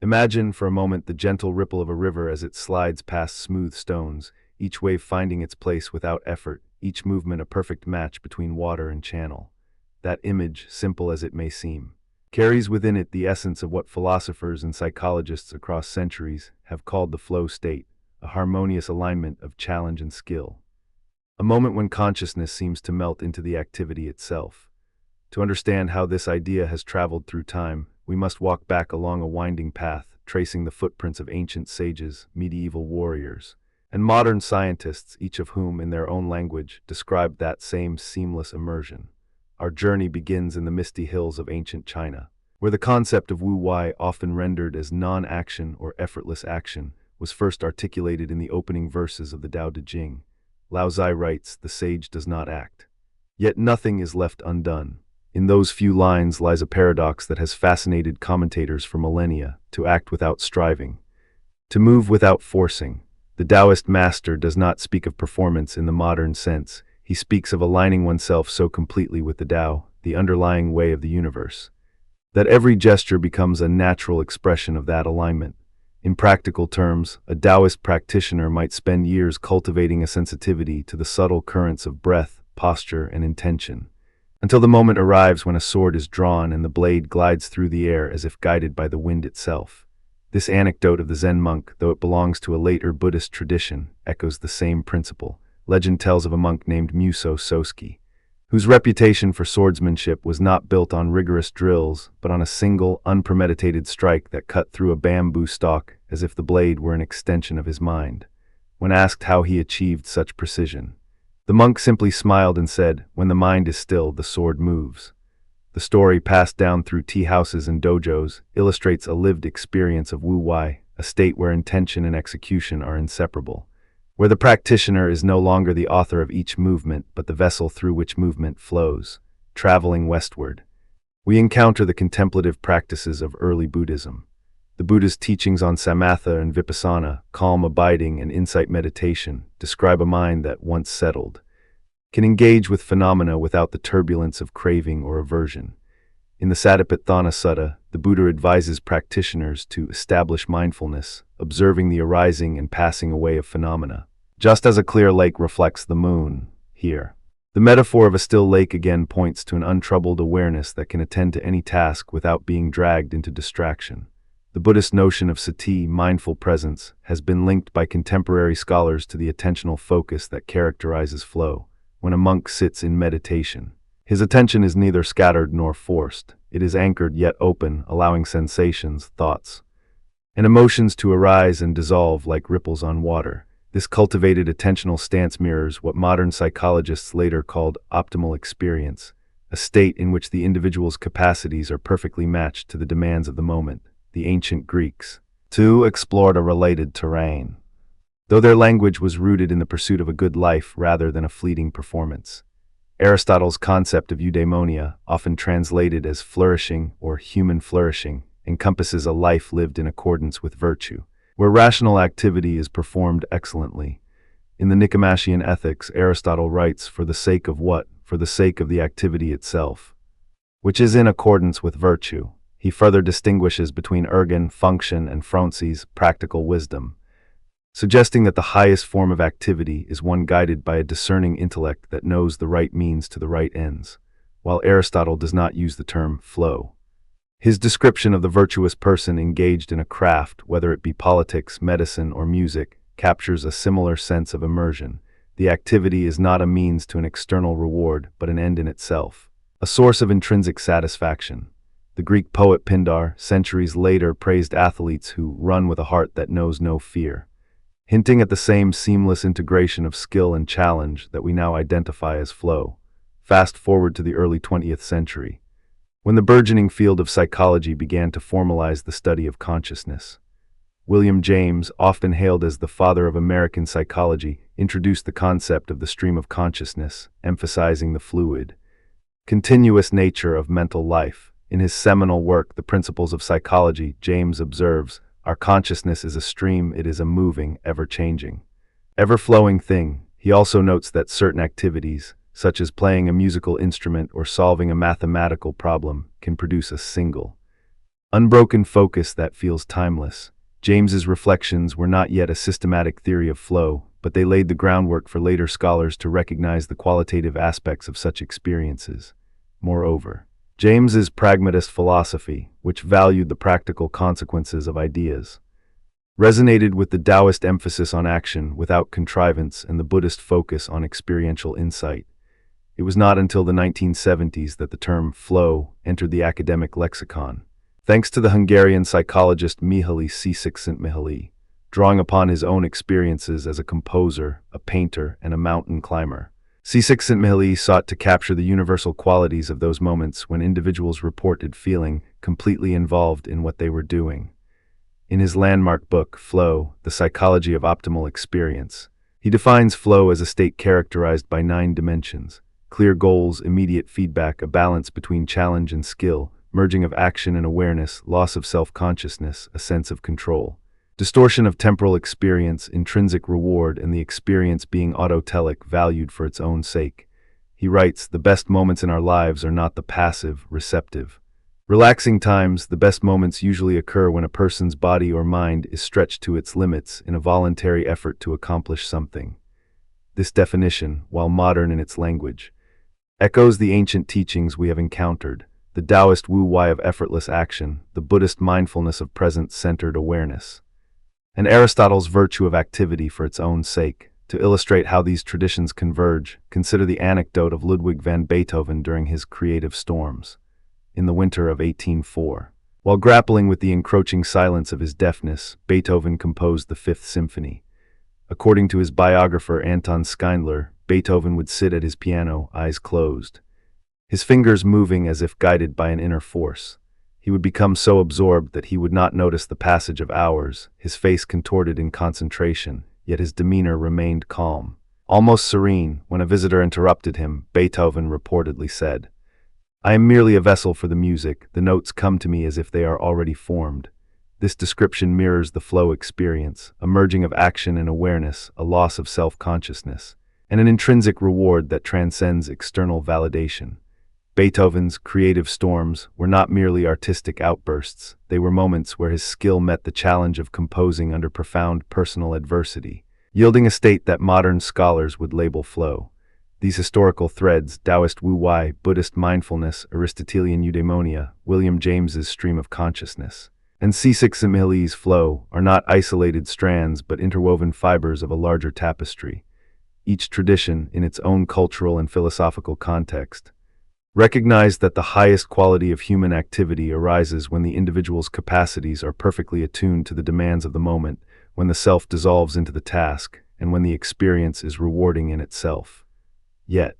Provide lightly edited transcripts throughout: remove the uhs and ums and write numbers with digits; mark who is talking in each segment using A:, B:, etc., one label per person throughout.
A: Imagine for a moment the gentle ripple of a river as it slides past smooth stones, each wave finding its place without effort, each movement a perfect match between water and channel. That image, simple as it may seem, carries within it the essence of what philosophers and psychologists across centuries have called the flow state, a harmonious alignment of challenge and skill. A moment when consciousness seems to melt into the activity itself. To understand how this idea has traveled through time, we must walk back along a winding path, tracing the footprints of ancient sages, medieval warriors, and modern scientists, each of whom, in their own language, described that same seamless immersion. Our journey begins in the misty hills of ancient China, where the concept of wu-wei, often rendered as non-action or effortless action, was first articulated in the opening verses of the Tao Te Ching. Lao Tzu writes, "The sage does not act. Yet nothing is left undone." In those few lines lies a paradox that has fascinated commentators for millennia: to act without striving, to move without forcing. The Taoist master does not speak of performance in the modern sense. He speaks of aligning oneself so completely with the Tao, the underlying way of the universe, that every gesture becomes a natural expression of that alignment. In practical terms, a Taoist practitioner might spend years cultivating a sensitivity to the subtle currents of breath, posture, and intention, until the moment arrives when a sword is drawn and the blade glides through the air as if guided by the wind itself. This anecdote of the Zen monk, though it belongs to a later Buddhist tradition, echoes the same principle. Legend tells of a monk named Muso Sosuke, whose reputation for swordsmanship was not built on rigorous drills, but on a single, unpremeditated strike that cut through a bamboo stalk as if the blade were an extension of his mind. When asked how he achieved such precision, the monk simply smiled and said, "When the mind is still, the sword moves." The story, passed down through tea houses and dojos, illustrates a lived experience of wu-wei, a state where intention and execution are inseparable, where the practitioner is no longer the author of each movement, but the vessel through which movement flows. Traveling westward, we encounter the contemplative practices of early Buddhism. The Buddha's teachings on samatha and vipassana, calm abiding and insight meditation, describe a mind that, once settled, can engage with phenomena without the turbulence of craving or aversion. In the Satipatthana Sutta, the Buddha advises practitioners to establish mindfulness, observing the arising and passing away of phenomena, just as a clear lake reflects the moon. Here, the metaphor of a still lake again points to an untroubled awareness that can attend to any task without being dragged into distraction. The Buddhist notion of sati, mindful presence, has been linked by contemporary scholars to the attentional focus that characterizes flow. When a monk sits in meditation, his attention is neither scattered nor forced. It is anchored yet open, allowing sensations, thoughts, and emotions to arise and dissolve like ripples on water. This cultivated attentional stance mirrors what modern psychologists later called optimal experience, a state in which the individual's capacities are perfectly matched to the demands of the moment. The ancient Greeks, too, explored a related terrain, though their language was rooted in the pursuit of a good life rather than a fleeting performance. Aristotle's concept of eudaimonia, often translated as flourishing or human flourishing, encompasses a life lived in accordance with virtue, where rational activity is performed excellently. In the Nicomachean Ethics, Aristotle writes, "For the sake of what? For the sake of the activity itself, which is in accordance with virtue." He further distinguishes between ergon, function, and phronsis, practical wisdom, suggesting that the highest form of activity is one guided by a discerning intellect that knows the right means to the right ends. While Aristotle does not use the term flow, his description of the virtuous person engaged in a craft, whether it be politics, medicine, or music, captures a similar sense of immersion. The activity is not a means to an external reward, but an end in itself, a source of intrinsic satisfaction. The Greek poet Pindar, centuries later, praised athletes who run with a heart that knows no fear, hinting at the same seamless integration of skill and challenge that we now identify as flow. Fast forward to the early 20th century, when the burgeoning field of psychology began to formalize the study of consciousness. William James, often hailed as the father of American psychology, introduced the concept of the stream of consciousness, emphasizing the fluid, continuous nature of mental life. In his seminal work, The Principles of Psychology, James observes, "Our consciousness is a stream, it is a moving, ever-changing, ever-flowing thing." He also notes that certain activities, such as playing a musical instrument or solving a mathematical problem, can produce a single, unbroken focus that feels timeless. James's reflections were not yet a systematic theory of flow, but they laid the groundwork for later scholars to recognize the qualitative aspects of such experiences. Moreover, James's pragmatist philosophy, which valued the practical consequences of ideas, resonated with the Taoist emphasis on action without contrivance and the Buddhist focus on experiential insight. It was not until the 1970s that the term flow entered the academic lexicon, thanks to the Hungarian psychologist Mihaly Csikszentmihalyi, drawing upon his own experiences as a composer, a painter, and a mountain climber. Csikszentmihalyi sought to capture the universal qualities of those moments when individuals reported feeling completely involved in what they were doing. In his landmark book, Flow, The Psychology of Optimal Experience, he defines flow as a state characterized by 9 dimensions: clear goals, immediate feedback, a balance between challenge and skill, merging of action and awareness, loss of self-consciousness, a sense of control, distortion of temporal experience, intrinsic reward, and the experience being autotelic, valued for its own sake. He writes, "The best moments in our lives are not the passive, receptive, relaxing times. The best moments usually occur when a person's body or mind is stretched to its limits in a voluntary effort to accomplish something." This definition, while modern in its language, echoes the ancient teachings we have encountered: the Taoist wu-wei of effortless action, the Buddhist mindfulness of present-centered awareness, and Aristotle's virtue of activity for its own sake. To illustrate how these traditions converge, consider the anecdote of Ludwig van Beethoven during his creative storms. In the winter of 1804, while grappling with the encroaching silence of his deafness, Beethoven composed the Fifth Symphony. According to his biographer Anton Schindler, Beethoven would sit at his piano, eyes closed, his fingers moving as if guided by an inner force. He would become so absorbed that he would not notice the passage of hours, his face contorted in concentration, yet his demeanor remained calm, almost serene. When a visitor interrupted him, Beethoven reportedly said, "I am merely a vessel for the music. The notes come to me as if they are already formed." This description mirrors the flow experience, a merging of action and awareness, a loss of self-consciousness, and an intrinsic reward that transcends external validation. Beethoven's creative storms were not merely artistic outbursts. They were moments where his skill met the challenge of composing under profound personal adversity, yielding a state that modern scholars would label flow. These historical threads, Taoist wu-wei, Buddhist mindfulness, Aristotelian eudaimonia, William James's stream of consciousness, and Csikszentmihalyi's flow, are not isolated strands but interwoven fibers of a larger tapestry. Each tradition, in its own cultural and philosophical context, recognized that the highest quality of human activity arises when the individual's capacities are perfectly attuned to the demands of the moment, when the self dissolves into the task, and when the experience is rewarding in itself. Yet,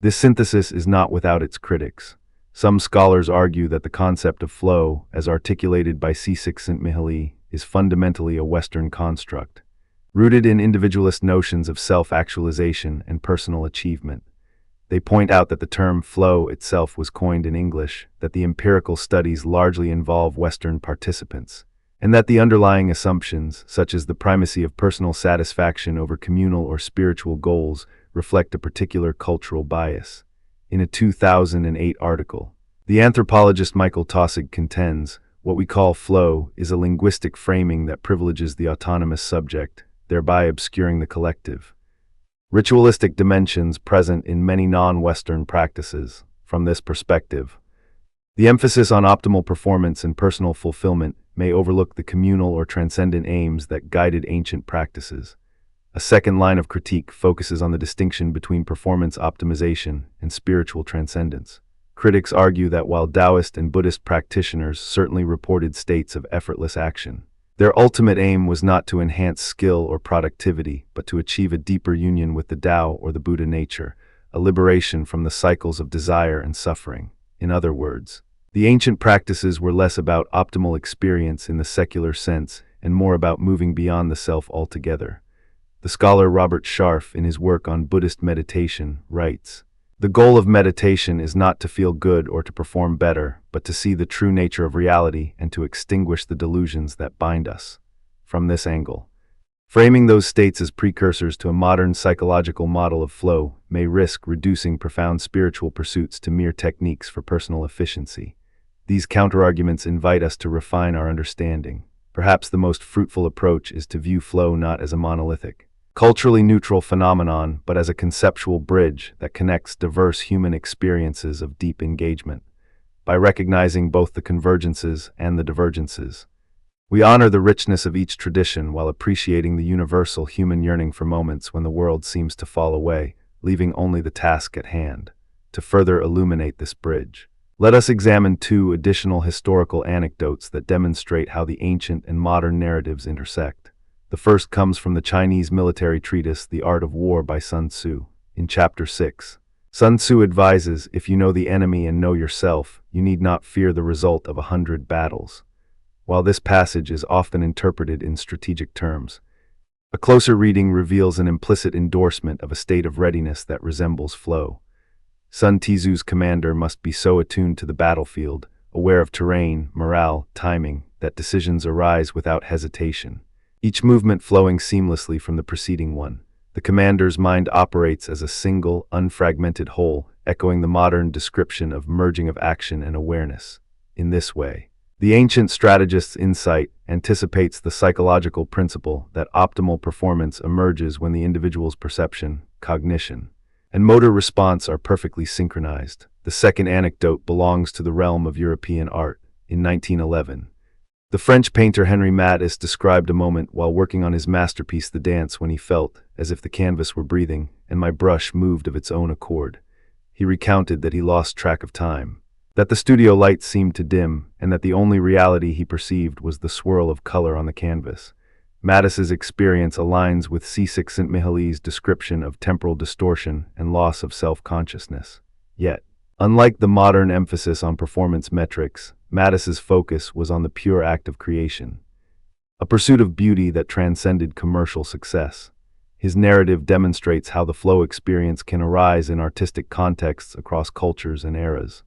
A: this synthesis is not without its critics. Some scholars argue that the concept of flow, as articulated by Csikszentmihalyi, is fundamentally a Western construct, rooted in individualist notions of self-actualization and personal achievement. They point out that the term flow itself was coined in English, that the empirical studies largely involve Western participants, and that the underlying assumptions, such as the primacy of personal satisfaction over communal or spiritual goals, reflect a particular cultural bias. In a 2008 article, the anthropologist Michael Taussig contends, what we call flow is a linguistic framing that privileges the autonomous subject, thereby obscuring the collective. Ritualistic dimensions present in many non-Western practices. From this perspective, the emphasis on optimal performance and personal fulfillment may overlook the communal or transcendent aims that guided ancient practices. A second line of critique focuses on the distinction between performance optimization and spiritual transcendence. Critics argue that while Taoist and Buddhist practitioners certainly reported states of effortless action, their ultimate aim was not to enhance skill or productivity, but to achieve a deeper union with the Tao or the Buddha nature, a liberation from the cycles of desire and suffering. In other words, the ancient practices were less about optimal experience in the secular sense and more about moving beyond the self altogether. The scholar Robert Sharf, in his work on Buddhist meditation, writes, "The goal of meditation is not to feel good or to perform better, but to see the true nature of reality and to extinguish the delusions that bind us." From this angle, framing those states as precursors to a modern psychological model of flow may risk reducing profound spiritual pursuits to mere techniques for personal efficiency. These counterarguments invite us to refine our understanding. Perhaps the most fruitful approach is to view flow not as a monolithic, culturally neutral phenomenon, but as a conceptual bridge that connects diverse human experiences of deep engagement. By recognizing both the convergences and the divergences, we honor the richness of each tradition while appreciating the universal human yearning for moments when the world seems to fall away, leaving only the task at hand. To further illuminate this bridge, let us examine two additional historical anecdotes that demonstrate how the ancient and modern narratives intersect. The first comes from the Chinese military treatise The Art of War by Sun Tzu. In Chapter 6, Sun Tzu advises, if you know the enemy and know yourself, you need not fear the result of 100 battles. While this passage is often interpreted in strategic terms, a closer reading reveals an implicit endorsement of a state of readiness that resembles flow. Sun Tzu's commander must be so attuned to the battlefield, aware of terrain, morale, timing, that decisions arise without hesitation, each movement flowing seamlessly from the preceding one. The commander's mind operates as a single, unfragmented whole, echoing the modern description of merging of action and awareness. In this way, the ancient strategist's insight anticipates the psychological principle that optimal performance emerges when the individual's perception, cognition, and motor response are perfectly synchronized. The second anecdote belongs to the realm of European art. In 1911, the French painter Henri Matisse described a moment while working on his masterpiece The Dance when he felt as if the canvas were breathing and my brush moved of its own accord. He recounted that he lost track of time, that the studio lights seemed to dim, and that the only reality he perceived was the swirl of color on the canvas. Matisse's experience aligns with Csikszentmihalyi's description of temporal distortion and loss of self-consciousness. Yet, unlike the modern emphasis on performance metrics, Matisse's focus was on the pure act of creation, a pursuit of beauty that transcended commercial success. His narrative demonstrates how the flow experience can arise in artistic contexts across cultures and eras,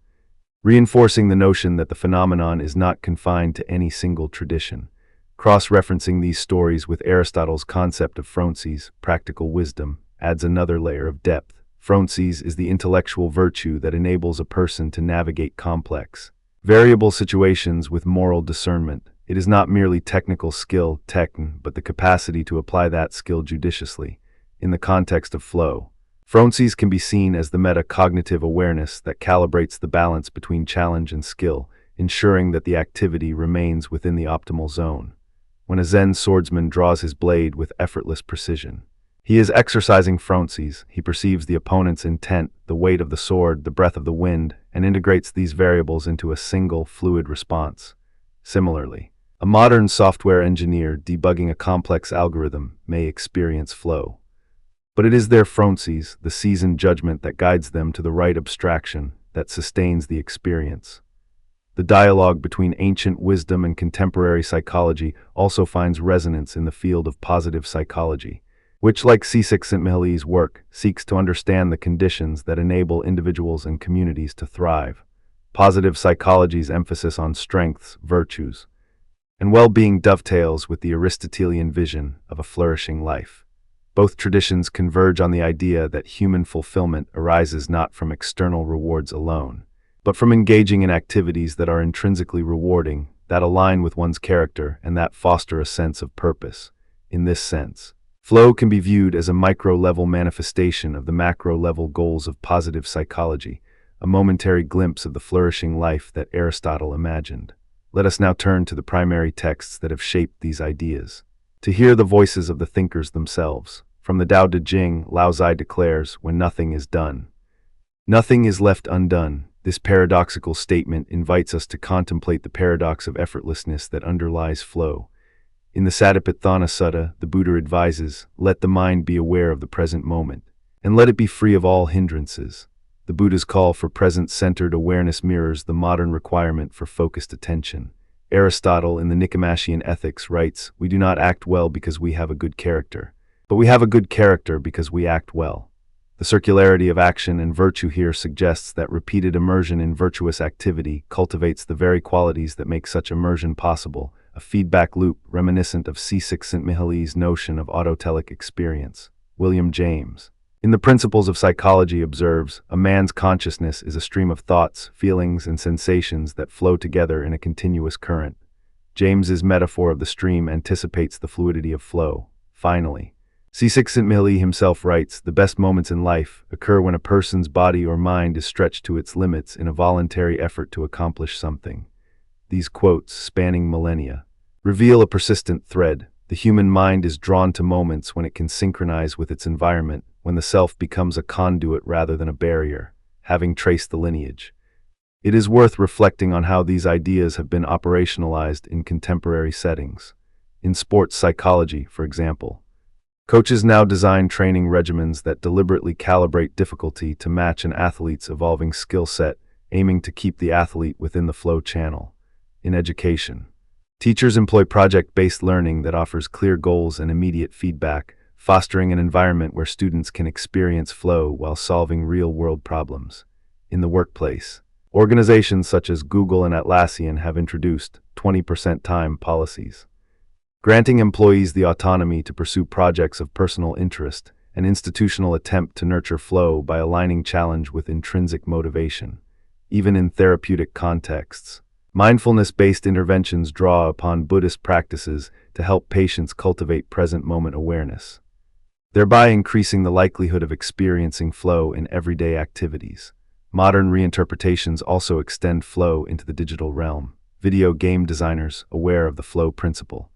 A: reinforcing the notion that the phenomenon is not confined to any single tradition. Cross-referencing these stories with Aristotle's concept of phronsis, practical wisdom, adds another layer of depth. Phronsis is the intellectual virtue that enables a person to navigate complex, variable situations with moral discernment. It is not merely technical skill, techn, but the capacity to apply that skill judiciously. In the context of flow, phronsis can be seen as the metacognitive awareness that calibrates the balance between challenge and skill, ensuring that the activity remains within the optimal zone. When a Zen swordsman draws his blade with effortless precision, he is exercising phronsis. He perceives the opponent's intent, the weight of the sword, the breath of the wind, and integrates these variables into a single, fluid response. Similarly, a modern software engineer debugging a complex algorithm may experience flow, but it is their phronsis, the seasoned judgment that guides them to the right abstraction, that sustains the experience. The dialogue between ancient wisdom and contemporary psychology also finds resonance in the field of positive psychology, which, like Csikszentmihalyi's work, seeks to understand the conditions that enable individuals and communities to thrive. Positive psychology's emphasis on strengths, virtues, and well-being dovetails with the Aristotelian vision of a flourishing life. Both traditions converge on the idea that human fulfillment arises not from external rewards alone, but from engaging in activities that are intrinsically rewarding, that align with one's character, and that foster a sense of purpose. In this sense, flow can be viewed as a micro-level manifestation of the macro-level goals of positive psychology, a momentary glimpse of the flourishing life that Aristotle imagined. Let us now turn to the primary texts that have shaped these ideas, to hear the voices of the thinkers themselves. From the Tao Te Ching, Lao Tzu declares, when nothing is done, nothing is left undone. This paradoxical statement invites us to contemplate the paradox of effortlessness that underlies flow. In the Satipatthana Sutta, the Buddha advises, let the mind be aware of the present moment, and let it be free of all hindrances. The Buddha's call for present-centered awareness mirrors the modern requirement for focused attention. Aristotle in the Nicomachean Ethics writes, we do not act well because we have a good character, but we have a good character because we act well. The circularity of action and virtue here suggests that repeated immersion in virtuous activity cultivates the very qualities that make such immersion possible, a feedback loop reminiscent of Csikszentmihalyi's notion of autotelic experience. William James, In the Principles of Psychology observes, a man's consciousness is a stream of thoughts, feelings, and sensations that flow together in a continuous current. James's metaphor of the stream anticipates the fluidity of flow. Finally, Csikszentmihalyi himself writes, the best moments in life occur when a person's body or mind is stretched to its limits in a voluntary effort to accomplish something. These quotes, spanning millennia, reveal a persistent thread. The human mind is drawn to moments when it can synchronize with its environment, when the self becomes a conduit rather than a barrier, having traced the lineage. It is worth reflecting on how these ideas have been operationalized in contemporary settings. In sports psychology, for example, coaches now design training regimens that deliberately calibrate difficulty to match an athlete's evolving skill set, aiming to keep the athlete within the flow channel. In education, teachers employ project-based learning that offers clear goals and immediate feedback, fostering an environment where students can experience flow while solving real-world problems. In the workplace, organizations such as Google and Atlassian have introduced 20% time policies, granting employees the autonomy to pursue projects of personal interest, an institutional attempt to nurture flow by aligning challenge with intrinsic motivation. Even in therapeutic contexts, mindfulness-based interventions draw upon Buddhist practices to help patients cultivate present-moment awareness, thereby increasing the likelihood of experiencing flow in everyday activities. Modern reinterpretations also extend flow into the digital realm. Video game designers, aware of the flow principle,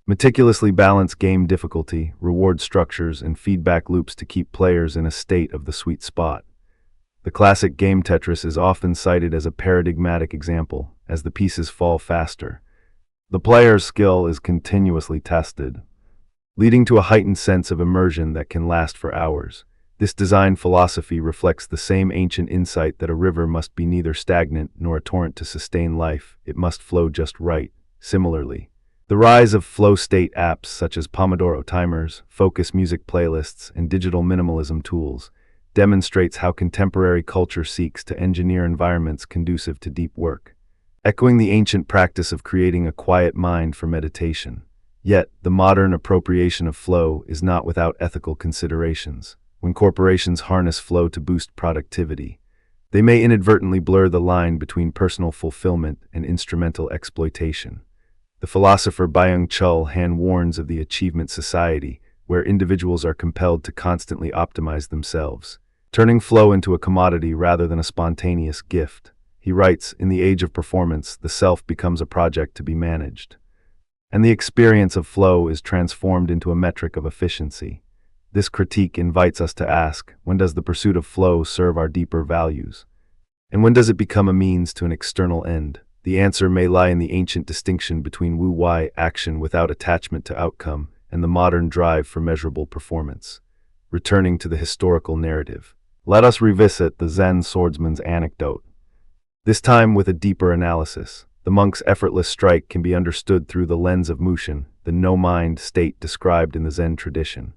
A: meticulously balance game difficulty, reward structures, and feedback loops to keep players in a state of the sweet spot. The classic game Tetris is often cited as a paradigmatic example. As the pieces fall faster, the player's skill is continuously tested, leading to a heightened sense of immersion that can last for hours. This design philosophy reflects the same ancient insight that a river must be neither stagnant nor a torrent to sustain life, it must flow just right. Similarly, the rise of flow state apps such as Pomodoro timers, focus music playlists, and digital minimalism tools demonstrates how contemporary culture seeks to engineer environments conducive to deep work, echoing the ancient practice of creating a quiet mind for meditation. Yet, the modern appropriation of flow is not without ethical considerations. When corporations harness flow to boost productivity, they may inadvertently blur the line between personal fulfillment and instrumental exploitation. The philosopher Byung-Chul Han warns of the achievement society, where individuals are compelled to constantly optimize themselves, turning flow into a commodity rather than a spontaneous gift. He writes, in the age of performance, the self becomes a project to be managed, and the experience of flow is transformed into a metric of efficiency. This critique invites us to ask, when does the pursuit of flow serve our deeper values? And when does it become a means to an external end? The answer may lie in the ancient distinction between wu-wei, action without attachment to outcome, and the modern drive for measurable performance. Returning to the historical narrative, let us revisit the Zen swordsman's anecdote, this time with a deeper analysis. The monk's effortless strike can be understood through the lens of Mushin, the no-mind state described in the Zen tradition.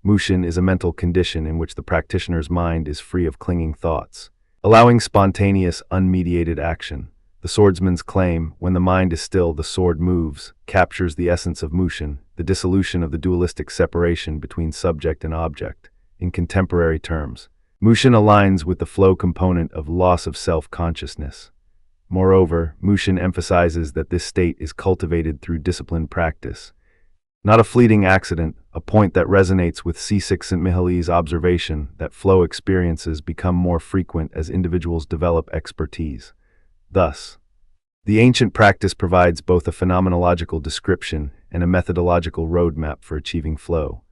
A: Mushin is a mental condition in which the practitioner's mind is free of clinging thoughts, allowing spontaneous, unmediated action. The swordsman's claim, when the mind is still, the sword moves, captures the essence of Mushin, the dissolution of the dualistic separation between subject and object. In contemporary terms, Mushin aligns with the flow component of loss of self-consciousness. Moreover, Mushin emphasizes that this state is cultivated through disciplined practice, not a fleeting accident, a point that resonates with Csikszentmihalyi's observation that flow experiences become more frequent as individuals develop expertise. Thus, the ancient practice provides both a phenomenological description and a methodological roadmap for achieving flow.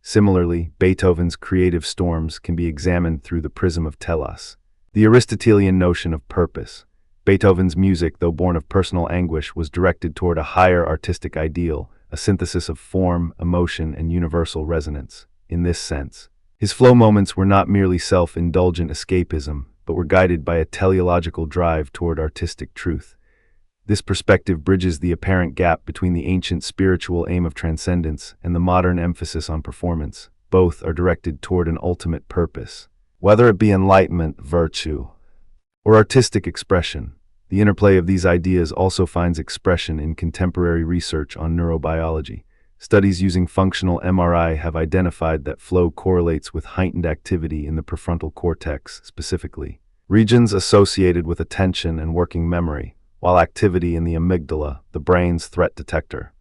A: Similarly, Beethoven's creative storms can be examined through the prism of telos, the Aristotelian notion of purpose. Beethoven's music, though born of personal anguish, was directed toward a higher artistic ideal, a synthesis of form, emotion, and universal resonance. In this sense, his flow moments were not merely self-indulgent escapism, but were guided by a teleological drive toward artistic truth. This perspective bridges the apparent gap between the ancient spiritual aim of transcendence and the modern emphasis on performance. Both are directed toward an ultimate purpose, whether it be enlightenment, virtue, or artistic expression. The interplay of these ideas also finds expression in contemporary research on neurobiology. Studies using functional MRI have identified that flow correlates with heightened activity in the prefrontal cortex specifically, regions associated with attention and working memory, while activity in the amygdala, the brain's threat detector,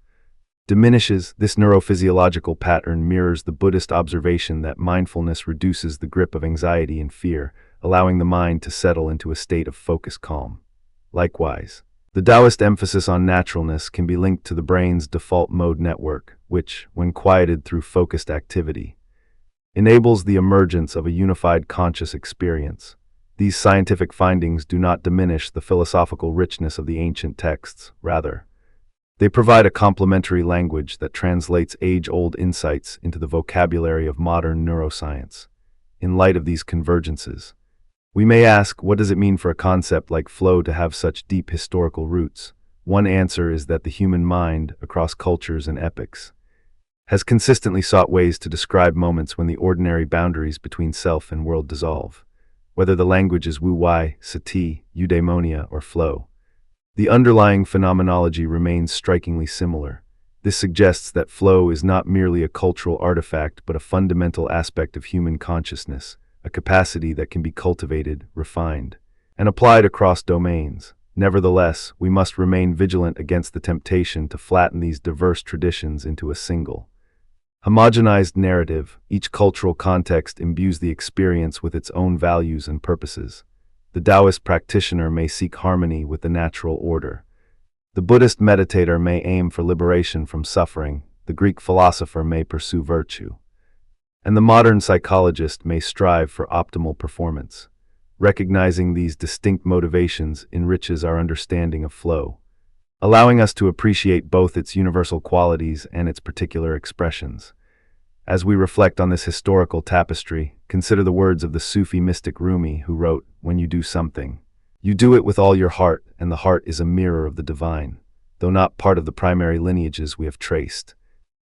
A: diminishes. This neurophysiological pattern mirrors the Buddhist observation that mindfulness reduces the grip of anxiety and fear, allowing the mind to settle into a state of focused calm. Likewise, the Taoist emphasis on naturalness can be linked to the brain's default mode network, which, when quieted through focused activity, enables the emergence of a unified conscious experience. These scientific findings do not diminish the philosophical richness of the ancient texts. Rather, they provide a complementary language that translates age-old insights into the vocabulary of modern neuroscience. In light of these convergences, we may ask, what does it mean for a concept like flow to have such deep historical roots? One answer is that the human mind, across cultures and epochs, has consistently sought ways to describe moments when the ordinary boundaries between self and world dissolve. Whether the language is wu-wei, sati, eudaimonia, or flow, the underlying phenomenology remains strikingly similar. This suggests that flow is not merely a cultural artifact but a fundamental aspect of human consciousness, a capacity that can be cultivated, refined, and applied across domains. Nevertheless, we must remain vigilant against the temptation to flatten these diverse traditions into a single, homogenized narrative. Each cultural context imbues the experience with its own values and purposes. The Taoist practitioner may seek harmony with the natural order. The Buddhist meditator may aim for liberation from suffering. The Greek philosopher may pursue virtue, and the modern psychologist may strive for optimal performance. Recognizing these distinct motivations enriches our understanding of flow, allowing us to appreciate both its universal qualities and its particular expressions. As we reflect on this historical tapestry, consider the words of the Sufi mystic Rumi, who wrote, "When you do something, you do it with all your heart, and the heart is a mirror of the divine." Though not part of the primary lineages we have traced,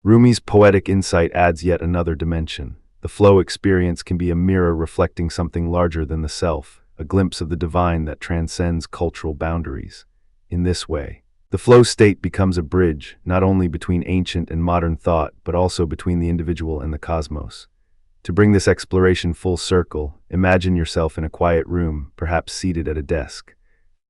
A: Rumi's poetic insight adds yet another dimension. The flow experience can be a mirror reflecting something larger than the self, a glimpse of the divine that transcends cultural boundaries. In this way, the flow state becomes a bridge, not only between ancient and modern thought, but also between the individual and the cosmos. To bring this exploration full circle, imagine yourself in a quiet room, perhaps seated at a desk,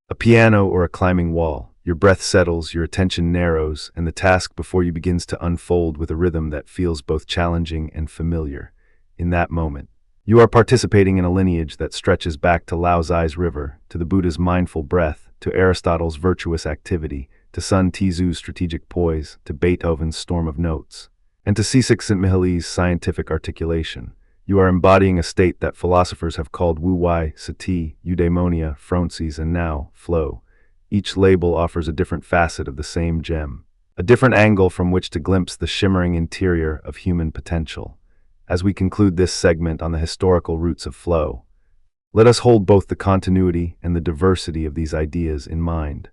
A: a piano, or a climbing wall. Your breath settles, your attention narrows, and the task before you begins to unfold with a rhythm that feels both challenging and familiar. In that moment, you are participating in a lineage that stretches back to Lao Tzu's river, to the Buddha's mindful breath, to Aristotle's virtuous activity, to Sun Tzu's strategic poise, to Beethoven's storm of notes, and to Csikszentmihalyi's scientific articulation. You are embodying a state that philosophers have called wu-wei, sati, eudaimonia, phronses, and now, flow. Each label offers a different facet of the same gem, a different angle from which to glimpse the shimmering interior of human potential. As we conclude this segment on the historical roots of flow, let us hold both the continuity and the diversity of these ideas in mind.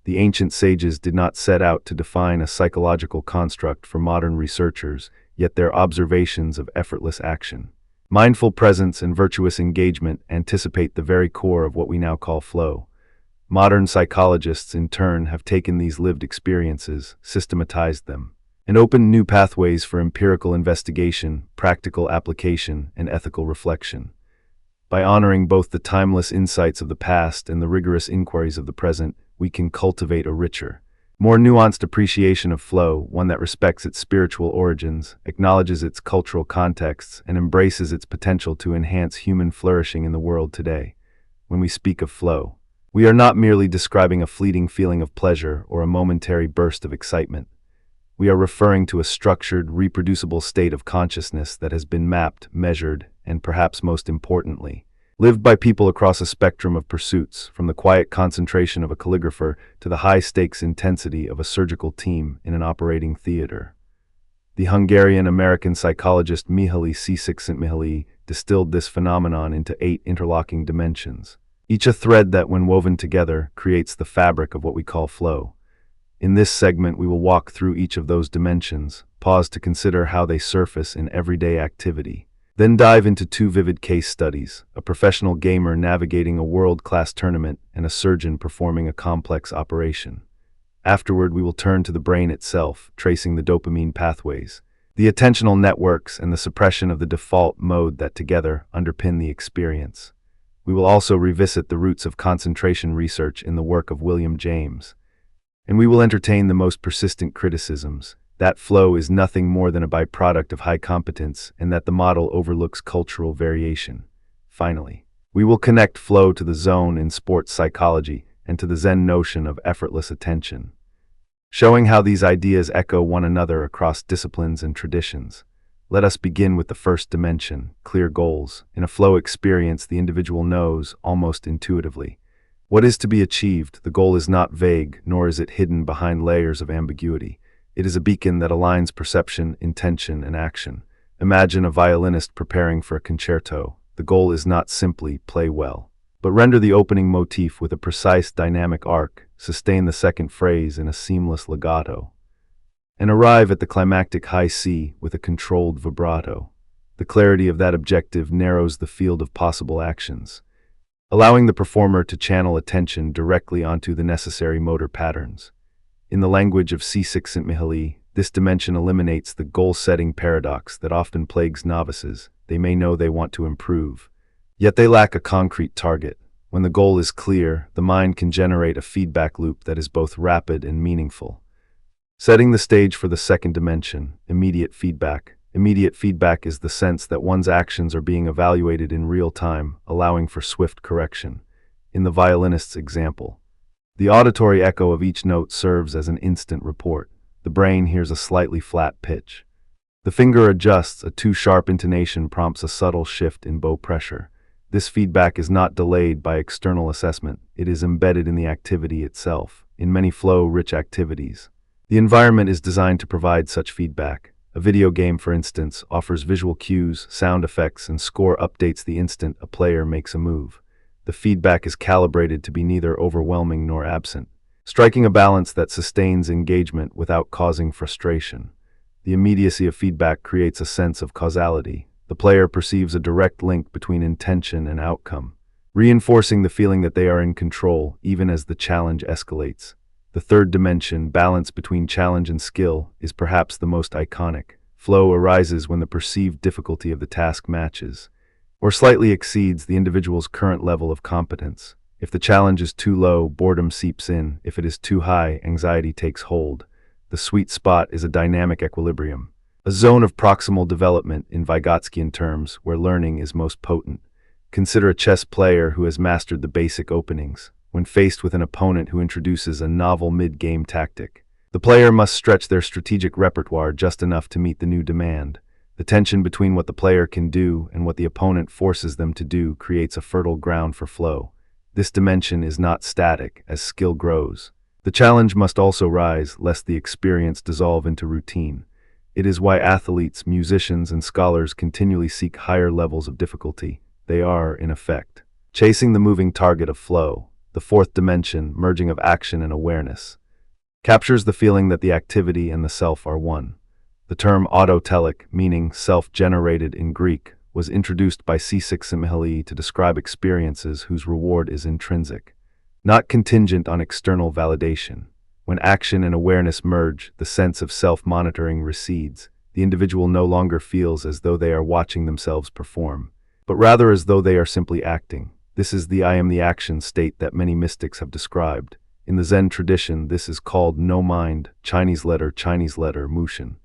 A: The ancient sages did not set out to define a psychological construct for modern researchers, yet their observations of effortless action, mindful presence, and virtuous engagement anticipate the very core of what we now call flow. Modern psychologists, in turn, have taken these lived experiences, systematized them, and opened new pathways for empirical investigation, practical application, and ethical reflection. By honoring both the timeless insights of the past and the rigorous inquiries of the present, we can cultivate a richer, more nuanced appreciation of flow, one that respects its spiritual origins, acknowledges its cultural contexts, and embraces its potential to enhance human flourishing in the world today. When we speak of flow, we are not merely describing a fleeting feeling of pleasure or a momentary burst of excitement. We are referring to a structured, reproducible state of consciousness that has been mapped, measured, and perhaps most importantly, lived by people across a spectrum of pursuits, from the quiet concentration of a calligrapher to the high-stakes intensity of a surgical team in an operating theater. The Hungarian-American psychologist Mihaly Csikszentmihalyi distilled this phenomenon into 8 interlocking dimensions, each a thread that, when woven together, creates the fabric of what we call flow. In this segment, we will walk through each of those dimensions, pause to consider how they surface in everyday activity, then dive into 2 vivid case studies: a professional gamer navigating a world-class tournament and a surgeon performing a complex operation. Afterward, we will turn to the brain itself, tracing the dopamine pathways, the attentional networks, and the suppression of the default mode that together underpin the experience. We will also revisit the roots of concentration research in the work of William James. And we will entertain the most persistent criticisms, that flow is nothing more than a byproduct of high competence and that the model overlooks cultural variation. Finally, we will connect flow to the zone in sports psychology and to the Zen notion of effortless attention, showing how these ideas echo one another across disciplines and traditions. Let us begin with the first dimension, clear goals. In a flow experience, the individual knows, almost intuitively, what is to be achieved. The goal is not vague, nor is it hidden behind layers of ambiguity. It is a beacon that aligns perception, intention, and action. Imagine a violinist preparing for a concerto. The goal is not simply play well, but render the opening motif with a precise dynamic arc, sustain the second phrase in a seamless legato, and arrive at the climactic high C with a controlled vibrato. The clarity of that objective narrows the field of possible actions, allowing the performer to channel attention directly onto the necessary motor patterns. In the language of Csikszentmihalyi, this dimension eliminates the goal-setting paradox that often plagues novices. They may know they want to improve, yet they lack a concrete target. When the goal is clear, the mind can generate a feedback loop that is both rapid and meaningful. Setting the stage for the second dimension, immediate feedback. Immediate feedback is the sense that one's actions are being evaluated in real time, allowing for swift correction. In the violinist's example, the auditory echo of each note serves as an instant report. The brain hears a slightly flat pitch. The finger adjusts, a too sharp intonation prompts a subtle shift in bow pressure. This feedback is not delayed by external assessment, it is embedded in the activity itself. In many flow-rich activities, the environment is designed to provide such feedback. A video game, for instance, offers visual cues, sound effects, and score updates the instant a player makes a move. The feedback is calibrated to be neither overwhelming nor absent, striking a balance that sustains engagement without causing frustration. The immediacy of feedback creates a sense of causality. The player perceives a direct link between intention and outcome, reinforcing the feeling that they are in control even as the challenge escalates. The third dimension, balance between challenge and skill, is perhaps the most iconic. Flow arises when the perceived difficulty of the task matches, or slightly exceeds, the individual's current level of competence. If the challenge is too low, boredom seeps in. If it is too high, anxiety takes hold. The sweet spot is a dynamic equilibrium, a zone of proximal development in Vygotskian terms, where learning is most potent. Consider a chess player who has mastered the basic openings. When faced with an opponent who introduces a novel mid-game tactic, the player must stretch their strategic repertoire just enough to meet the new demand. The tension between what the player can do and what the opponent forces them to do creates a fertile ground for flow. This dimension is not static as skill grows. The challenge must also rise, lest the experience dissolve into routine. It is why athletes, musicians, and scholars continually seek higher levels of difficulty. They are, in effect, chasing the moving target of flow. The fourth dimension, merging of action and awareness, captures the feeling that the activity and the self are one. The term autotelic, meaning self-generated in Greek, was introduced by Csikszentmihalyi to describe experiences whose reward is intrinsic, not contingent on external validation. When action and awareness merge, the sense of self-monitoring recedes. The individual no longer feels as though they are watching themselves perform, but rather as though they are simply acting. This is the I am the action state that many mystics have described. In the Zen tradition, this is called no mind, Chinese letter, Mushin.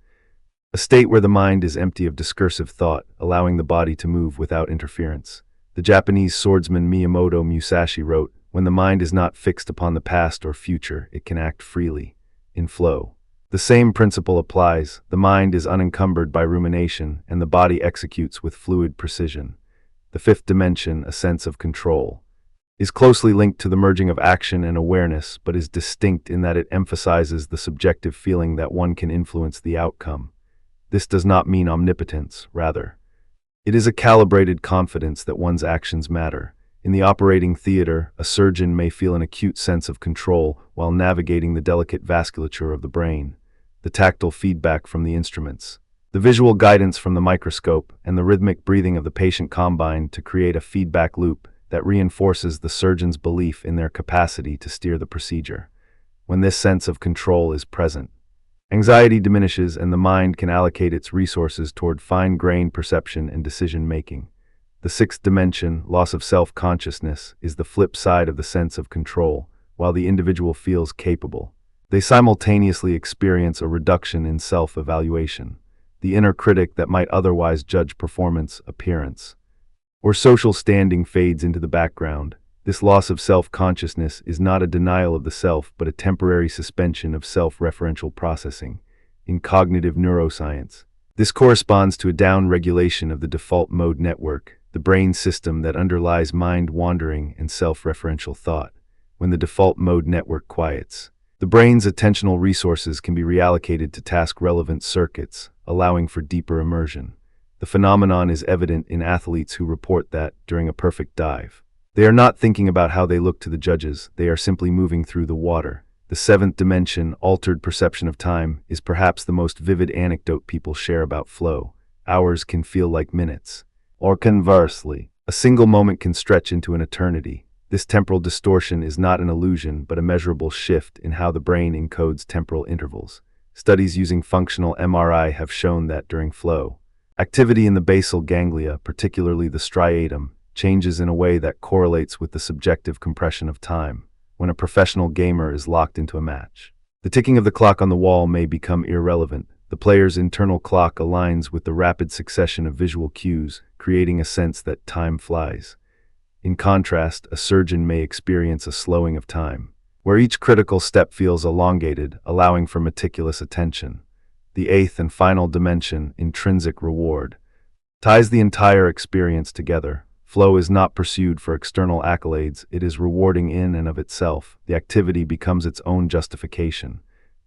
A: A state where the mind is empty of discursive thought, allowing the body to move without interference. The Japanese swordsman Miyamoto Musashi wrote, "When the mind is not fixed upon the past or future, it can act freely, in flow." The same principle applies. The mind is unencumbered by rumination, and the body executes with fluid precision. The fifth dimension, a sense of control, is closely linked to the merging of action and awareness, but is distinct in that it emphasizes the subjective feeling that one can influence the outcome. This does not mean omnipotence, rather. It is a calibrated confidence that one's actions matter. In the operating theater, a surgeon may feel an acute sense of control while navigating the delicate vasculature of the brain. The tactile feedback from the instruments, the visual guidance from the microscope, and the rhythmic breathing of the patient combine to create a feedback loop that reinforces the surgeon's belief in their capacity to steer the procedure. when this sense of control is present. Anxiety diminishes and the mind can allocate its resources toward fine-grained perception and decision-making. The sixth dimension, loss of self-consciousness, is the flip side of the sense of control. While the individual feels capable, they simultaneously experience a reduction in self-evaluation. The inner critic that might otherwise judge performance, appearance, or social standing fades into the background. This loss of self-consciousness is not a denial of the self, but a temporary suspension of self-referential processing. In cognitive neuroscience, this corresponds to a down-regulation of the default mode network, the brain system that underlies mind-wandering and self-referential thought. When the default mode network quiets, the brain's attentional resources can be reallocated to task-relevant circuits, allowing for deeper immersion. The phenomenon is evident in athletes who report that, during a perfect dive, they are not thinking about how they look to the judges, they are simply moving through the water. The seventh dimension, altered perception of time, is perhaps the most vivid anecdote people share about flow. Hours can feel like minutes. Or conversely, a single moment can stretch into an eternity. This temporal distortion is not an illusion, but a measurable shift in how the brain encodes temporal intervals. Studies using functional MRI have shown that during flow, activity in the basal ganglia, particularly the striatum, changes in a way that correlates with the subjective compression of time. When a professional gamer is locked into a match, the ticking of the clock on the wall may become irrelevant. The player's internal clock aligns with the rapid succession of visual cues, creating a sense that time flies. In contrast, a surgeon may experience a slowing of time, where each critical step feels elongated, allowing for meticulous attention. The eighth and final dimension, intrinsic reward, ties the entire experience together. Flow is not pursued for external accolades, it is rewarding in and of itself. The activity becomes its own justification.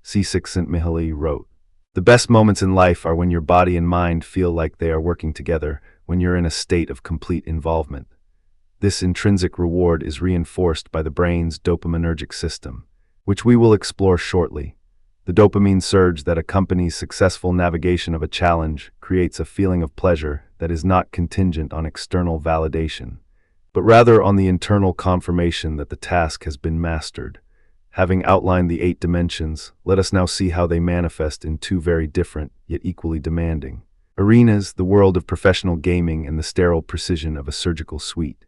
A: Csikszentmihalyi wrote, "The best moments in life are when your body and mind feel like they are working together, when you're in a state of complete involvement." This intrinsic reward is reinforced by the brain's dopaminergic system, which we will explore shortly. The dopamine surge that accompanies successful navigation of a challenge creates a feeling of pleasure that is not contingent on external validation, but rather on the internal confirmation that the task has been mastered. Having outlined the 8 dimensions, let us now see how they manifest in 2 very different, yet equally demanding arenas: the world of professional gaming and the sterile precision of a surgical suite.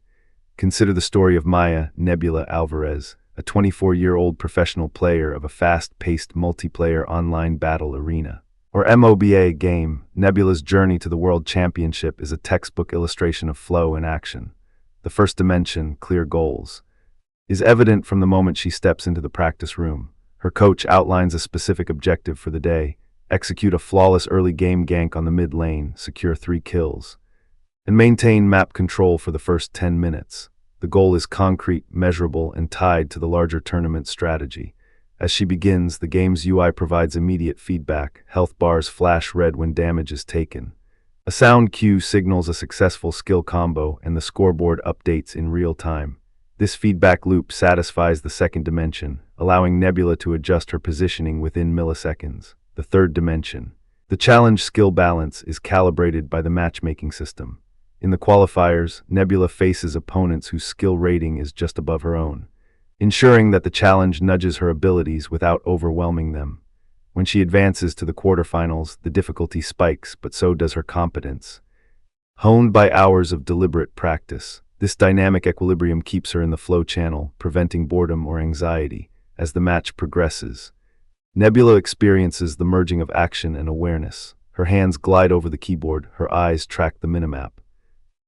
A: Consider the story of Maya Nebula Alvarez, a 24-year-old professional player of a fast-paced multiplayer online battle arena, or MOBA game. Nebula's journey to the World Championship is a textbook illustration of flow in action. The first dimension, clear goals, is evident from the moment she steps into the practice room. Her coach outlines a specific objective for the day: execute a flawless early game gank on the mid lane, secure 3 kills, and maintain map control for the first 10 minutes. The goal is concrete, measurable, and tied to the larger tournament strategy. As she begins, the game's UI provides immediate feedback. Health bars flash red when damage is taken. A sound cue signals a successful skill combo, and the scoreboard updates in real time. This feedback loop satisfies the second dimension, allowing Nebula to adjust her positioning within milliseconds. The third dimension, the challenge skill balance, is calibrated by the matchmaking system. In the qualifiers, Nebula faces opponents whose skill rating is just above her own, ensuring that the challenge nudges her abilities without overwhelming them. When she advances to the quarterfinals, the difficulty spikes, but so does her competence. Honed by hours of deliberate practice, this dynamic equilibrium keeps her in the flow channel, preventing boredom or anxiety. As the match progresses, Nebula experiences the merging of action and awareness. Her hands glide over the keyboard, her eyes track the minimap,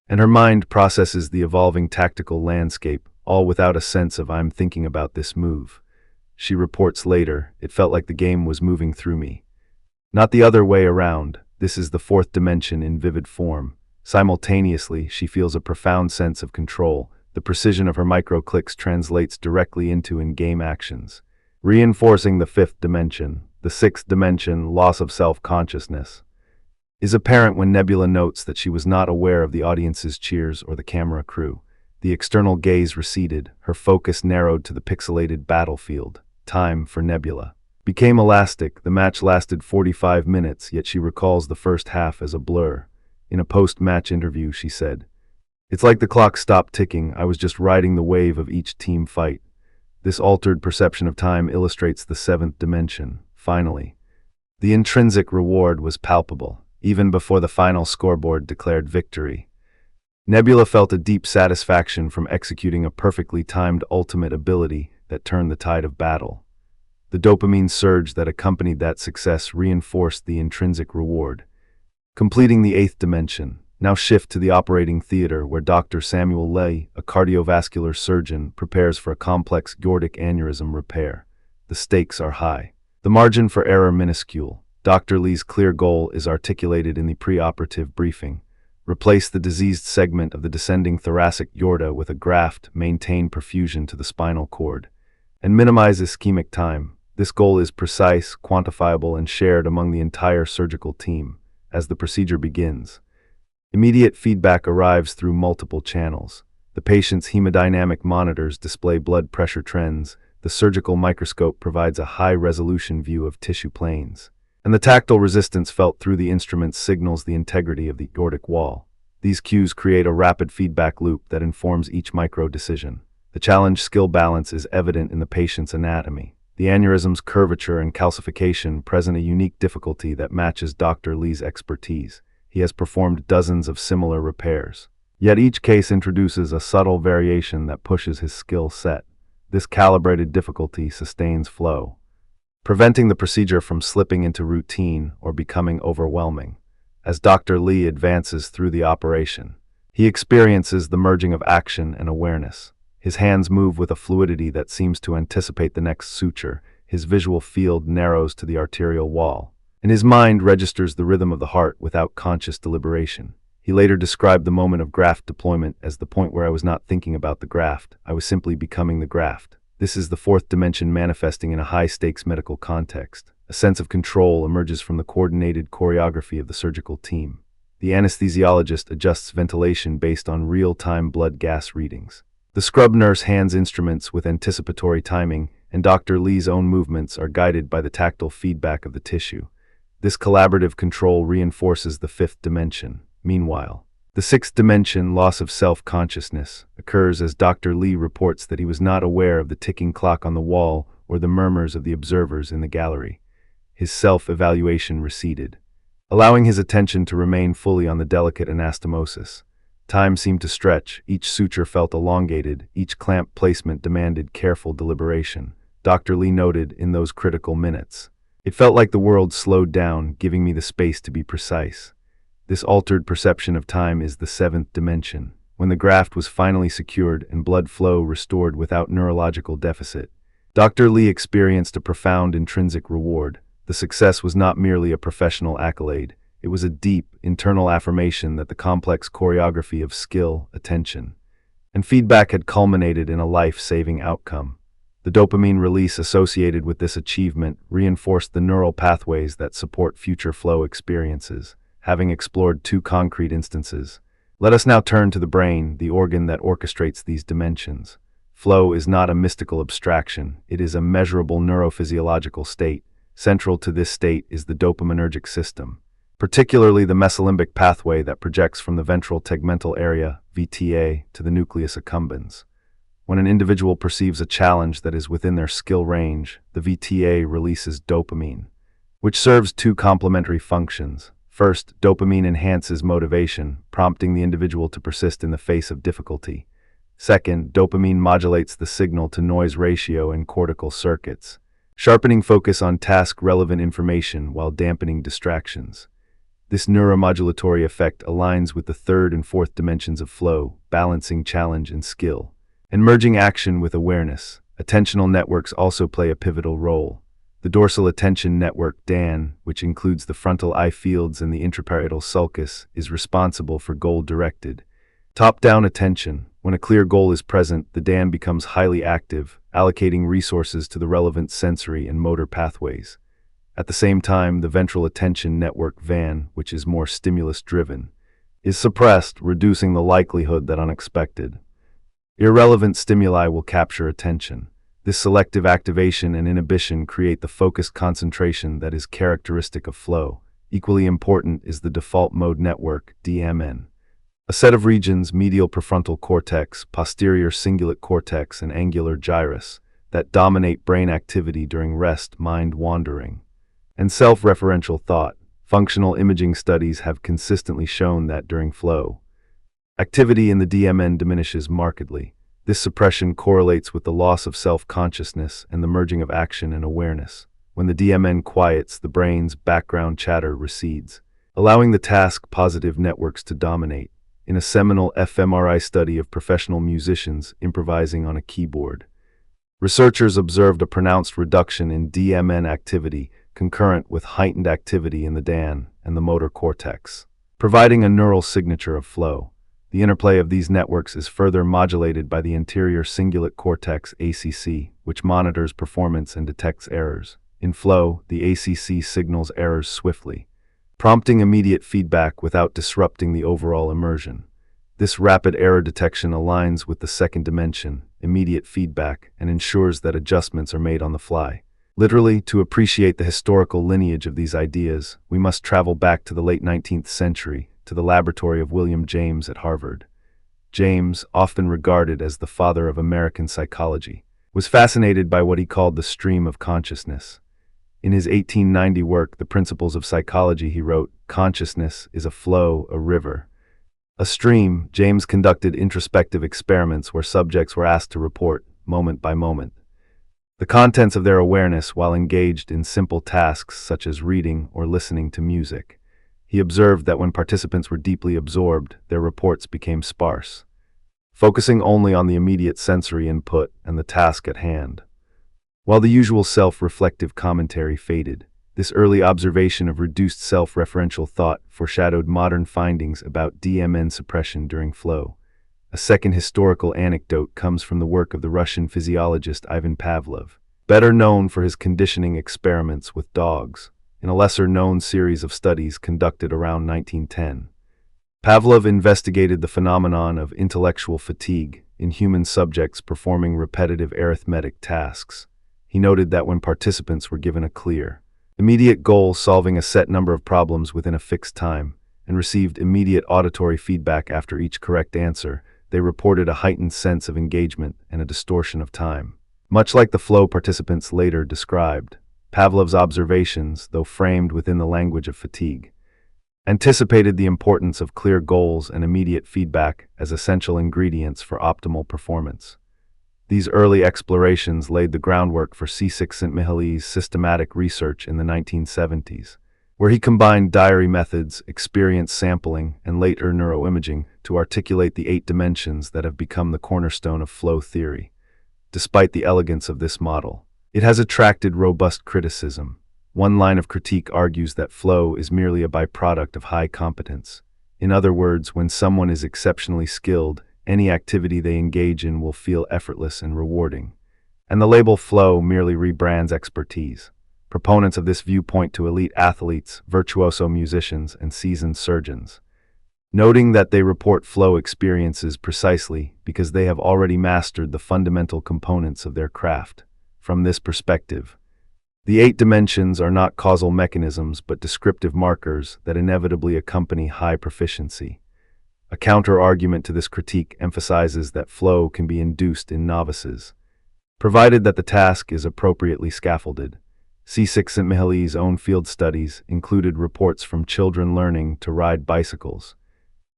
A: and her mind processes the evolving tactical landscape, all without a sense of "I'm thinking about this move." She reports later, "It felt like the game was moving through me." Not the other way around. This is the fourth dimension in vivid form. Simultaneously, she feels a profound sense of control. The precision of her micro-clicks translates directly into in-game actions, reinforcing the fifth dimension. The sixth dimension, loss of self-consciousness, is apparent when Nebula notes that she was not aware of the audience's cheers or the camera crew. The external gaze receded, her focus narrowed to the pixelated battlefield. Time, for Nebula, became elastic. The match lasted 45 minutes, yet she recalls the first half as a blur. In a post-match interview, she said, "It's like the clock stopped ticking. I was just riding the wave of each team fight. This altered perception of time illustrates the seventh dimension. Finally, the intrinsic reward was palpable, even before the final scoreboard declared victory. Nebula felt a deep satisfaction from executing a perfectly timed ultimate ability that turned the tide of battle. The dopamine surge that accompanied that success reinforced the intrinsic reward. Completing the eighth dimension, now shift to the operating theater where Dr. Samuel Ley, a cardiovascular surgeon, prepares for a complex aortic aneurysm repair. The stakes are high. The margin for error minuscule. Dr. Lee's clear goal is articulated in the preoperative briefing. Replace the diseased segment of the descending thoracic aorta with a graft, maintain perfusion to the spinal cord, and minimize ischemic time. This goal is precise, quantifiable, and shared among the entire surgical team. As the procedure begins, immediate feedback arrives through multiple channels. The patient's hemodynamic monitors display blood pressure trends, the surgical microscope provides a high-resolution view of tissue planes, and the tactile resistance felt through the instruments signals the integrity of the aortic wall. These cues create a rapid feedback loop that informs each micro-decision. The challenge skill balance is evident in the patient's anatomy. The aneurysm's curvature and calcification present a unique difficulty that matches Dr. Lee's expertise. He has performed dozens of similar repairs. Yet each case introduces a subtle variation that pushes his skill set. This calibrated difficulty sustains flow, preventing the procedure from slipping into routine or becoming overwhelming. As Dr. Lee advances through the operation, he experiences the merging of action and awareness. His hands move with a fluidity that seems to anticipate the next suture. His visual field narrows to the arterial wall, and his mind registers the rhythm of the heart without conscious deliberation. He later described the moment of graft deployment as the point where I was not thinking about the graft, I was simply becoming the graft. This is the fourth dimension manifesting in a high-stakes medical context. A sense of control emerges from the coordinated choreography of the surgical team. The anesthesiologist adjusts ventilation based on real-time blood gas readings. The scrub nurse hands instruments with anticipatory timing, and Dr. Lee's own movements are guided by the tactile feedback of the tissue. This collaborative control reinforces the fifth dimension. Meanwhile, the sixth dimension, loss of self-consciousness, occurs as Dr. Lee reports that he was not aware of the ticking clock on the wall or the murmurs of the observers in the gallery. His self-evaluation receded, allowing his attention to remain fully on the delicate anastomosis. Time seemed to stretch, each suture felt elongated, each clamp placement demanded careful deliberation. Dr. Lee noted in those critical minutes, "It felt like the world slowed down, giving me the space to be precise." This altered perception of time is the seventh dimension. When the graft was finally secured and blood flow restored without neurological deficit, Dr. Lee experienced a profound intrinsic reward. The success was not merely a professional accolade. It was a deep, internal affirmation that the complex choreography of skill, attention, and feedback had culminated in a life-saving outcome. The dopamine release associated with this achievement reinforced the neural pathways that support future flow experiences. Having explored two concrete instances, let us now turn to the brain, the organ that orchestrates these dimensions. Flow is not a mystical abstraction, it is a measurable neurophysiological state. Central to this state is the dopaminergic system, particularly the mesolimbic pathway that projects from the ventral tegmental area, VTA, to the nucleus accumbens. When an individual perceives a challenge that is within their skill range, the VTA releases dopamine, which serves two complementary functions. First, dopamine enhances motivation, prompting the individual to persist in the face of difficulty. Second, dopamine modulates the signal-to-noise ratio in cortical circuits, sharpening focus on task-relevant information while dampening distractions. This neuromodulatory effect aligns with the third and fourth dimensions of flow, balancing challenge and skill, and merging action with awareness. Attentional networks also play a pivotal role. The dorsal attention network, DAN, which includes the frontal eye fields and the intraparietal sulcus, is responsible for goal-directed, top-down attention. When a clear goal is present, the DAN becomes highly active, allocating resources to the relevant sensory and motor pathways. At the same time, the ventral attention network, VAN, which is more stimulus-driven, is suppressed, reducing the likelihood that unexpected, irrelevant stimuli will capture attention. This selective activation and inhibition create the focused concentration that is characteristic of flow. Equally important is the default mode network, DMN, a set of regions, medial prefrontal cortex, posterior cingulate cortex, and angular gyrus, that dominate brain activity during rest, mind wandering, and self-referential thought. Functional imaging studies have consistently shown that during flow, activity in the DMN diminishes markedly. This suppression correlates with the loss of self-consciousness and the merging of action and awareness. When the DMN quiets, the brain's background chatter recedes, allowing the task-positive networks to dominate. In a seminal fMRI study of professional musicians improvising on a keyboard, researchers observed a pronounced reduction in DMN activity concurrent with heightened activity in the DAN and the motor cortex, providing a neural signature of flow. The interplay of these networks is further modulated by the anterior cingulate cortex (ACC), which monitors performance and detects errors. In flow, the ACC signals errors swiftly, prompting immediate feedback without disrupting the overall immersion. This rapid error detection aligns with the second dimension, immediate feedback, and ensures that adjustments are made on the fly. Literally, to appreciate the historical lineage of these ideas, we must travel back to the late 19th century, to the laboratory of William James at Harvard. James, often regarded as the father of American psychology, was fascinated by what he called the stream of consciousness. In his 1890 work, The Principles of Psychology, he wrote, "Consciousness is a flow, a river, a stream." James conducted introspective experiments where subjects were asked to report, moment by moment, the contents of their awareness while engaged in simple tasks such as reading or listening to music. He observed that when participants were deeply absorbed, their reports became sparse, focusing only on the immediate sensory input and the task at hand, while the usual self-reflective commentary faded. This early observation of reduced self-referential thought foreshadowed modern findings about DMN suppression during flow. A second historical anecdote comes from the work of the Russian physiologist Ivan Pavlov, better known for his conditioning experiments with dogs. In a lesser-known series of studies conducted around 1910, Pavlov investigated the phenomenon of intellectual fatigue in human subjects performing repetitive arithmetic tasks. He noted that when participants were given a clear, immediate goal solving a set number of problems within a fixed time, and received immediate auditory feedback after each correct answer, they reported a heightened sense of engagement and a distortion of time. Much like the flow participants later described, Pavlov's observations, though framed within the language of fatigue, anticipated the importance of clear goals and immediate feedback as essential ingredients for optimal performance. These early explorations laid the groundwork for Csikszentmihalyi's systematic research in the 1970s, where he combined diary methods, experience sampling, and later neuroimaging to articulate the 8 dimensions that have become the cornerstone of flow theory. Despite the elegance of this model, it has attracted robust criticism. One line of critique argues that flow is merely a byproduct of high competence. In other words, when someone is exceptionally skilled, any activity they engage in will feel effortless and rewarding. And the label flow merely rebrands expertise. Proponents of this view point to elite athletes, virtuoso musicians, and seasoned surgeons, noting that they report flow experiences precisely because they have already mastered the fundamental components of their craft. From this perspective, the 8 dimensions are not causal mechanisms but descriptive markers that inevitably accompany high proficiency. A counter-argument to this critique emphasizes that flow can be induced in novices, provided that the task is appropriately scaffolded. Csikszentmihalyi's own field studies included reports from children learning to ride bicycles,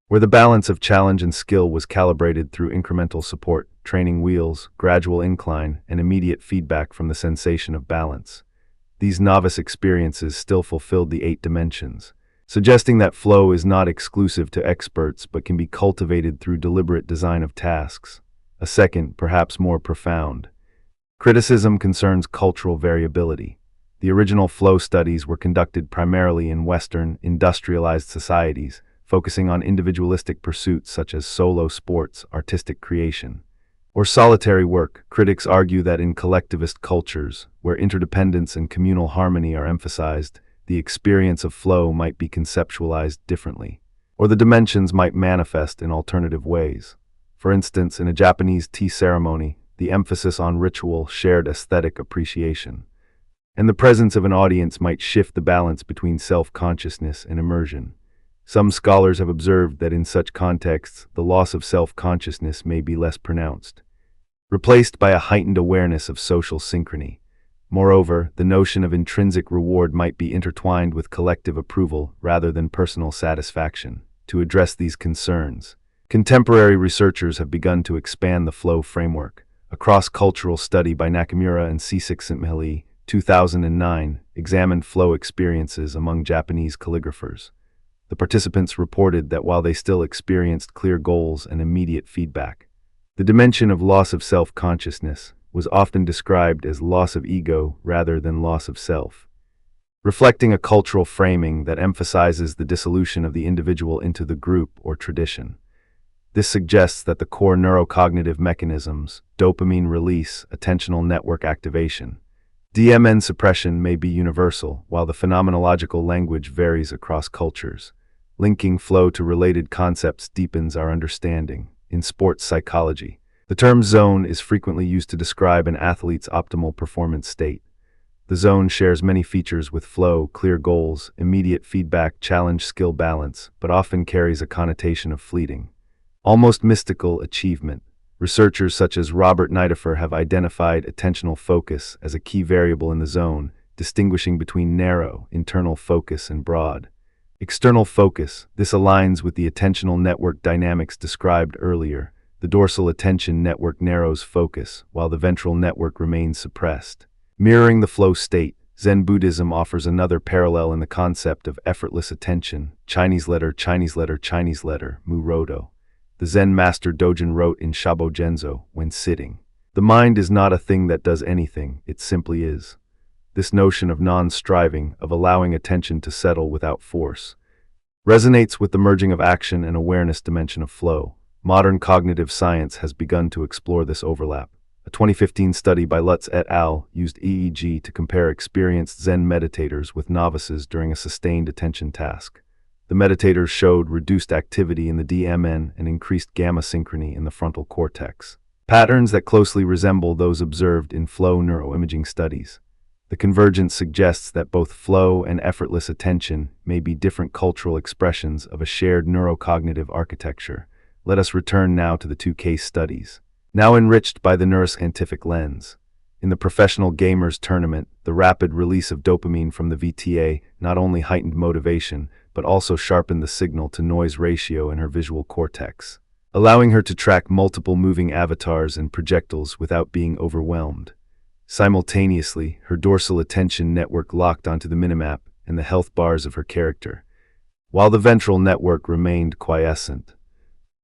A: where the balance of challenge and skill was calibrated through incremental support, training wheels, gradual incline, and immediate feedback from the sensation of balance. These novice experiences still fulfilled the 8 dimensions, suggesting that flow is not exclusive to experts but can be cultivated through deliberate design of tasks. A second, perhaps more profound, criticism concerns cultural variability. The original flow studies were conducted primarily in Western, industrialized societies, focusing on individualistic pursuits such as solo sports, artistic creation, or solitary work. Critics argue that in collectivist cultures, where interdependence and communal harmony are emphasized, the experience of flow might be conceptualized differently, or the dimensions might manifest in alternative ways. For instance, in a Japanese tea ceremony, the emphasis on ritual, shared aesthetic appreciation, and the presence of an audience might shift the balance between self-consciousness and immersion. Some scholars have observed that in such contexts, the loss of self-consciousness may be less pronounced. replaced by a heightened awareness of social synchrony. Moreover, the notion of intrinsic reward might be intertwined with collective approval rather than personal satisfaction. To address these concerns, contemporary researchers have begun to expand the flow framework. A cross-cultural study by Nakamura and Csikszentmihalyi, 2009, examined flow experiences among Japanese calligraphers. The participants reported that while they still experienced clear goals and immediate feedback, the dimension of loss of self-consciousness was often described as loss of ego rather than loss of self, reflecting a cultural framing that emphasizes the dissolution of the individual into the group or tradition. This suggests that the core neurocognitive mechanisms, dopamine release, attentional network activation, DMN suppression may be universal, while the phenomenological language varies across cultures. Linking flow to related concepts deepens our understanding. In sports psychology, the term zone is frequently used to describe an athlete's optimal performance state. The zone shares many features with flow, clear goals, immediate feedback, challenge, skill balance, but often carries a connotation of fleeting, almost mystical achievement. Researchers such as Robert Nidefer have identified attentional focus as a key variable in the zone, distinguishing between narrow, internal focus and broad, external focus. This aligns with the attentional network dynamics described earlier. The dorsal attention network narrows focus, while the ventral network remains suppressed. Mirroring the flow state, Zen Buddhism offers another parallel in the concept of effortless attention. Chinese letter, Mu Rodo. The Zen master Dogen wrote in Shabo Genzo, when sitting, "The mind is not a thing that does anything, it simply is." This notion of non-striving, of allowing attention to settle without force, resonates with the merging of action and awareness dimension of flow. Modern cognitive science has begun to explore this overlap. A 2015 study by Lutz et al. Used EEG to compare experienced Zen meditators with novices during a sustained attention task. The meditators showed reduced activity in the DMN and increased gamma synchrony in the frontal cortex, patterns that closely resemble those observed in flow neuroimaging studies. The convergence suggests that both flow and effortless attention may be different cultural expressions of a shared neurocognitive architecture. Let us return now to the two case studies, now enriched by the neuroscientific lens. In the professional gamers tournament, the rapid release of dopamine from the VTA not only heightened motivation, but also sharpened the signal-to-noise ratio in her visual cortex, allowing her to track multiple moving avatars and projectiles without being overwhelmed. Simultaneously, her dorsal attention network locked onto the minimap and the health bars of her character, while the ventral network remained quiescent,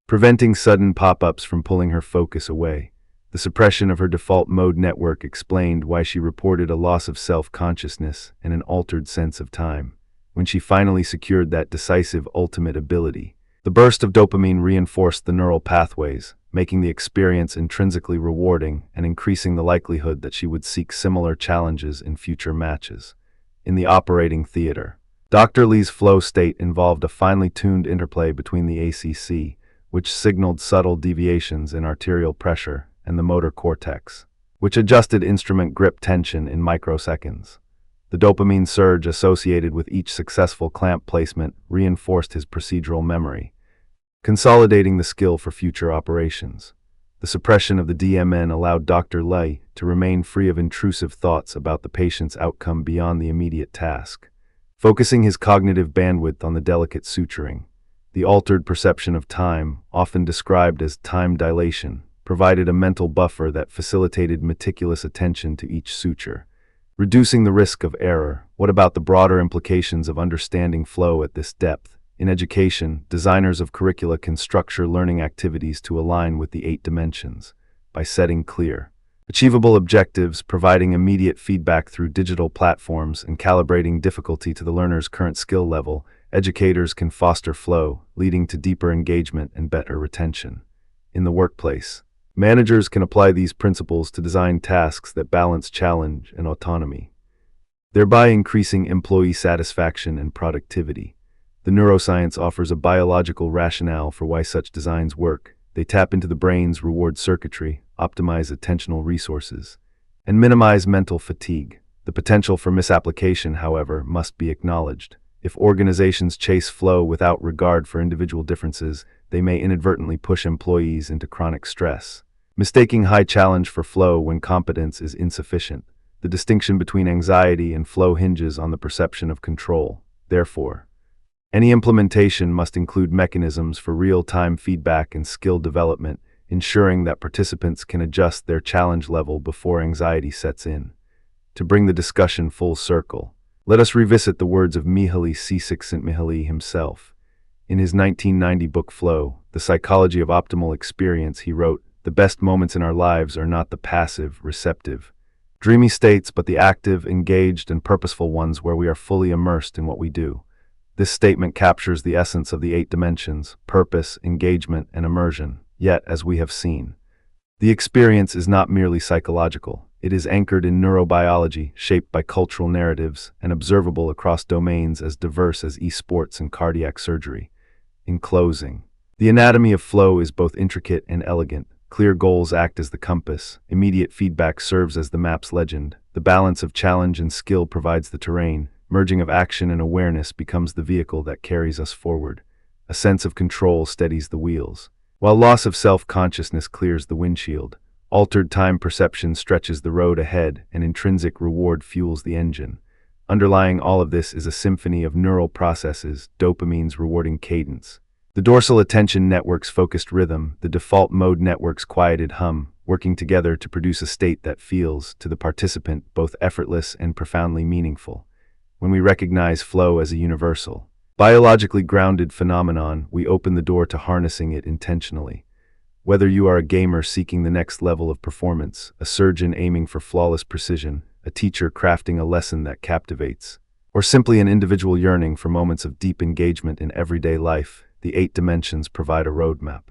A: preventing sudden pop-ups from pulling her focus away. The suppression of her default mode network explained why she reported a loss of self-consciousness and an altered sense of time. When she finally secured that decisive ultimate ability, the burst of dopamine reinforced the neural pathways, making the experience intrinsically rewarding and increasing the likelihood that she would seek similar challenges in future matches. In the operating theater, Dr. Lee's flow state involved a finely tuned interplay between the ACC, which signaled subtle deviations in arterial pressure, and the motor cortex, which adjusted instrument grip tension in microseconds. The dopamine surge associated with each successful clamp placement reinforced his procedural memory, consolidating the skill for future operations. The suppression of the DMN allowed Dr. Lee to remain free of intrusive thoughts about the patient's outcome beyond the immediate task, focusing his cognitive bandwidth on the delicate suturing. The altered perception of time, often described as time dilation, provided a mental buffer that facilitated meticulous attention to each suture, reducing the risk of error. What about the broader implications of understanding flow at this depth? In education, designers of curricula can structure learning activities to align with the 8 dimensions by setting clear, achievable objectives, providing immediate feedback through digital platforms, and calibrating difficulty to the learner's current skill level. Educators can foster flow, leading to deeper engagement and better retention. In the workplace, managers can apply these principles to design tasks that balance challenge and autonomy, thereby increasing employee satisfaction and productivity. The neuroscience offers a biological rationale for why such designs work. They tap into the brain's reward circuitry, optimize attentional resources, and minimize mental fatigue. The potential for misapplication, however, must be acknowledged. If organizations chase flow without regard for individual differences, they may inadvertently push employees into chronic stress. mistaking high challenge for flow when competence is insufficient. The distinction between anxiety and flow hinges on the perception of control. Therefore, any implementation must include mechanisms for real-time feedback and skill development, ensuring that participants can adjust their challenge level before anxiety sets in. To bring the discussion full circle, let us revisit the words of Mihaly Csikszentmihalyi himself. In his 1990 book Flow, The Psychology of Optimal Experience, he wrote, "The best moments in our lives are not the passive, receptive, dreamy states, but the active, engaged, and purposeful ones where we are fully immersed in what we do." This statement captures the essence of the 8 dimensions: purpose, engagement, and immersion. Yet, as we have seen, the experience is not merely psychological. It is anchored in neurobiology, shaped by cultural narratives, and observable across domains as diverse as esports and cardiac surgery. In closing, the anatomy of flow is both intricate and elegant. Clear goals act as the compass, immediate feedback serves as the map's legend, the balance of challenge and skill provides the terrain, merging of action and awareness becomes the vehicle that carries us forward. A sense of control steadies the wheels, while loss of self-consciousness clears the windshield. Altered time perception stretches the road ahead, and intrinsic reward fuels the engine. Underlying all of this is a symphony of neural processes, dopamine's rewarding cadence, the dorsal attention network's focused rhythm, the default mode network's quieted hum, working together to produce a state that feels, to the participant, both effortless and profoundly meaningful. When we recognize flow as a universal, biologically grounded phenomenon, we open the door to harnessing it intentionally. Whether you are a gamer seeking the next level of performance, a surgeon aiming for flawless precision, a teacher crafting a lesson that captivates, or simply an individual yearning for moments of deep engagement in everyday life, the 8 dimensions provide a roadmap.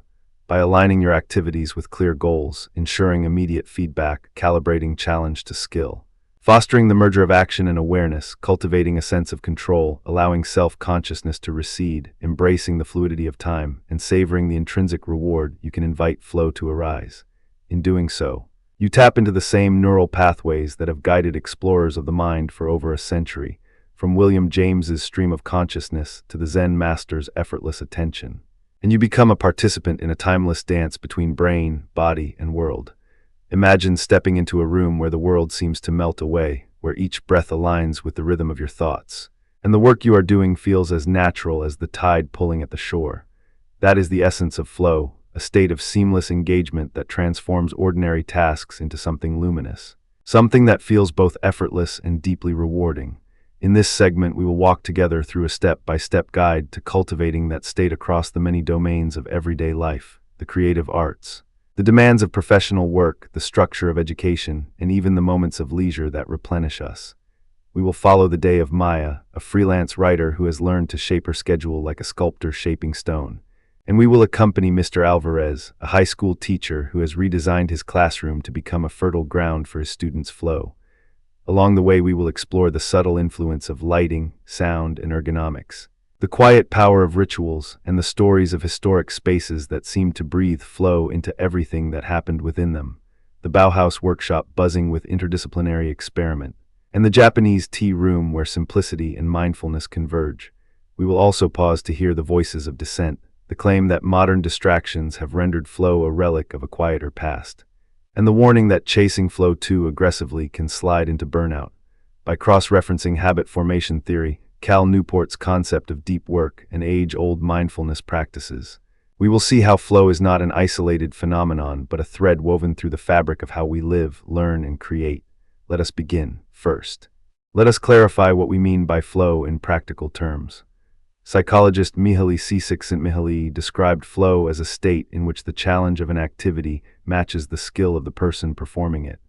A: By aligning your activities with clear goals, ensuring immediate feedback, calibrating challenge to skill, fostering the merger of action and awareness, cultivating a sense of control, allowing self-consciousness to recede, embracing the fluidity of time, and savoring the intrinsic reward, you can invite flow to arise. In doing so, you tap into the same neural pathways that have guided explorers of the mind for over a century, from William James's stream of consciousness to the Zen master's effortless attention. And you become a participant in a timeless dance between brain, body, and world. Imagine stepping into a room where the world seems to melt away, where each breath aligns with the rhythm of your thoughts, and the work you are doing feels as natural as the tide pulling at the shore. That is the essence of flow, a state of seamless engagement that transforms ordinary tasks into something luminous, something that feels both effortless and deeply rewarding. In this segment, we will walk together through a step-by-step guide to cultivating that state across the many domains of everyday life: the creative arts, the demands of professional work, the structure of education, and even the moments of leisure that replenish us. We will follow the day of Maya, a freelance writer who has learned to shape her schedule like a sculptor shaping stone. And we will accompany Mr. Alvarez, a high school teacher who has redesigned his classroom to become a fertile ground for his students' flow. Along the way, we will explore the subtle influence of lighting, sound, and ergonomics, the quiet power of rituals, and the stories of historic spaces that seem to breathe flow into everything that happened within them. The Bauhaus workshop buzzing with interdisciplinary experiment, and the Japanese tea room where simplicity and mindfulness converge. We will also pause to hear the voices of dissent, the claim that modern distractions have rendered flow a relic of a quieter past, and the warning that chasing flow too aggressively can slide into burnout. By cross-referencing habit formation theory, Cal Newport's concept of deep work, and age-old mindfulness practices, we will see how flow is not an isolated phenomenon, but a thread woven through the fabric of how we live, learn, and create. Let us begin. First, let us clarify what we mean by flow in practical terms. Psychologist Mihaly Csikszentmihalyi described flow as a state in which the challenge of an activity matches the skill of the person performing it,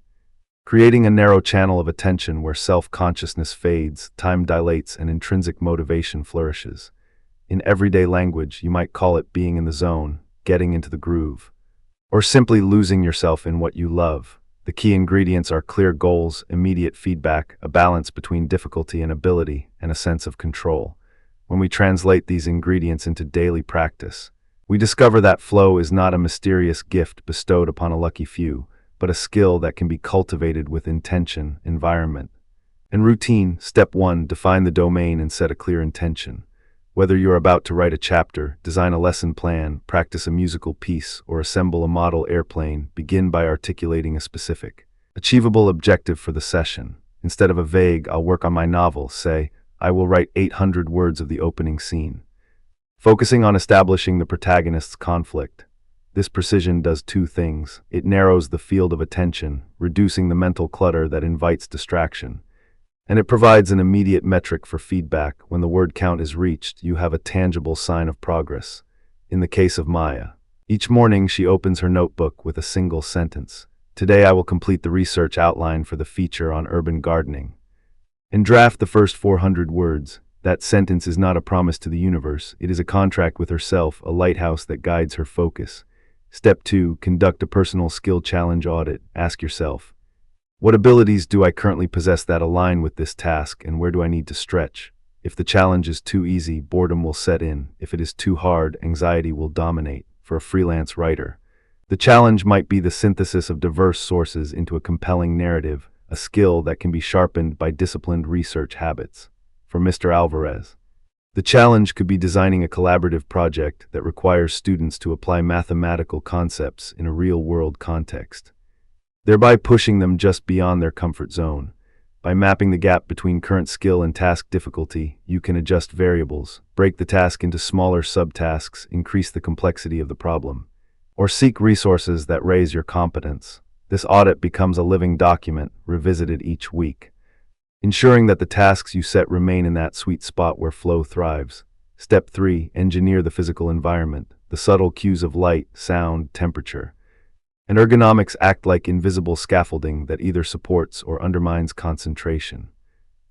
A: creating a narrow channel of attention where self-consciousness fades, time dilates, and intrinsic motivation flourishes. In everyday language, you might call it being in the zone, getting into the groove, or simply losing yourself in what you love. The key ingredients are clear goals, immediate feedback, a balance between difficulty and ability, and a sense of control. When we translate these ingredients into daily practice, we discover that flow is not a mysterious gift bestowed upon a lucky few, but a skill that can be cultivated with intention, environment, and routine. Step 1. Define the domain and set a clear intention. Whether you're about to write a chapter, design a lesson plan, practice a musical piece, or assemble a model airplane, begin by articulating a specific, achievable objective for the session. Instead of a vague, "I'll work on my novel," say, "I will write 800 words of the opening scene." Focusing on establishing the protagonist's conflict. This precision does two things. It narrows the field of attention, reducing the mental clutter that invites distraction. And it provides an immediate metric for feedback. When the word count is reached, you have a tangible sign of progress. In the case of Maya, each morning she opens her notebook with a single sentence. "Today I will complete the research outline for the feature on urban gardening." And draft the first 400 words. That sentence is not a promise to the universe. It is a contract with herself, a lighthouse that guides her focus. Step 2. Conduct a personal skill challenge audit. Ask yourself, what abilities do I currently possess that align with this task, and where do I need to stretch? If the challenge is too easy, boredom will set in. If it is too hard, anxiety will dominate. For a freelance writer, the challenge might be the synthesis of diverse sources into a compelling narrative, a skill that can be sharpened by disciplined research habits. For Mr. Alvarez, the challenge could be designing a collaborative project that requires students to apply mathematical concepts in a real-world context, thereby pushing them just beyond their comfort zone. By mapping the gap between current skill and task difficulty, you can adjust variables, break the task into smaller subtasks, increase the complexity of the problem, or seek resources that raise your competence. This audit becomes a living document, revisited each week, ensuring that the tasks you set remain in that sweet spot where flow thrives. Step 3. Engineer the physical environment. The subtle cues of light, sound, temperature, and ergonomics act like invisible scaffolding that either supports or undermines concentration.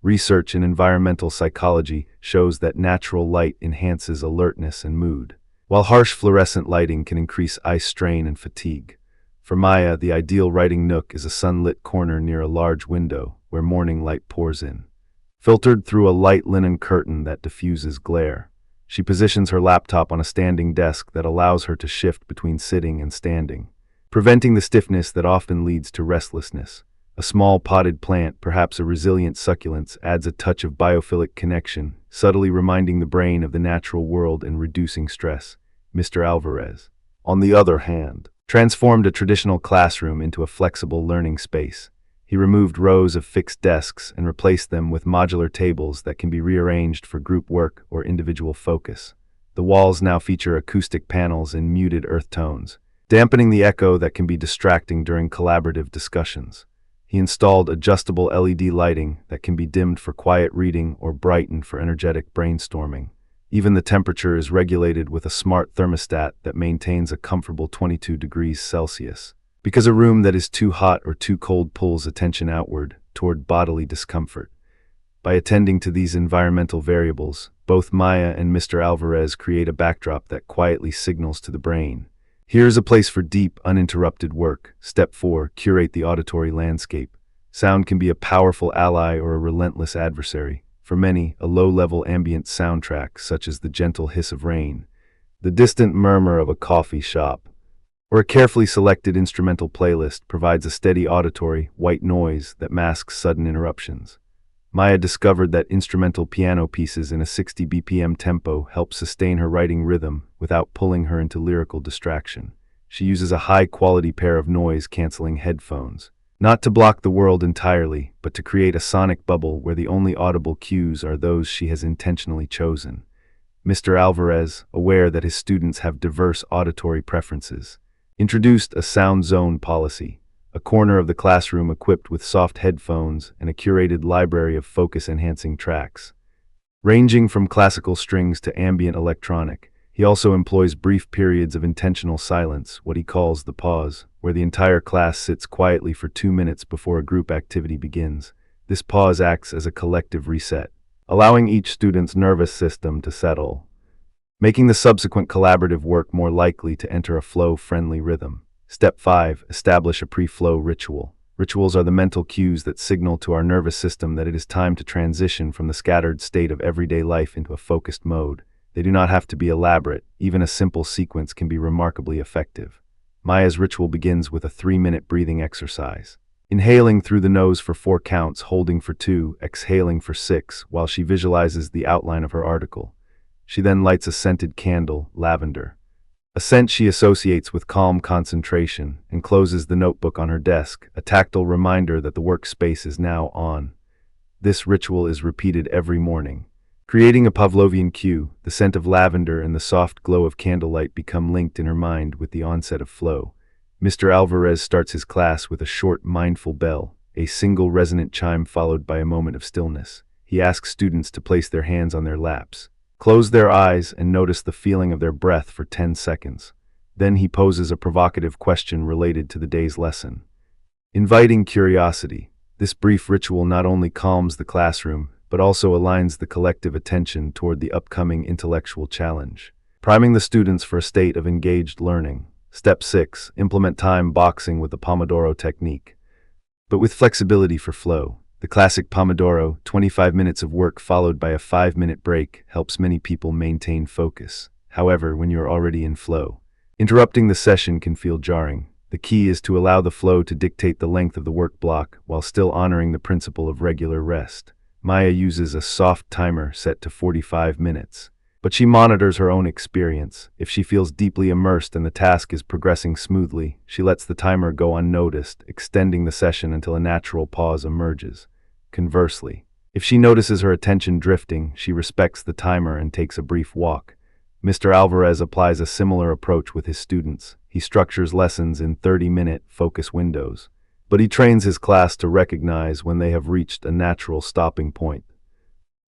A: Research in environmental psychology shows that natural light enhances alertness and mood, while harsh fluorescent lighting can increase eye strain and fatigue. For Maya, the ideal writing nook is a sunlit corner near a large window where morning light pours in, filtered through a light linen curtain that diffuses glare. She positions her laptop on a standing desk that allows her to shift between sitting and standing, preventing the stiffness that often leads to restlessness. A small potted plant, perhaps a resilient succulent, adds a touch of biophilic connection, subtly reminding the brain of the natural world and reducing stress. Mr. Alvarez, on the other hand, transformed a traditional classroom into a flexible learning space. He removed rows of fixed desks and replaced them with modular tables that can be rearranged for group work or individual focus. The walls now feature acoustic panels in muted earth tones, dampening the echo that can be distracting during collaborative discussions. He installed adjustable LED lighting that can be dimmed for quiet reading or brightened for energetic brainstorming. Even the temperature is regulated with a smart thermostat that maintains a comfortable 22 degrees Celsius, because a room that is too hot or too cold pulls attention outward, toward bodily discomfort. By attending to these environmental variables, both Maya and Mr. Alvarez create a backdrop that quietly signals to the brain, here's a place for deep, uninterrupted work. Step 4. Curate the auditory landscape. Sound can be a powerful ally or a relentless adversary. For many, a low-level ambient soundtrack, such as the gentle hiss of rain, the distant murmur of a coffee shop, or a carefully selected instrumental playlist, provides a steady auditory, white noise that masks sudden interruptions. Maya discovered that instrumental piano pieces in a 60 BPM tempo help sustain her writing rhythm without pulling her into lyrical distraction. She uses a high-quality pair of noise-canceling headphones, not to block the world entirely, but to create a sonic bubble where the only audible cues are those she has intentionally chosen. Mr. Alvarez, aware that his students have diverse auditory preferences, introduced a sound zone policy, a corner of the classroom equipped with soft headphones and a curated library of focus-enhancing tracks, ranging from classical strings to ambient electronic. He also employs brief periods of intentional silence, what he calls the pause, where the entire class sits quietly for 2 minutes before a group activity begins. This pause acts as a collective reset, allowing each student's nervous system to settle, making the subsequent collaborative work more likely to enter a flow-friendly rhythm. Step 5. Establish a pre-flow ritual. Rituals are the mental cues that signal to our nervous system that it is time to transition from the scattered state of everyday life into a focused mode. They do not have to be elaborate. Even a simple sequence can be remarkably effective. Maya's ritual begins with a 3-minute breathing exercise. Inhaling through the nose for 4 counts, holding for 2, exhaling for 6, while she visualizes the outline of her article. She then lights a scented candle, lavender, a scent she associates with calm concentration, and closes the notebook on her desk, a tactile reminder that the workspace is now on. This ritual is repeated every morning. Creating a Pavlovian cue, the scent of lavender and the soft glow of candlelight become linked in her mind with the onset of flow. Mr. Alvarez starts his class with a short, mindful bell, a single resonant chime followed by a moment of stillness. He asks students to place their hands on their laps, close their eyes, and notice the feeling of their breath for 10 seconds. Then he poses a provocative question related to the day's lesson. Inviting curiosity, this brief ritual not only calms the classroom, but also aligns the collective attention toward the upcoming intellectual challenge, priming the students for a state of engaged learning. Step 6. Implement time boxing with the Pomodoro technique, but with flexibility for flow. The classic Pomodoro, 25 minutes of work followed by a 5-minute break, helps many people maintain focus. However, when you're already in flow, interrupting the session can feel jarring. The key is to allow the flow to dictate the length of the work block while still honoring the principle of regular rest. Maya uses a soft timer set to 45 minutes, but she monitors her own experience. If she feels deeply immersed and the task is progressing smoothly, she lets the timer go unnoticed, extending the session until a natural pause emerges. Conversely, if she notices her attention drifting, she respects the timer and takes a brief walk. Mr. Alvarez applies a similar approach with his students. He structures lessons in 30-minute focus windows, but he trains his class to recognize when they have reached a natural stopping point,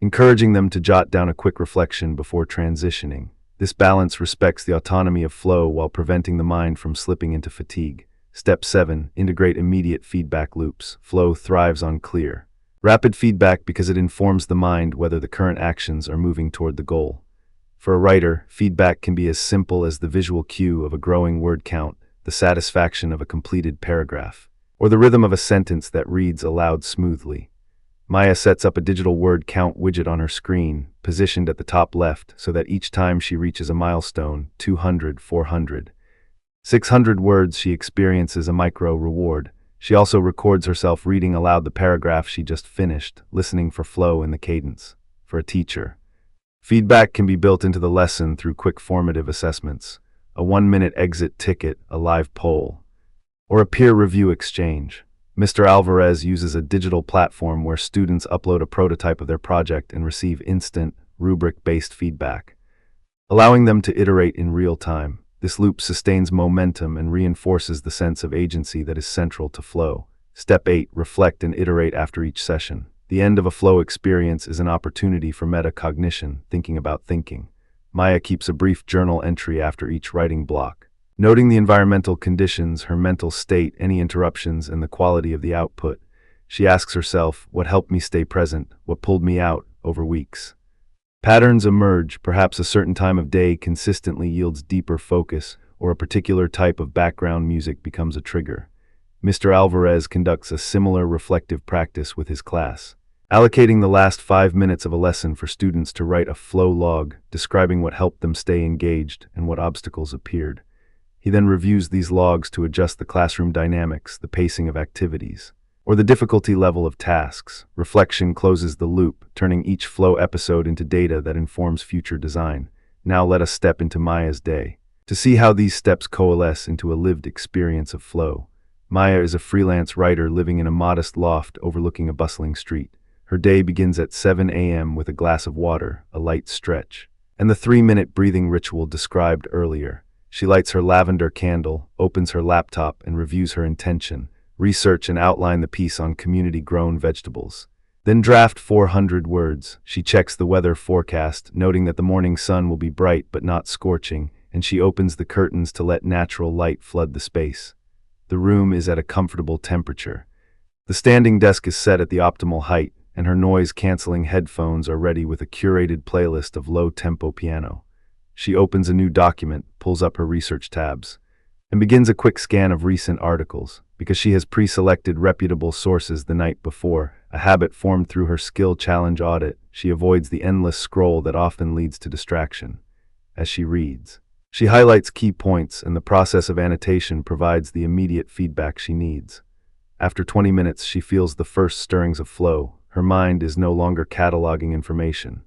A: encouraging them to jot down a quick reflection before transitioning. This balance respects the autonomy of flow while preventing the mind from slipping into fatigue. Step 7. Integrate immediate feedback loops. Flow thrives on clear, rapid feedback because it informs the mind whether the current actions are moving toward the goal. For a writer, feedback can be as simple as the visual cue of a growing word count, the satisfaction of a completed paragraph, or the rhythm of a sentence that reads aloud smoothly. Maya sets up a digital word count widget on her screen, positioned at the top left, so that each time she reaches a milestone, 200, 400, 600 words, she experiences a micro reward. She also records herself reading aloud the paragraph she just finished, listening for flow in the cadence. For a teacher, feedback can be built into the lesson through quick formative assessments, a 1-minute exit ticket, a live poll, or a peer review exchange. Mr. Alvarez uses a digital platform where students upload a prototype of their project and receive instant, rubric-based feedback, allowing them to iterate in real time. This loop sustains momentum and reinforces the sense of agency that is central to flow. Step 8. Reflect and iterate after each session. The end of a flow experience is an opportunity for metacognition, thinking about thinking. Maya keeps a brief journal entry after each writing block, noting the environmental conditions, her mental state, any interruptions, and the quality of the output. She asks herself, what helped me stay present? What pulled me out? Over weeks, patterns emerge. Perhaps a certain time of day consistently yields deeper focus, or a particular type of background music becomes a trigger. Mr. Alvarez conducts a similar reflective practice with his class, allocating the last 5 minutes of a lesson for students to write a flow log, describing what helped them stay engaged and what obstacles appeared. He then reviews these logs to adjust the classroom dynamics, the pacing of activities, or the difficulty level of tasks. Reflection closes the loop, turning each flow episode into data that informs future design. Now let us step into Maya's day, to see how these steps coalesce into a lived experience of flow. Maya is a freelance writer living in a modest loft overlooking a bustling street. Her day begins at 7 a.m. with a glass of water, a light stretch, and the 3-minute breathing ritual described earlier. She lights her lavender candle, opens her laptop, and reviews her intention, research and outline the piece on community-grown vegetables. Then draft 400 words. She checks the weather forecast, noting that the morning sun will be bright but not scorching, and she opens the curtains to let natural light flood the space. The room is at a comfortable temperature. The standing desk is set at the optimal height, and her noise-canceling headphones are ready with a curated playlist of low-tempo piano. She opens a new document, pulls up her research tabs, and begins a quick scan of recent articles. Because she has pre-selected reputable sources the night before, a habit formed through her skill challenge audit, she avoids the endless scroll that often leads to distraction. As she reads, she highlights key points, and the process of annotation provides the immediate feedback she needs. After 20 minutes, she feels the first stirrings of flow. Her mind is no longer cataloging information,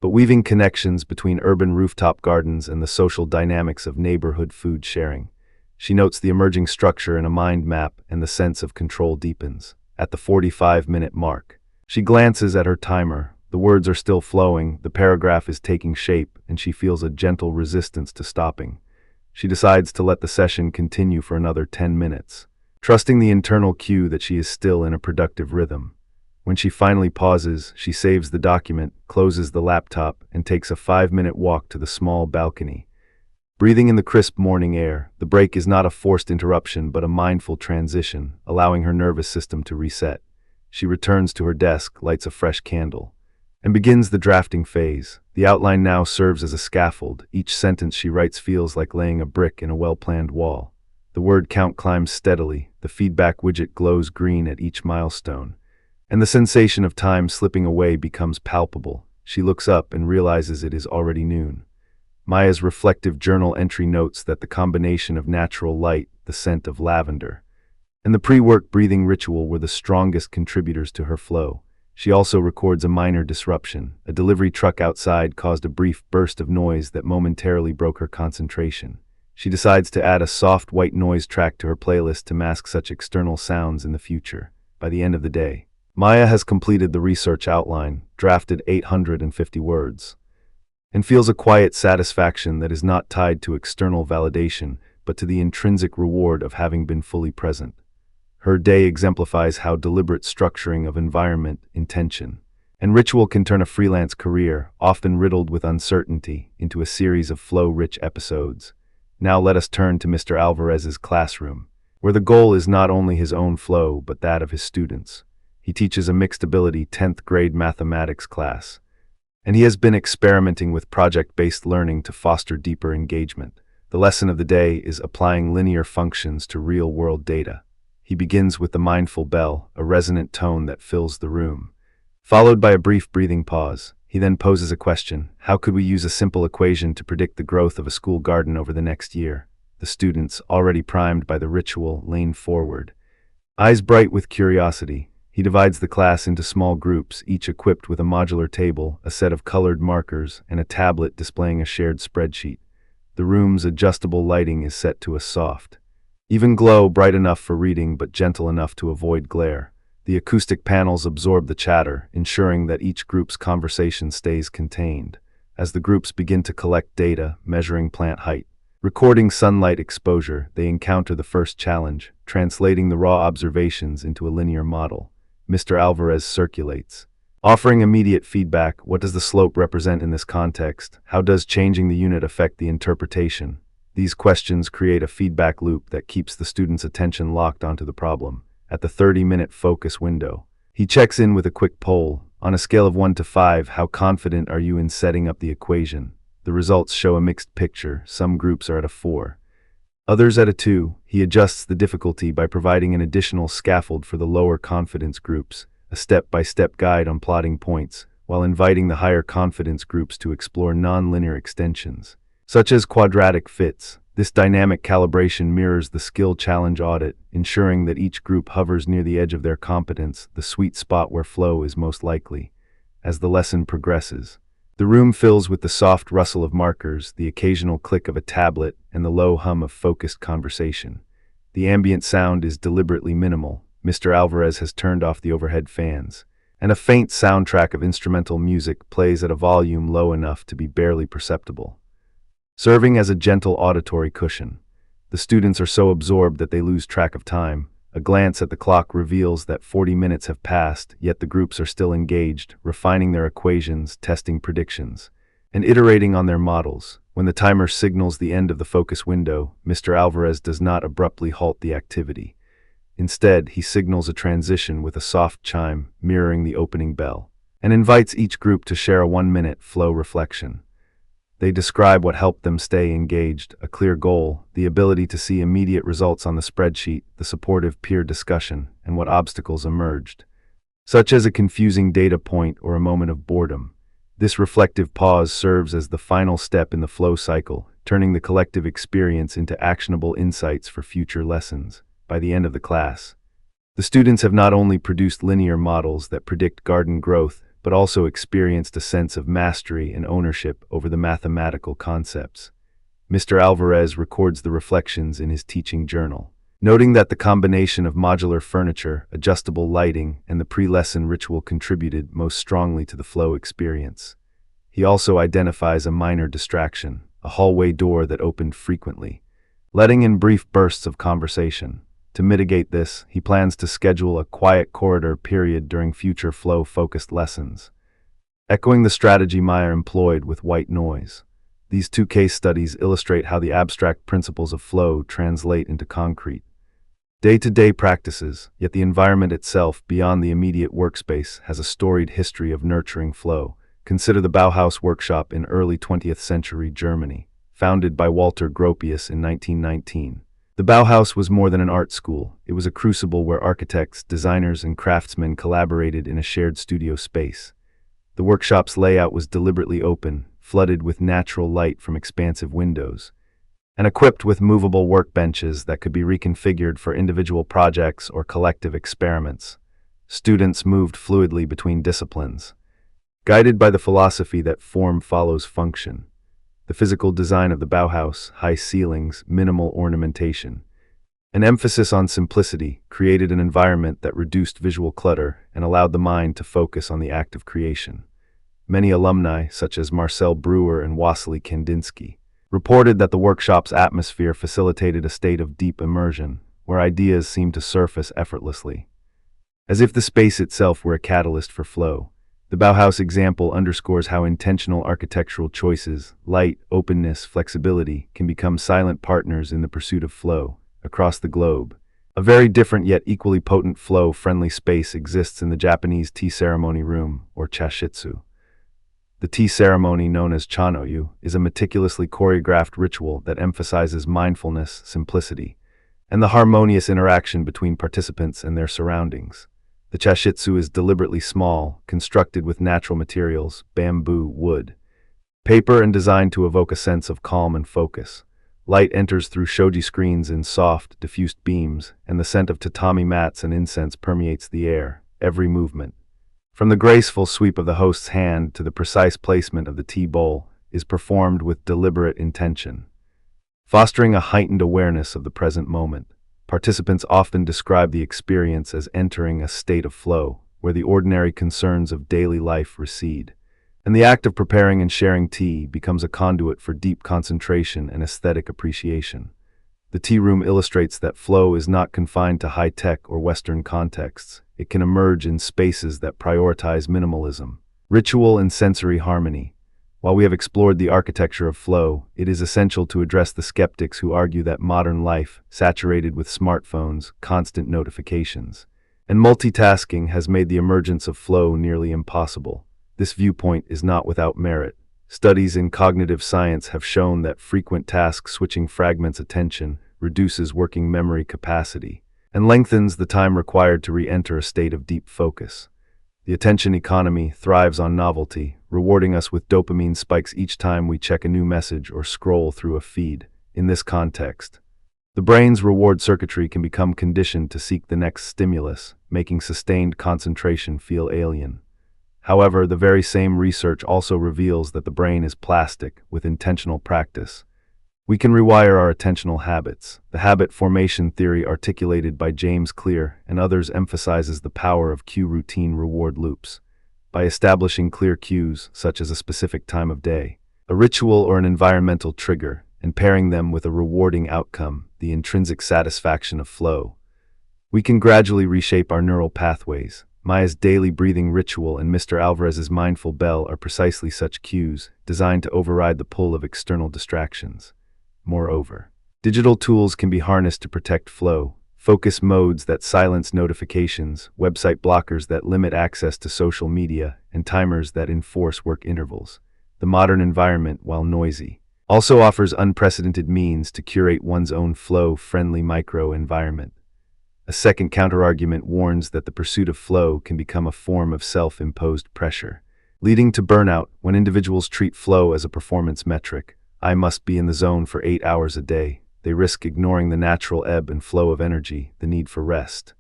A: but but weaving connections between urban rooftop gardens and the social dynamics of neighborhood food sharing. She notes the emerging structure in a mind map, and the sense of control deepens. At the 45-minute mark, she glances at her timer. The words are still flowing, the paragraph is taking shape, and she feels a gentle resistance to stopping. She decides to let the session continue for another 10 minutes, trusting the internal cue that she is still in a productive rhythm. When she finally pauses, she saves the document, closes the laptop, and takes a 5-minute walk to the small balcony. Breathing in the crisp morning air, the break is not a forced interruption but a mindful transition, allowing her nervous system to reset. She returns to her desk, lights a fresh candle, and begins the drafting phase. The outline now serves as a scaffold. Each sentence she writes feels like laying a brick in a well-planned wall. The word count climbs steadily, the feedback widget glows green at each milestone, and the sensation of time slipping away becomes palpable. She looks up and realizes it is already noon. Maya's reflective journal entry notes that the combination of natural light, the scent of lavender, and the pre-work breathing ritual were the strongest contributors to her flow. She also records a minor disruption. A delivery truck outside caused a brief burst of noise that momentarily broke her concentration. She decides to add a soft white noise track to her playlist to mask such external sounds in the future. By the end of the day, Maya has completed the research outline, drafted 850 words, and feels a quiet satisfaction that is not tied to external validation, but to the intrinsic reward of having been fully present. Her day exemplifies how deliberate structuring of environment, intention, and ritual can turn a freelance career, often riddled with uncertainty, into a series of flow-rich episodes. Now let us turn to Mr. Alvarez's classroom, where the goal is not only his own flow, but that of his students. He teaches a mixed ability 10th grade mathematics class, and he has been experimenting with project-based learning to foster deeper engagement. The lesson of the day is applying linear functions to real-world data. He begins with the mindful bell, a resonant tone that fills the room, followed by a brief breathing pause. He then poses a question: how could we use a simple equation to predict the growth of a school garden over the next year? The students, already primed by the ritual, lean forward, eyes bright with curiosity. He divides the class into small groups, each equipped with a modular table, a set of colored markers, and a tablet displaying a shared spreadsheet. The room's adjustable lighting is set to a soft, even glow, bright enough for reading but gentle enough to avoid glare. The acoustic panels absorb the chatter, ensuring that each group's conversation stays contained. As the groups begin to collect data, measuring plant height, recording sunlight exposure, they encounter the first challenge: translating the raw observations into a linear model. Mr. Alvarez circulates, offering immediate feedback. What does the slope represent in this context? How does changing the unit affect the interpretation? These questions create a feedback loop that keeps the student's attention locked onto the problem. At the 30-minute focus window, he checks in with a quick poll. On a scale of 1 to 5, how confident are you in setting up the equation? The results show a mixed picture. Some groups are at a 4, others at a 2. He adjusts the difficulty by providing an additional scaffold for the lower confidence groups, a step-by-step guide on plotting points, while inviting the higher confidence groups to explore non-linear extensions, such as quadratic fits. This dynamic calibration mirrors the skill challenge audit, ensuring that each group hovers near the edge of their competence, the sweet spot where flow is most likely. As the lesson progresses, the room fills with the soft rustle of markers, the occasional click of a tablet, and the low hum of focused conversation. The ambient sound is deliberately minimal. Mr. Alvarez has turned off the overhead fans, and a faint soundtrack of instrumental music plays at a volume low enough to be barely perceptible, serving as a gentle auditory cushion. The students are so absorbed that they lose track of time. A glance at the clock reveals that 40 minutes have passed, yet the groups are still engaged, refining their equations, testing predictions, and iterating on their models. When the timer signals the end of the focus window, Mr. Alvarez does not abruptly halt the activity. Instead, he signals a transition with a soft chime, mirroring the opening bell, and invites each group to share a 1-minute flow reflection. They describe what helped them stay engaged: a clear goal, the ability to see immediate results on the spreadsheet, the supportive peer discussion, and what obstacles emerged, such as a confusing data point or a moment of boredom. This reflective pause serves as the final step in the flow cycle, turning the collective experience into actionable insights for future lessons. By the end of the class, the students have not only produced linear models that predict garden growth, but also experienced a sense of mastery and ownership over the mathematical concepts. Mr. Alvarez records the reflections in his teaching journal, noting that the combination of modular furniture, adjustable lighting, and the pre-lesson ritual contributed most strongly to the flow experience. He also identifies a minor distraction, a hallway door that opened frequently, letting in brief bursts of conversation. To mitigate this, he plans to schedule a quiet corridor period during future flow-focused lessons, echoing the strategy Meyer employed with white noise. These two case studies illustrate how the abstract principles of flow translate into concrete, day-to-day practices, yet the environment itself, beyond the immediate workspace, has a storied history of nurturing flow. Consider the Bauhaus workshop in early 20th century Germany, founded by Walter Gropius in 1919. The Bauhaus was more than an art school. It was a crucible where architects, designers, and craftsmen collaborated in a shared studio space. The workshop's layout was deliberately open, flooded with natural light from expansive windows, and equipped with movable workbenches that could be reconfigured for individual projects or collective experiments. Students moved fluidly between disciplines, guided by the philosophy that form follows function. The physical design of the Bauhaus, high ceilings, minimal ornamentation, an emphasis on simplicity, created an environment that reduced visual clutter and allowed the mind to focus on the act of creation. Many alumni, such as Marcel Breuer and Wassily Kandinsky, reported that the workshop's atmosphere facilitated a state of deep immersion, where ideas seemed to surface effortlessly, as if the space itself were a catalyst for flow. The Bauhaus example underscores how intentional architectural choices, light, openness, flexibility, can become silent partners in the pursuit of flow. Across the globe, a very different yet equally potent flow-friendly space exists in the Japanese tea ceremony room, or chashitsu. The tea ceremony, known as chanoyu, is a meticulously choreographed ritual that emphasizes mindfulness, simplicity, and the harmonious interaction between participants and their surroundings. The chashitsu is deliberately small, constructed with natural materials, bamboo, wood, paper, and designed to evoke a sense of calm and focus. Light enters through shoji screens in soft, diffused beams, and the scent of tatami mats and incense permeates the air. Every movement, from the graceful sweep of the host's hand to the precise placement of the tea bowl, is performed with deliberate intention, fostering a heightened awareness of the present moment. Participants often describe the experience as entering a state of flow, where the ordinary concerns of daily life recede, and the act of preparing and sharing tea becomes a conduit for deep concentration and aesthetic appreciation. The tea room illustrates that flow is not confined to high-tech or Western contexts. It can emerge in spaces that prioritize minimalism, ritual, and sensory harmony. While we have explored the architecture of flow, it is essential to address the skeptics who argue that modern life, saturated with smartphones, constant notifications, and multitasking, has made the emergence of flow nearly impossible. This viewpoint is not without merit. Studies in cognitive science have shown that frequent task switching fragments attention, reduces working memory capacity, and lengthens the time required to re-enter a state of deep focus. The attention economy thrives on novelty, rewarding us with dopamine spikes each time we check a new message or scroll through a feed. In this context, the brain's reward circuitry can become conditioned to seek the next stimulus, making sustained concentration feel alien. However, the very same research also reveals that the brain is plastic. With intentional practice, we can rewire our attentional habits. The habit formation theory, articulated by James Clear and others, emphasizes the power of cue routine reward loops. By establishing clear cues, such as a specific time of day, a ritual, or an environmental trigger, and pairing them with a rewarding outcome, the intrinsic satisfaction of flow, we can gradually reshape our neural pathways. Maya's daily breathing ritual and Mr. Alvarez's mindful bell are precisely such cues, designed to override the pull of external distractions. Moreover, digital tools can be harnessed to protect flow. Focus modes that silence notifications, website blockers that limit access to social media, and timers that enforce work intervals. The modern environment, while noisy, also offers unprecedented means to curate one's own flow-friendly micro-environment. A second counterargument warns that the pursuit of flow can become a form of self-imposed pressure, leading to burnout when individuals treat flow as a performance metric. I must be in the zone for 8 hours a day. They risk ignoring the natural ebb and flow of energy, the need for rest,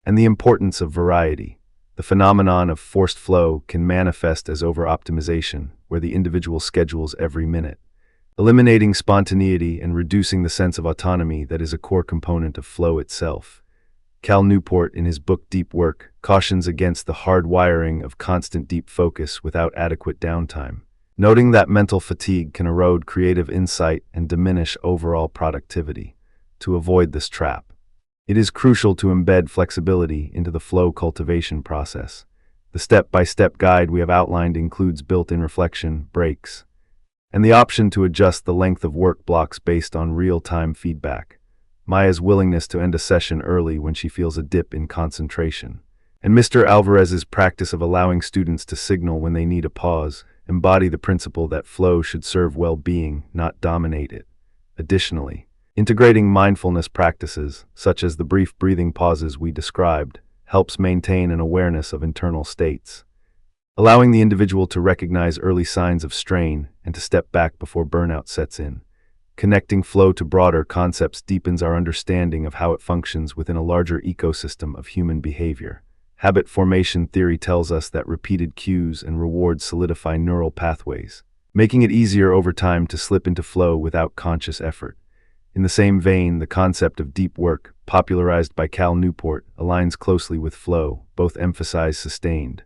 A: and the importance of variety. The phenomenon of forced flow can manifest as over-optimization, where the individual schedules every minute, eliminating spontaneity and reducing the sense of autonomy that is a core component of flow itself. Cal Newport, in his book Deep Work, cautions against the hard wiring of constant deep focus without adequate downtime, noting that mental fatigue can erode creative insight and diminish overall productivity. To avoid this trap, it is crucial to embed flexibility into the flow cultivation process. The step-by-step guide we have outlined includes built-in reflection, breaks, and the option to adjust the length of work blocks based on real-time feedback. Maya's willingness to end a session early when she feels a dip in concentration, and Mr. Alvarez's practice of allowing students to signal when they need a pause embody the principle that flow should serve well-being, not dominate it. Additionally, integrating mindfulness practices, such as the brief breathing pauses we described, helps maintain an awareness of internal states, allowing the individual to recognize early signs of strain and to step back before burnout sets in. Connecting flow to broader concepts deepens our understanding of how it functions within a larger ecosystem of human behavior. Habit formation theory tells us that repeated cues and rewards solidify neural pathways, making it easier over time to slip into flow without conscious effort. In the same vein, the concept of deep work, popularized by Cal Newport, aligns closely with flow. Both emphasize sustained,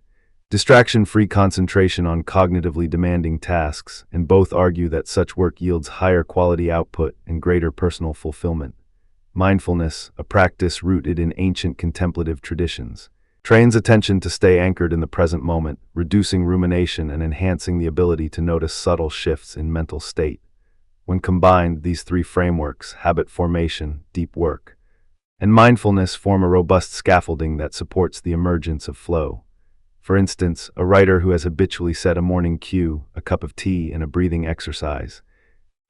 A: distraction-free concentration on cognitively demanding tasks, and both argue that such work yields higher quality output and greater personal fulfillment. Mindfulness, a practice rooted in ancient contemplative traditions, trains attention to stay anchored in the present moment, reducing rumination and enhancing the ability to notice subtle shifts in mental state. When combined, these three frameworks, habit formation, deep work, and mindfulness, form a robust scaffolding that supports the emergence of flow. For instance, a writer who has habitually set a morning cue, a cup of tea, and a breathing exercise,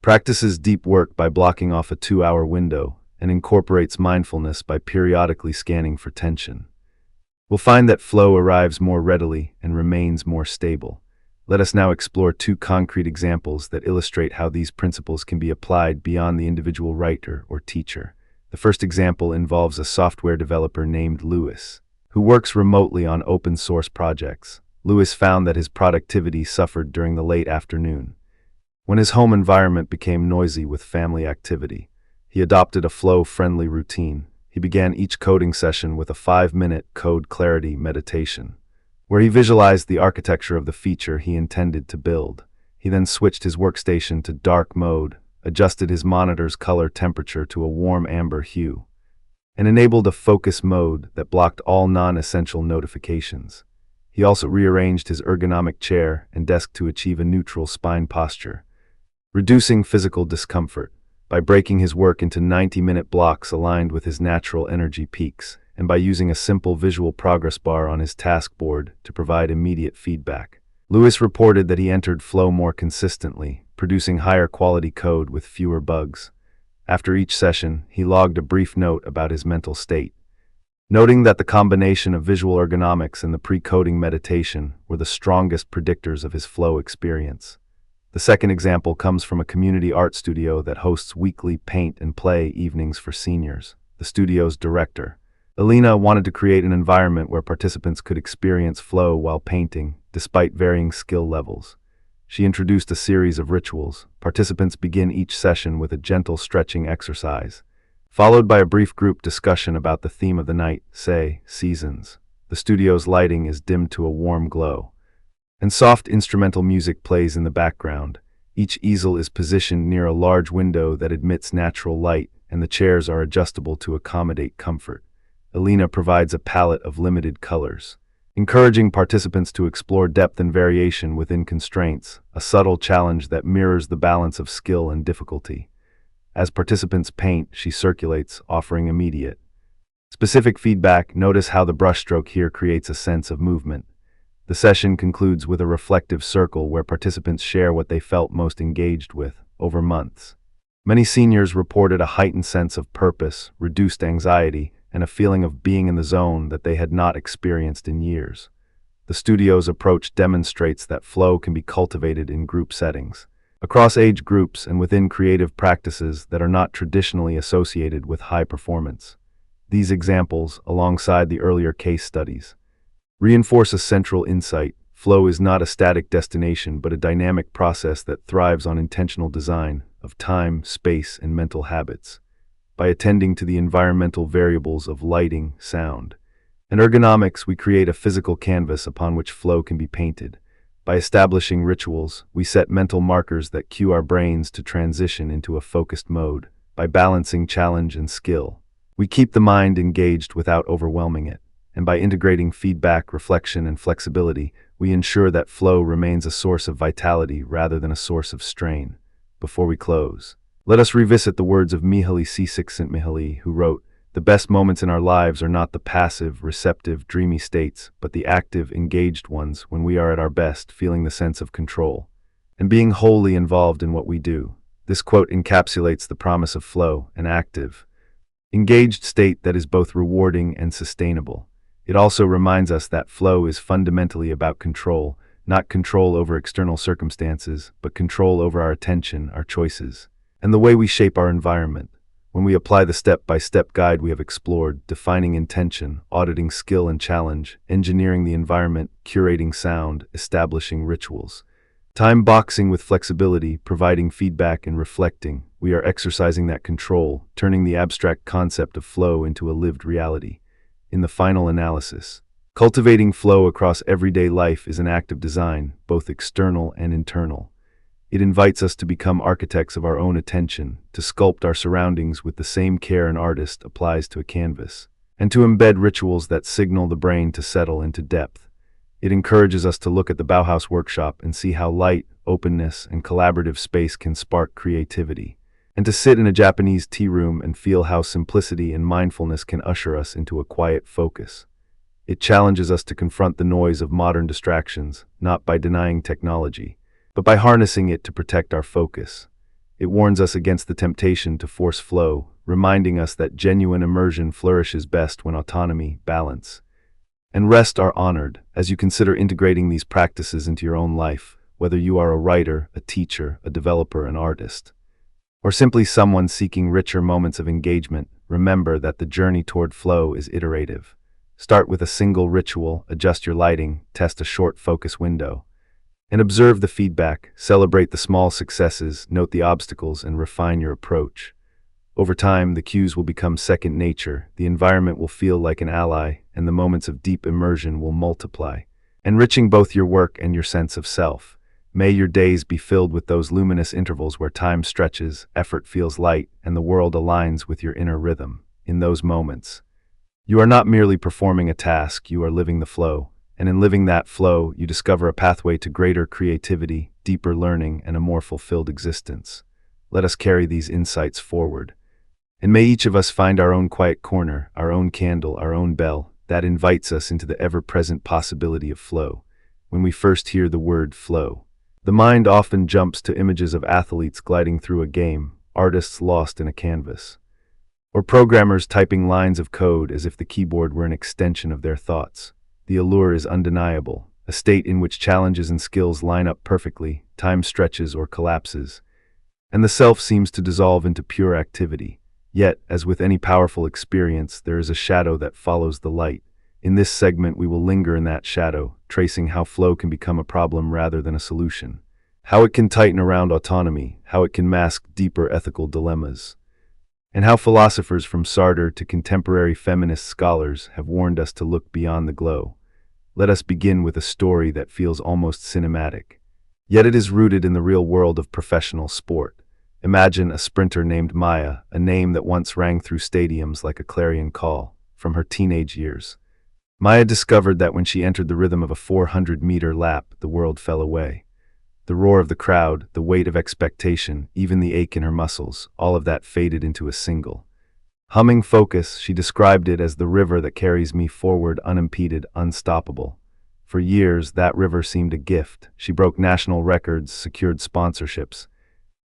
A: practices deep work by blocking off a 2-hour window and incorporates mindfulness by periodically scanning for tension. We'll find that flow arrives more readily and remains more stable. Let us now explore 2 concrete examples that illustrate how these principles can be applied beyond the individual writer or teacher. The first example involves a software developer named Louis, who works remotely on open-source projects. Louis found that his productivity suffered during the late afternoon, when his home environment became noisy with family activity. He adopted a flow-friendly routine. He began each coding session with a 5-minute code clarity meditation, where he visualized the architecture of the feature he intended to build. He then switched his workstation to dark mode, adjusted his monitor's color temperature to a warm amber hue, and enabled a focus mode that blocked all non-essential notifications. He also rearranged his ergonomic chair and desk to achieve a neutral spine posture, reducing physical discomfort. By breaking his work into 90-minute blocks aligned with his natural energy peaks, and by using a simple visual progress bar on his task board to provide immediate feedback, Louis reported that he entered flow more consistently, producing higher quality code with fewer bugs. After each session, he logged a brief note about his mental state, noting that the combination of visual ergonomics and the pre-coding meditation were the strongest predictors of his flow experience. The second example comes from a community art studio that hosts weekly paint and play evenings for seniors. The studio's director, Alina, wanted to create an environment where participants could experience flow while painting, despite varying skill levels. She introduced a series of rituals. Participants begin each session with a gentle stretching exercise, followed by a brief group discussion about the theme of the night, say, seasons. The studio's lighting is dimmed to a warm glow, and soft instrumental music plays in the background. Each easel is positioned near a large window that admits natural light, and the chairs are adjustable to accommodate comfort. Alina provides a palette of limited colors, encouraging participants to explore depth and variation within constraints, a subtle challenge that mirrors the balance of skill and difficulty. As participants paint, she circulates, offering immediate, specific feedback. Notice how the brushstroke here creates a sense of movement. The session concludes with a reflective circle where participants share what they felt most engaged with over months. Many seniors reported a heightened sense of purpose, reduced anxiety, and a feeling of being in the zone that they had not experienced in years. The studio's approach demonstrates that flow can be cultivated in group settings, across age groups, and within creative practices that are not traditionally associated with high performance. These examples, alongside the earlier case studies, reinforce a central insight. Flow is not a static destination, but a dynamic process that thrives on intentional design of time, space, and mental habits. By attending to the environmental variables of lighting, sound, and ergonomics, we create a physical canvas upon which flow can be painted. By establishing rituals, we set mental markers that cue our brains to transition into a focused mode. By balancing challenge and skill, we keep the mind engaged without overwhelming it. And by integrating feedback, reflection, and flexibility, we ensure that flow remains a source of vitality rather than a source of strain. Before we close, let us revisit the words of Mihaly Csikszentmihalyi, who wrote, "The best moments in our lives are not the passive, receptive, dreamy states, but the active, engaged ones when we are at our best, feeling the sense of control and being wholly involved in what we do." This quote encapsulates the promise of flow, an active, engaged state that is both rewarding and sustainable. It also reminds us that flow is fundamentally about control, not control over external circumstances, but control over our attention, our choices, and the way we shape our environment. When we apply the step-by-step guide we have explored, defining intention, auditing skill and challenge, engineering the environment, curating sound, establishing rituals, time boxing with flexibility, providing feedback and reflecting, we are exercising that control, turning the abstract concept of flow into a lived reality. In the final analysis, cultivating flow across everyday life is an act of design, both external and internal. It invites us to become architects of our own attention, to sculpt our surroundings with the same care an artist applies to a canvas, and to embed rituals that signal the brain to settle into depth. It encourages us to look at the Bauhaus workshop and see how light, openness, and collaborative space can spark creativity, and to sit in a Japanese tea room and feel how simplicity and mindfulness can usher us into a quiet focus. It challenges us to confront the noise of modern distractions, not by denying technology, but by harnessing it to protect our focus. It warns us against the temptation to force flow, reminding us that genuine immersion flourishes best when autonomy, balance, and rest are honored. As you consider integrating these practices into your own life, whether you are a writer, a teacher, a developer, an artist, or simply someone seeking richer moments of engagement, remember that the journey toward flow is iterative. Start with a single ritual, adjust your lighting, test a short focus window, and observe the feedback. Celebrate the small successes, note the obstacles, and refine your approach. Over time, the cues will become second nature, the environment will feel like an ally, and the moments of deep immersion will multiply, enriching both your work and your sense of self. May your days be filled with those luminous intervals where time stretches, effort feels light, and the world aligns with your inner rhythm. In those moments, you are not merely performing a task, you are living the flow. And in living that flow, you discover a pathway to greater creativity, deeper learning, and a more fulfilled existence. Let us carry these insights forward. And may each of us find our own quiet corner, our own candle, our own bell, that invites us into the ever-present possibility of flow. When we first hear the word flow, the mind often jumps to images of athletes gliding through a game, artists lost in a canvas, or programmers typing lines of code as if the keyboard were an extension of their thoughts. The allure is undeniable, a state in which challenges and skills line up perfectly, time stretches or collapses, and the self seems to dissolve into pure activity. Yet, as with any powerful experience, there is a shadow that follows the light. In this segment, we will linger in that shadow, tracing how flow can become a problem rather than a solution, how it can tighten around autonomy, how it can mask deeper ethical dilemmas, and how philosophers from Sartre to contemporary feminist scholars have warned us to look beyond the glow. Let us begin with a story that feels almost cinematic, yet it is rooted in the real world of professional sport. Imagine a sprinter named Maya, a name that once rang through stadiums like a clarion call. From her teenage years, Maya discovered that when she entered the rhythm of a 400-meter lap, the world fell away. The roar of the crowd, the weight of expectation, even the ache in her muscles, all of that faded into a single humming focus. She described it as the river that carries me forward, unimpeded, unstoppable. For years, that river seemed a gift. She broke national records, secured sponsorships,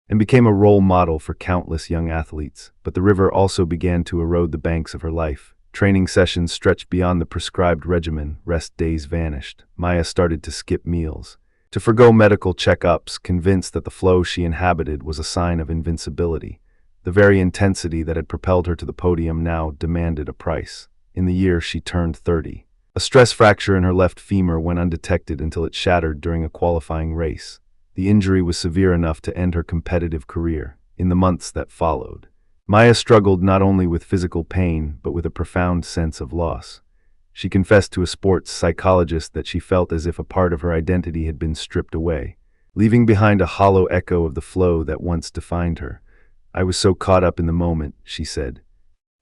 A: and became a role model for countless young athletes. But the river also began to erode the banks of her life. Training sessions stretched beyond the prescribed regimen, rest days vanished. Maya started to skip meals, to forgo medical checkups, convinced that the flow she inhabited was a sign of invincibility. The very intensity that had propelled her to the podium now demanded a price. In the year she turned 30, A stress fracture in her left femur went undetected until it shattered during a qualifying race. The injury was severe enough to end her competitive career. In the months that followed, Maya struggled not only with physical pain, but with a profound sense of loss. She confessed to a sports psychologist that she felt as if a part of her identity had been stripped away, leaving behind a hollow echo of the flow that once defined her. "I was so caught up in the moment," she said,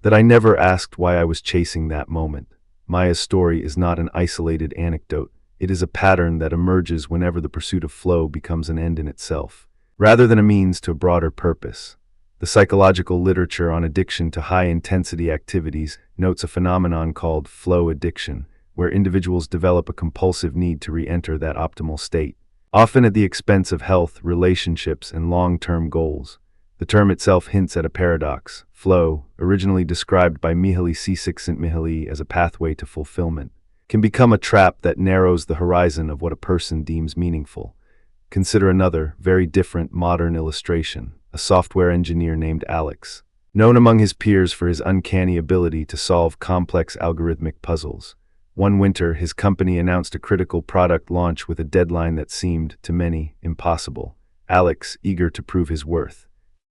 A: "that I never asked why I was chasing that moment." Maya's story is not an isolated anecdote. It is a pattern that emerges whenever the pursuit of flow becomes an end in itself, rather than a means to a broader purpose. The psychological literature on addiction to high-intensity activities notes a phenomenon called flow addiction, where individuals develop a compulsive need to re-enter that optimal state, often at the expense of health, relationships, and long-term goals. The term itself hints at a paradox. Flow, originally described by Mihaly Csikszentmihalyi as a pathway to fulfillment, can become a trap that narrows the horizon of what a person deems meaningful. Consider another, very different modern illustration: a software engineer named Alex, known among his peers for his uncanny ability to solve complex algorithmic puzzles. One winter, his company announced a critical product launch with a deadline that seemed, to many, impossible. Alex, eager to prove his worth,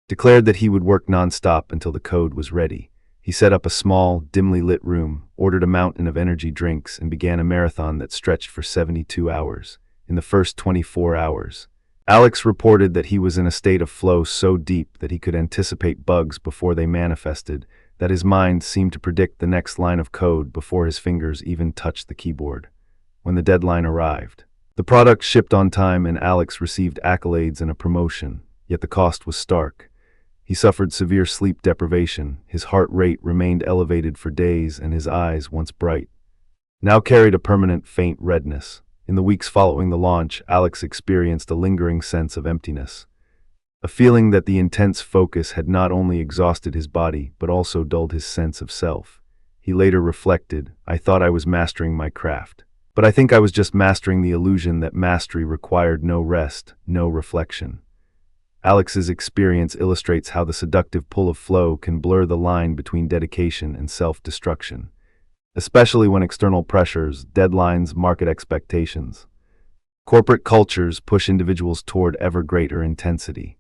A: declared that he would work non-stop until the code was ready. He set up a small, dimly lit room, ordered a mountain of energy drinks, and began a marathon that stretched for 72 hours. In the first 24 hours, Alex reported that he was in a state of flow so deep that he could anticipate bugs before they manifested, that his mind seemed to predict the next line of code before his fingers even touched the keyboard. When the deadline arrived, the product shipped on time and Alex received accolades and a promotion, yet the cost was stark. He suffered severe sleep deprivation, his heart rate remained elevated for days, and his eyes, once bright, now carried a permanent faint redness. In the weeks following the launch, Alex experienced a lingering sense of emptiness, a feeling that the intense focus had not only exhausted his body, but also dulled his sense of self. He later reflected, "I thought I was mastering my craft, but I think I was just mastering the illusion that mastery required no rest, no reflection." Alex's experience illustrates how the seductive pull of flow can blur the line between dedication and self-destruction, especially when external pressures, deadlines, market expectations, corporate cultures push individuals toward ever greater intensity.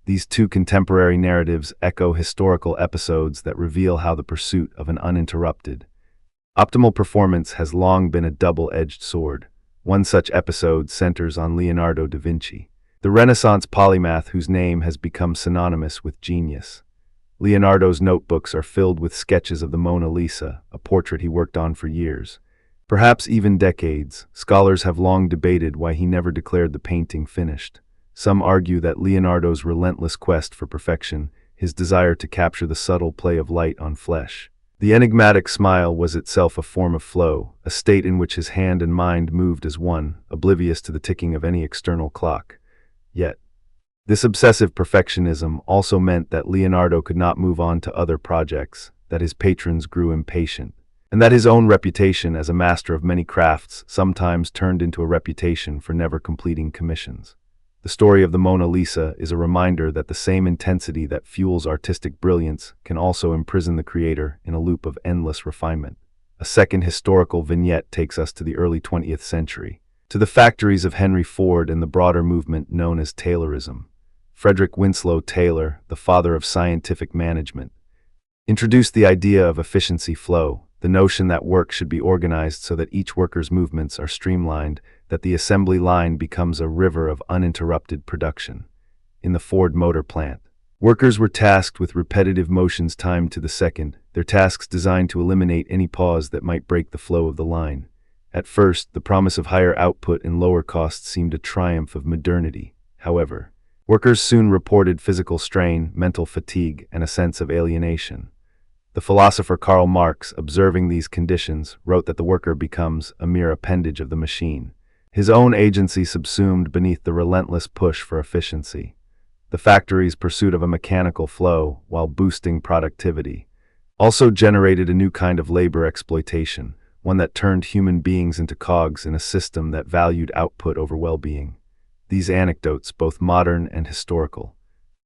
A: These two contemporary narratives echo historical episodes that reveal how the pursuit of an uninterrupted, optimal performance has long been a double-edged sword. One such episode centers on Leonardo da Vinci, the Renaissance polymath whose name has become synonymous with genius. Leonardo's notebooks are filled with sketches of the Mona Lisa, a portrait he worked on for years, perhaps even decades. Scholars have long debated why he never declared the painting finished. Some argue that Leonardo's relentless quest for perfection, his desire to capture the subtle play of light on flesh. The enigmatic smile was itself a form of flow, a state in which his hand and mind moved as one, oblivious to the ticking of any external clock. Yet, this obsessive perfectionism also meant that Leonardo could not move on to other projects, that his patrons grew impatient, and that his own reputation as a master of many crafts sometimes turned into a reputation for never completing commissions. The story of the Mona Lisa is a reminder that the same intensity that fuels artistic brilliance can also imprison the creator in a loop of endless refinement. A second historical vignette takes us to the early 20th century, to the factories of Henry Ford and the broader movement known as Taylorism. Frederick Winslow Taylor, the father of scientific management, introduced the idea of efficiency flow, the notion that work should be organized so that each worker's movements are streamlined, that the assembly line becomes a river of uninterrupted production. In the Ford Motor Plant, workers were tasked with repetitive motions timed to the second, their tasks designed to eliminate any pause that might break the flow of the line. At first, the promise of higher output and lower costs seemed a triumph of modernity. However, workers soon reported physical strain, mental fatigue, and a sense of alienation. The philosopher Karl Marx, observing these conditions, wrote that the worker becomes a mere appendage of the machine, his own agency subsumed beneath the relentless push for efficiency. The factory's pursuit of a mechanical flow, while boosting productivity, also generated a new kind of labor exploitation, one that turned human beings into cogs in a system that valued output over well-being. These anecdotes, both modern and historical,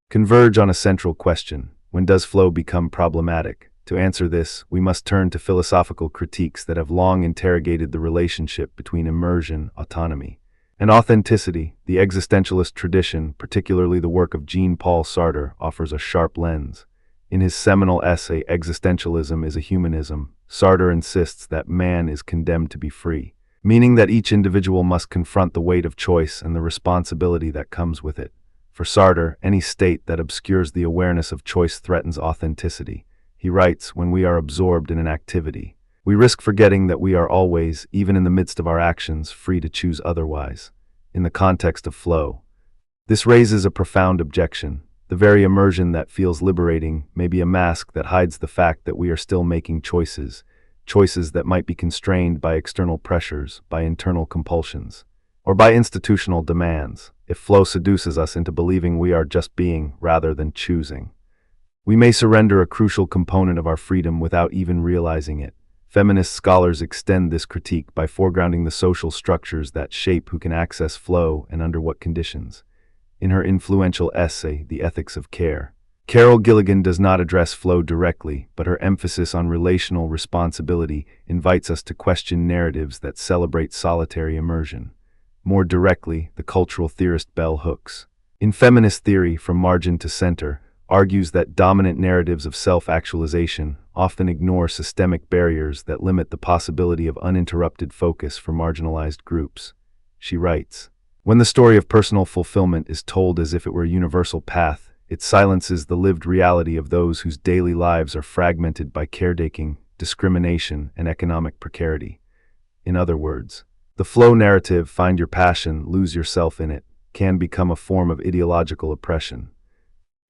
A: converge on a central question: when does flow become problematic? To answer this, we must turn to philosophical critiques that have long interrogated the relationship between immersion, autonomy, and authenticity. The existentialist tradition, particularly the work of Jean-Paul Sartre, offers a sharp lens. In his seminal essay, Existentialism is a Humanism, Sartre insists that man is condemned to be free, meaning that each individual must confront the weight of choice and the responsibility that comes with it. For Sartre, any state that obscures the awareness of choice threatens authenticity. He writes, when we are absorbed in an activity, we risk forgetting that we are always, even in the midst of our actions, free to choose otherwise. In the context of flow, this raises a profound objection. The very immersion that feels liberating may be a mask that hides the fact that we are still making choices that might be constrained by external pressures, by internal compulsions, or by institutional demands. If flow seduces us into believing we are just being rather than choosing, we may surrender a crucial component of our freedom without even realizing it. Feminist scholars extend this critique by foregrounding the social structures that shape who can access flow and under what conditions. In her influential essay, The Ethics of Care, Carol Gilligan does not address flow directly, but her emphasis on relational responsibility invites us to question narratives that celebrate solitary immersion. More directly, the cultural theorist Bell Hooks, in feminist theory From Margin to Center, argues that dominant narratives of self-actualization often ignore systemic barriers that limit the possibility of uninterrupted focus for marginalized groups. She writes, when the story of personal fulfillment is told as if it were a universal path, it silences the lived reality of those whose daily lives are fragmented by caretaking, discrimination, and economic precarity. In other words, the flow narrative, find your passion, lose yourself in it, can become a form of ideological oppression,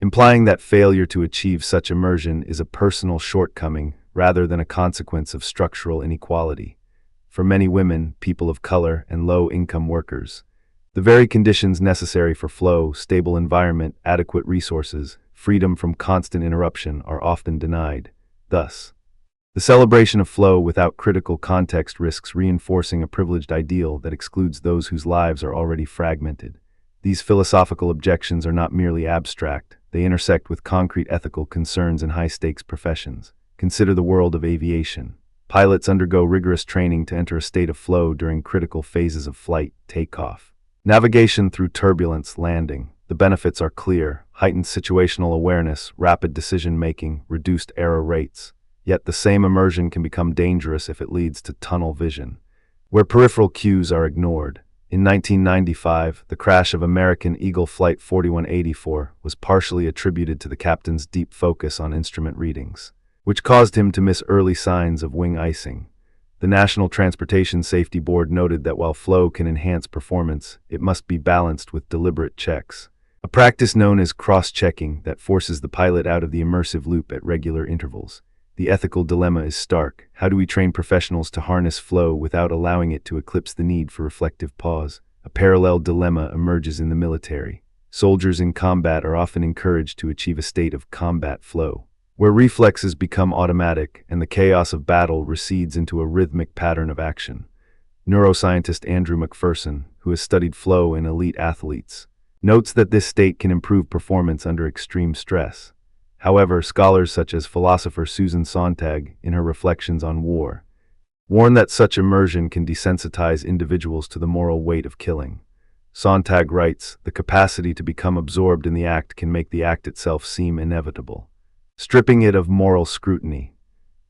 A: implying that failure to achieve such immersion is a personal shortcoming rather than a consequence of structural inequality. For many women, people of color, and low-income workers, the very conditions necessary for flow, stable environment, adequate resources, freedom from constant interruption are often denied. Thus, the celebration of flow without critical context risks reinforcing a privileged ideal that excludes those whose lives are already fragmented. These philosophical objections are not merely abstract, they intersect with concrete ethical concerns in high-stakes professions. Consider the world of aviation. Pilots undergo rigorous training to enter a state of flow during critical phases of flight, takeoff, navigation through turbulence, landing. The benefits are clear: heightened situational awareness, rapid decision-making, reduced error rates. Yet the same immersion can become dangerous if it leads to tunnel vision, where peripheral cues are ignored. In 1995, the crash of American Eagle Flight 4184 was partially attributed to the captain's deep focus on instrument readings, which caused him to miss early signs of wing icing. The National Transportation Safety Board noted that while flow can enhance performance, it must be balanced with deliberate checks, a practice known as cross-checking that forces the pilot out of the immersive loop at regular intervals. The ethical dilemma is stark. How do we train professionals to harness flow without allowing it to eclipse the need for reflective pause? A parallel dilemma emerges in the military. Soldiers in combat are often encouraged to achieve a state of combat flow, where reflexes become automatic and the chaos of battle recedes into a rhythmic pattern of action. Neuroscientist Andrew McPherson, who has studied flow in elite athletes, notes that this state can improve performance under extreme stress. However, scholars such as philosopher Susan Sontag, in her Reflections on War, warn that such immersion can desensitize individuals to the moral weight of killing. Sontag writes, the capacity to become absorbed in the act can make the act itself seem inevitable, stripping it of moral scrutiny.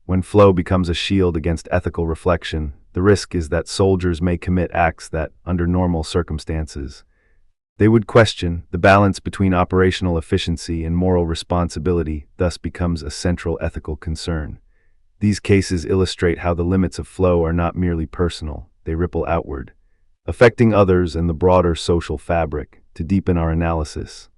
A: When flow becomes a shield against ethical reflection, the risk is that soldiers may commit acts that, under normal circumstances, they would question. The balance between operational efficiency and moral responsibility thus becomes a central ethical concern. These cases illustrate how the limits of flow are not merely personal, they ripple outward, affecting others and the broader social fabric. To deepen our analysis,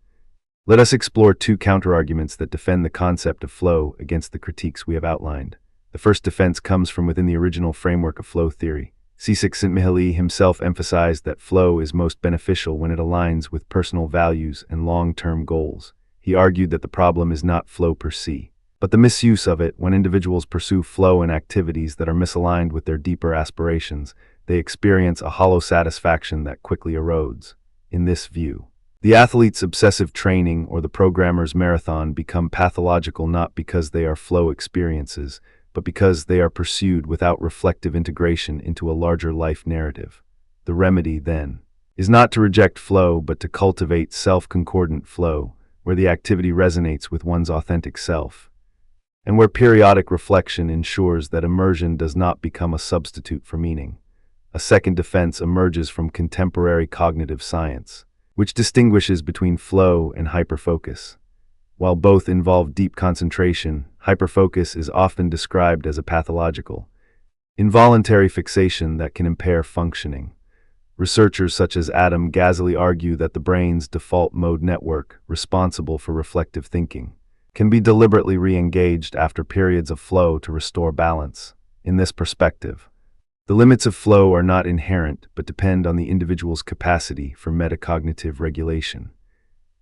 A: let us explore two counterarguments that defend the concept of flow against the critiques we have outlined. The first defense comes from within the original framework of flow theory. Csikszentmihalyi himself emphasized that flow is most beneficial when it aligns with personal values and long-term goals. He argued that the problem is not flow per se, but the misuse of it. When individuals pursue flow in activities that are misaligned with their deeper aspirations, they experience a hollow satisfaction that quickly erodes. In this view, The athlete's obsessive training or the programmer's marathon become pathological not because they are flow experiences, but because they are pursued without reflective integration into a larger life narrative. The remedy, then, is not to reject flow, but to cultivate self-concordant flow, where the activity resonates with one's authentic self, and where periodic reflection ensures that immersion does not become a substitute for meaning. A second defense emerges from contemporary cognitive science, which distinguishes between flow and hyperfocus. While both involve deep concentration, hyperfocus is often described as a pathological, involuntary fixation that can impair functioning. Researchers such as Adam Gazzaley argue that the brain's default mode network, responsible for reflective thinking, can be deliberately re-engaged after periods of flow to restore balance. In this perspective, the limits of flow are not inherent but depend on the individual's capacity for metacognitive regulation.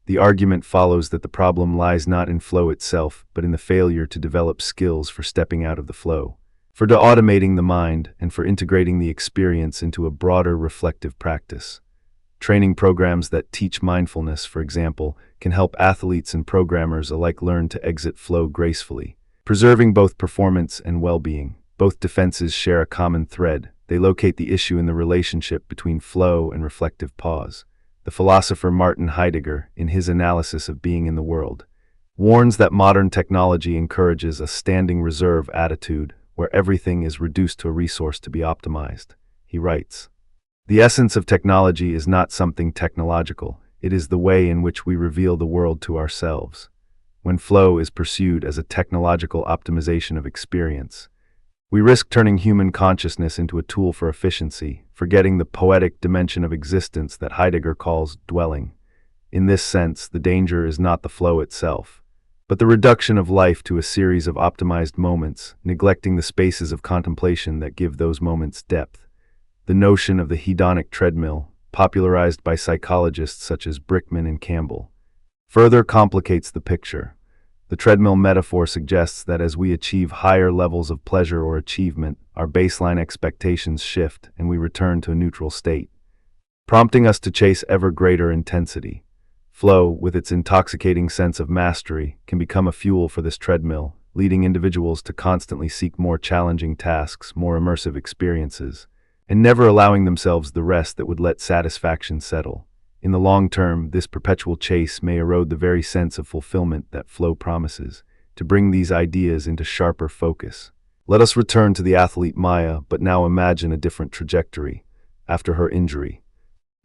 A: The argument follows that the problem lies not in flow itself, but in the failure to develop skills for stepping out of the flow, for automating the mind, and for integrating the experience into a broader reflective practice. Training programs that teach mindfulness, for example, can help athletes and programmers alike learn to exit flow gracefully, preserving both performance and well-being. Both defenses share a common thread. They locate the issue in the relationship between flow and reflective pause. The philosopher Martin Heidegger, in his analysis of being in the world, warns that modern technology encourages a standing reserve attitude where everything is reduced to a resource to be optimized. He writes, "The essence of technology is not something technological, it is the way in which we reveal the world to ourselves. When flow is pursued as a technological optimization of experience, we risk turning human consciousness into a tool for efficiency, forgetting the poetic dimension of existence that Heidegger calls dwelling. In this sense, the danger is not the flow itself, but the reduction of life to a series of optimized moments, neglecting the spaces of contemplation that give those moments depth. The notion of the hedonic treadmill, popularized by psychologists such as Brickman and Campbell, further complicates the picture. The treadmill metaphor suggests that as we achieve higher levels of pleasure or achievement, our baseline expectations shift and we return to a neutral state, prompting us to chase ever greater intensity. Flow, with its intoxicating sense of mastery, can become a fuel for this treadmill, leading individuals to constantly seek more challenging tasks, more immersive experiences, and never allowing themselves the rest that would let satisfaction settle. In the long term, this perpetual chase may erode the very sense of fulfillment that flow promises. To bring these ideas into sharper focus, let us return to the athlete Maya, but now imagine a different trajectory. After her injury,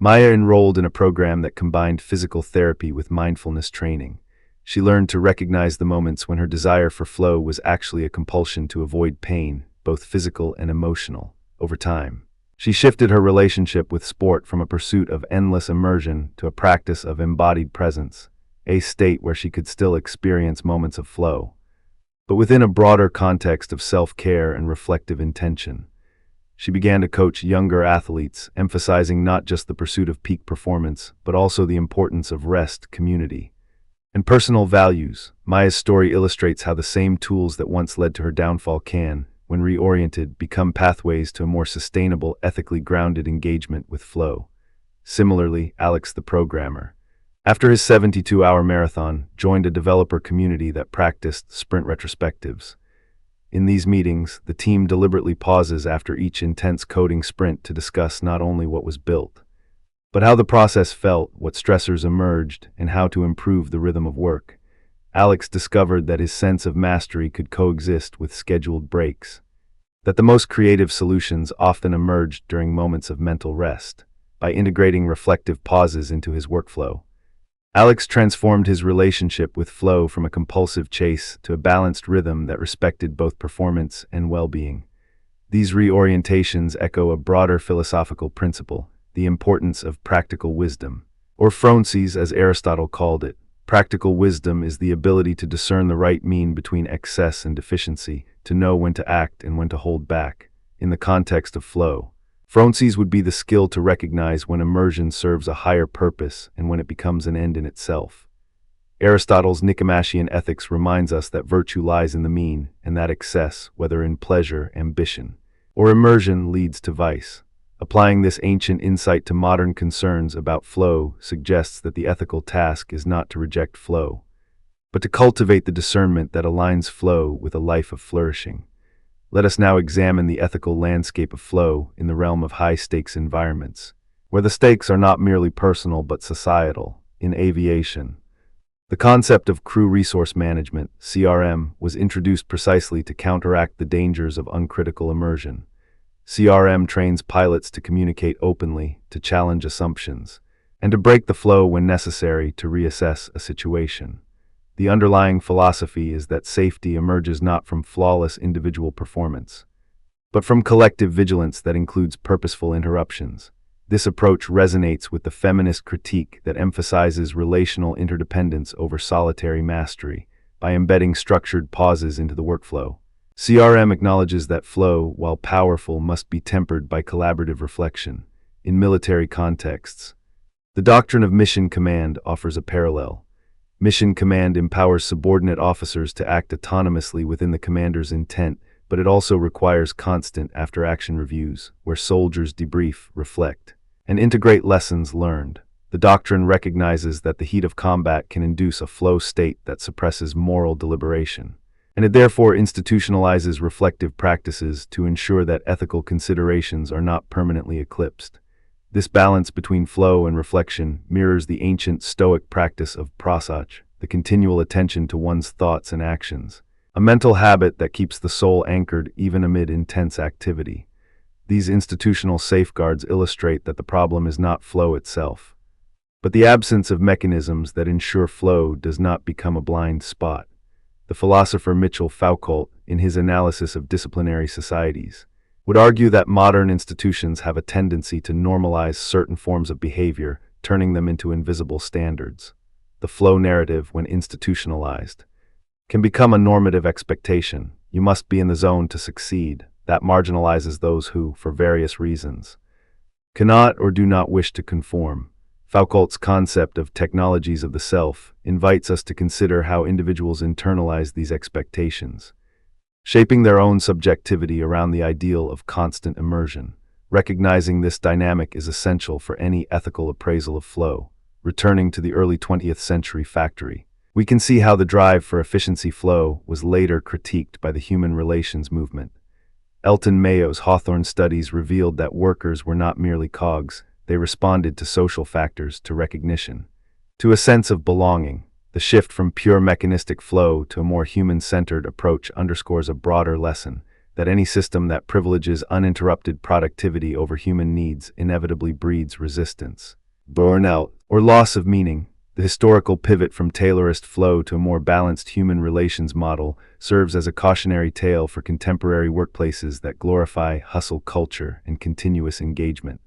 A: Maya enrolled in a program that combined physical therapy with mindfulness training. She learned to recognize the moments when her desire for flow was actually a compulsion to avoid pain, both physical and emotional. Over time, she shifted her relationship with sport from a pursuit of endless immersion to a practice of embodied presence, a state where she could still experience moments of flow, but within a broader context of self-care and reflective intention. She began to coach younger athletes, emphasizing not just the pursuit of peak performance, but also the importance of rest, community, and personal values. Maya's story illustrates how the same tools that once led to her downfall can, when reoriented, become pathways to a more sustainable, ethically grounded engagement with flow. Similarly, Alex the programmer, after his 72-hour marathon, joined a developer community that practiced sprint retrospectives. In these meetings, the team deliberately pauses after each intense coding sprint to discuss not only what was built, but how the process felt, what stressors emerged, and how to improve the rhythm of work. Alex discovered that his sense of mastery could coexist with scheduled breaks, that the most creative solutions often emerged during moments of mental rest. By integrating reflective pauses into his workflow, Alex transformed his relationship with flow from a compulsive chase to a balanced rhythm that respected both performance and well-being. These reorientations echo a broader philosophical principle, the importance of practical wisdom, or phronses as Aristotle called it. Practical wisdom is the ability to discern the right mean between excess and deficiency, to know when to act and when to hold back. In the context of flow, phronses would be the skill to recognize when immersion serves a higher purpose and when it becomes an end in itself. Aristotle's Nicomachean Ethics reminds us that virtue lies in the mean, and that excess, whether in pleasure, ambition, or immersion, leads to vice. Applying this ancient insight to modern concerns about flow suggests that the ethical task is not to reject flow, but to cultivate the discernment that aligns flow with a life of flourishing. Let us now examine the ethical landscape of flow in the realm of high-stakes environments, where the stakes are not merely personal but societal. In aviation, the concept of crew resource management, CRM, was introduced precisely to counteract the dangers of uncritical immersion. CRM trains pilots to communicate openly, to challenge assumptions, and to break the flow when necessary to reassess a situation. The underlying philosophy is that safety emerges not from flawless individual performance, but from collective vigilance that includes purposeful interruptions. This approach resonates with the feminist critique that emphasizes relational interdependence over solitary mastery by embedding structured pauses into the workflow. CRM acknowledges that flow, while powerful, must be tempered by collaborative reflection. In military contexts, the doctrine of mission command offers a parallel. Mission command empowers subordinate officers to act autonomously within the commander's intent, but it also requires constant after-action reviews, where soldiers debrief, reflect, and integrate lessons learned. The doctrine recognizes that the heat of combat can induce a flow state that suppresses moral deliberation, and it therefore institutionalizes reflective practices to ensure that ethical considerations are not permanently eclipsed. This balance between flow and reflection mirrors the ancient Stoic practice of prosach, the continual attention to one's thoughts and actions, a mental habit that keeps the soul anchored even amid intense activity. These institutional safeguards illustrate that the problem is not flow itself, but the absence of mechanisms that ensure flow does not become a blind spot. The philosopher Mihaly Csikszentmihalyi, in his analysis of disciplinary societies, would argue that modern institutions have a tendency to normalize certain forms of behavior, turning them into invisible standards. The flow narrative, when institutionalized, can become a normative expectation. You must be in the zone to succeed. That marginalizes those who, for various reasons, cannot or do not wish to conform. Foucault's concept of technologies of the self invites us to consider how individuals internalize these expectations, shaping their own subjectivity around the ideal of constant immersion. Recognizing this dynamic is essential for any ethical appraisal of flow. Returning to the early 20th century factory, we can see how the drive for efficiency flow was later critiqued by the human relations movement. Elton Mayo's Hawthorne studies revealed that workers were not merely cogs, they responded to social factors, to recognition, to a sense of belonging. The shift from pure mechanistic flow to a more human-centered approach underscores a broader lesson, that any system that privileges uninterrupted productivity over human needs inevitably breeds resistance, burnout, or loss of meaning. The historical pivot from Taylorist flow to a more balanced human relations model serves as a cautionary tale for contemporary workplaces that glorify hustle culture and continuous engagement.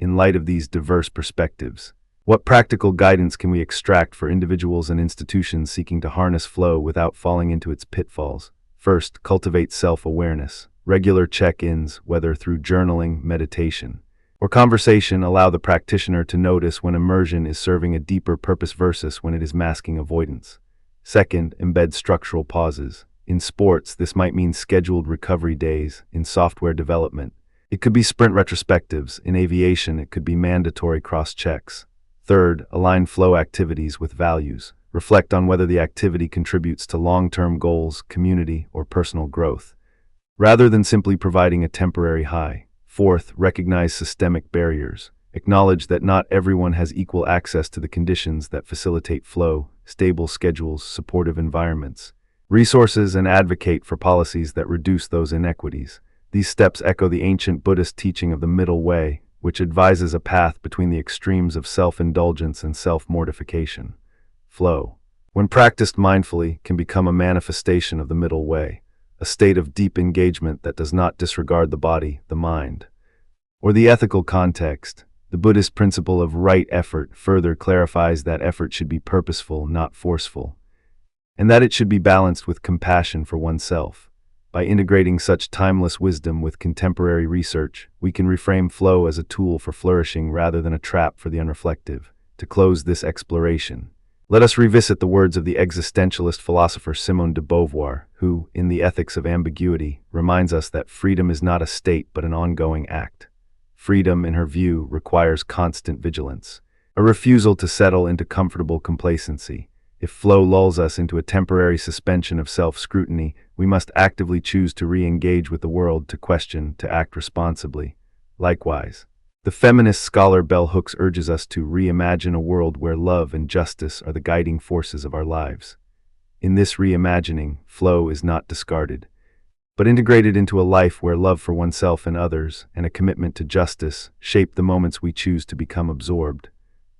A: In light of these diverse perspectives, what practical guidance can we extract for individuals and institutions seeking to harness flow without falling into its pitfalls? First, cultivate self-awareness. Regular check-ins, whether through journaling, meditation, or conversation, allow the practitioner to notice when immersion is serving a deeper purpose versus when it is masking avoidance. Second, embed structural pauses. In sports, this might mean scheduled recovery days. In software development, it could be sprint retrospectives. In aviation, it could be mandatory cross-checks. Third, align flow activities with values. Reflect on whether the activity contributes to long-term goals, community, or personal growth, rather than simply providing a temporary high. Fourth, recognize systemic barriers. Acknowledge that not everyone has equal access to the conditions that facilitate flow, stable schedules, supportive environments, resources, and advocate for policies that reduce those inequities. These steps echo the ancient Buddhist teaching of the middle way, which advises a path between the extremes of self-indulgence and self-mortification. Flow, when practiced mindfully, can become a manifestation of the middle way, a state of deep engagement that does not disregard the body, the mind, or the ethical context. The Buddhist principle of right effort further clarifies that effort should be purposeful, not forceful, and that it should be balanced with compassion for oneself. By integrating such timeless wisdom with contemporary research, we can reframe flow as a tool for flourishing rather than a trap for the unreflective. To close this exploration, let us revisit the words of the existentialist philosopher Simone de Beauvoir, who, in The Ethics of Ambiguity, reminds us that freedom is not a state but an ongoing act. freedom, in her view, requires constant vigilance, a refusal to settle into comfortable complacency. If flow lulls us into a temporary suspension of self-scrutiny, we must actively choose to re-engage with the world, to question, to act responsibly. Likewise, the feminist scholar Bell Hooks urges us to reimagine a world where love and justice are the guiding forces of our lives. In this reimagining, flow is not discarded, but integrated into a life where love for oneself and others, and a commitment to justice, shape the moments we choose to become absorbed.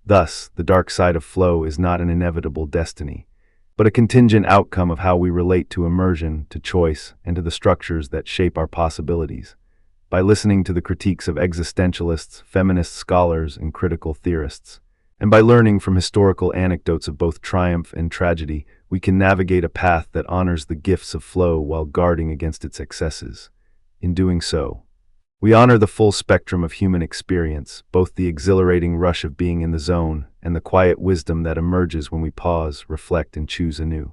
A: Thus, the dark side of flow is not an inevitable destiny, but a contingent outcome of how we relate to immersion, to choice, and to the structures that shape our possibilities. By listening to the critiques of existentialists, feminist scholars, and critical theorists, and by learning from historical anecdotes of both triumph and tragedy, we can navigate a path that honors the gifts of flow while guarding against its excesses. In doing so, we honor the full spectrum of human experience, both the exhilarating rush of being in the zone and the quiet wisdom that emerges when we pause, reflect, and choose anew.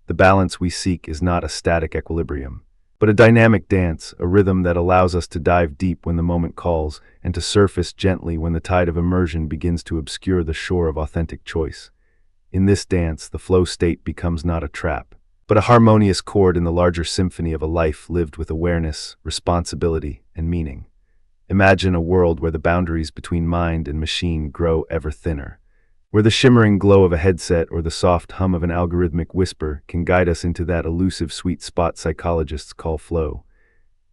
A: The balance we seek is not a static equilibrium, but a dynamic dance, a rhythm that allows us to dive deep when the moment calls and to surface gently when the tide of immersion begins to obscure the shore of authentic choice. In this dance, the flow state becomes not a trap, but a harmonious chord in the larger symphony of a life lived with awareness, responsibility, and meaning. Imagine a world where the boundaries between mind and machine grow ever thinner, where the shimmering glow of a headset or the soft hum of an algorithmic whisper can guide us into that elusive sweet spot psychologists call flow.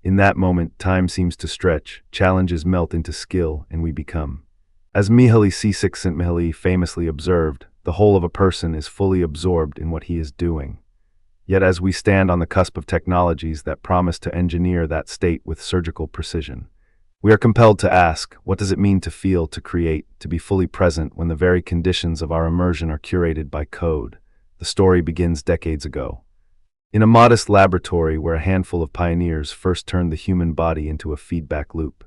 A: In that moment, time seems to stretch, challenges melt into skill, and we become. As Mihaly Csikszentmihalyi famously observed, the whole of a person is fully absorbed in what he is doing. Yet as we stand on the cusp of technologies that promise to engineer that state with surgical precision, we are compelled to ask, what does it mean to feel, to create, to be fully present when the very conditions of our immersion are curated by code? The story begins decades ago, in a modest laboratory where a handful of pioneers first turned the human body into a feedback loop.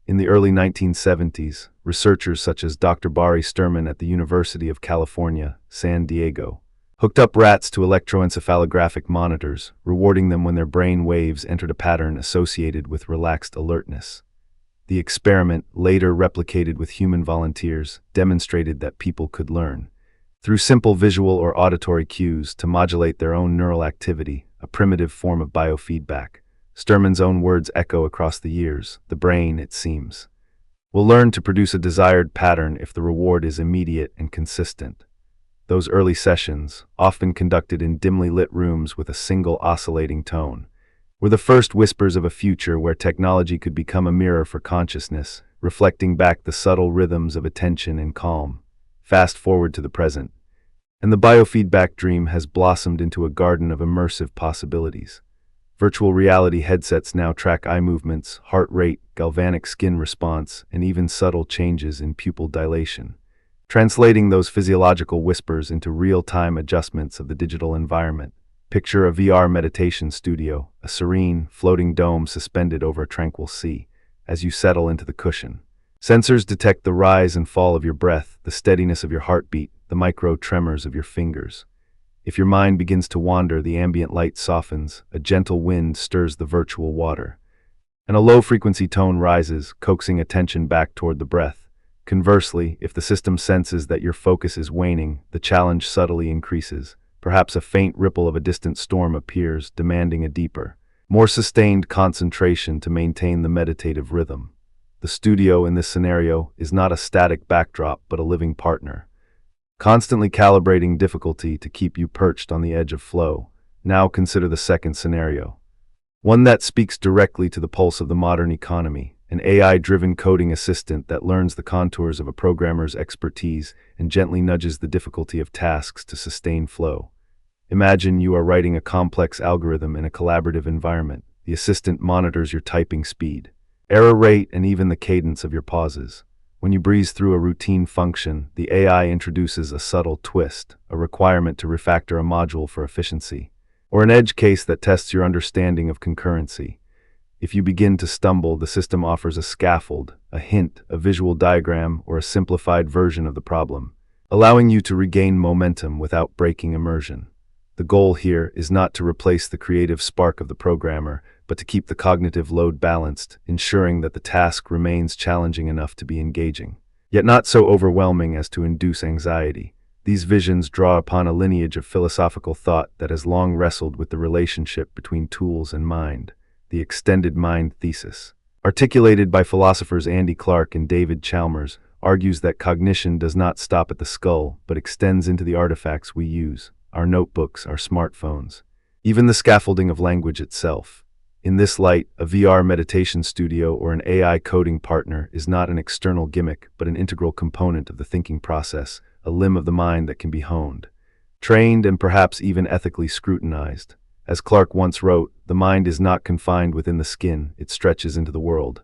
A: In the early 1970s, researchers such as Dr. Barry Sturman at the University of California, San Diego, hooked up rats to electroencephalographic monitors, rewarding them when their brain waves entered a pattern associated with relaxed alertness. The experiment, later replicated with human volunteers, demonstrated that people could learn, through simple visual or auditory cues, to modulate their own neural activity, a primitive form of biofeedback. Sturman's own words echo across the years. The brain, it seems, will learn to produce a desired pattern if the reward is immediate and consistent. Those early sessions, often conducted in dimly lit rooms with a single oscillating tone, were the first whispers of a future where technology could become a mirror for consciousness, reflecting back the subtle rhythms of attention and calm. Fast forward to the present, and the biofeedback dream has blossomed into a garden of immersive possibilities. Virtual reality headsets now track eye movements, heart rate, galvanic skin response, and even subtle changes in pupil dilation, translating those physiological whispers into real-time adjustments of the digital environment. Picture a VR meditation studio, a serene, floating dome suspended over a tranquil sea. As you settle into the cushion, sensors detect the rise and fall of your breath, the steadiness of your heartbeat, the micro tremors of your fingers. If your mind begins to wander, the ambient light softens, a gentle wind stirs the virtual water, and a low-frequency tone rises, coaxing attention back toward the breath. Conversely, if the system senses that your focus is waning, the challenge subtly increases. Perhaps a faint ripple of a distant storm appears, demanding a deeper, more sustained concentration to maintain the meditative rhythm. The studio in this scenario is not a static backdrop, but a living partner, constantly calibrating difficulty to keep you perched on the edge of flow. Now consider the second scenario, one that speaks directly to the pulse of the modern economy, an AI-driven coding assistant that learns the contours of a programmer's expertise and gently nudges the difficulty of tasks to sustain flow. Imagine you are writing a complex algorithm in a collaborative environment. The assistant monitors your typing speed, error rate, and even the cadence of your pauses. When you breeze through a routine function, the AI introduces a subtle twist, a requirement to refactor a module for efficiency, or an edge case that tests your understanding of concurrency. If you begin to stumble, the system offers a scaffold, a hint, a visual diagram, or a simplified version of the problem, allowing you to regain momentum without breaking immersion. The goal here is not to replace the creative spark of the programmer, but to keep the cognitive load balanced, ensuring that the task remains challenging enough to be engaging, yet not so overwhelming as to induce anxiety. These visions draw upon a lineage of philosophical thought that has long wrestled with the relationship between tools and mind, the extended mind thesis. Articulated by philosophers Andy Clark and David Chalmers, argues that cognition does not stop at the skull, but extends into the artifacts we use, our notebooks, our smartphones, even the scaffolding of language itself. In this light, a VR meditation studio or an AI coding partner is not an external gimmick, but an integral component of the thinking process, a limb of the mind that can be honed, trained, and perhaps even ethically scrutinized. As Clark once wrote, the mind is not confined within the skin, it stretches into the world.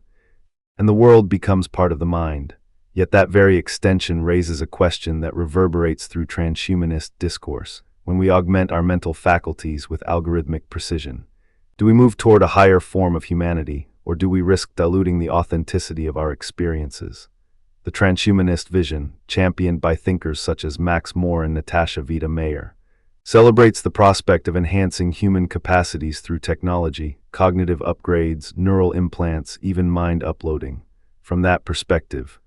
A: And the world becomes part of the mind. Yet that very extension raises a question that reverberates through transhumanist discourse. When we augment our mental faculties with algorithmic precision, do we move toward a higher form of humanity, or do we risk diluting the authenticity of our experiences? The transhumanist vision, championed by thinkers such as Max Moore and Natasha Vita Mayer, celebrates the prospect of enhancing human capacities through technology, cognitive upgrades, neural implants, even mind uploading. From that perspective,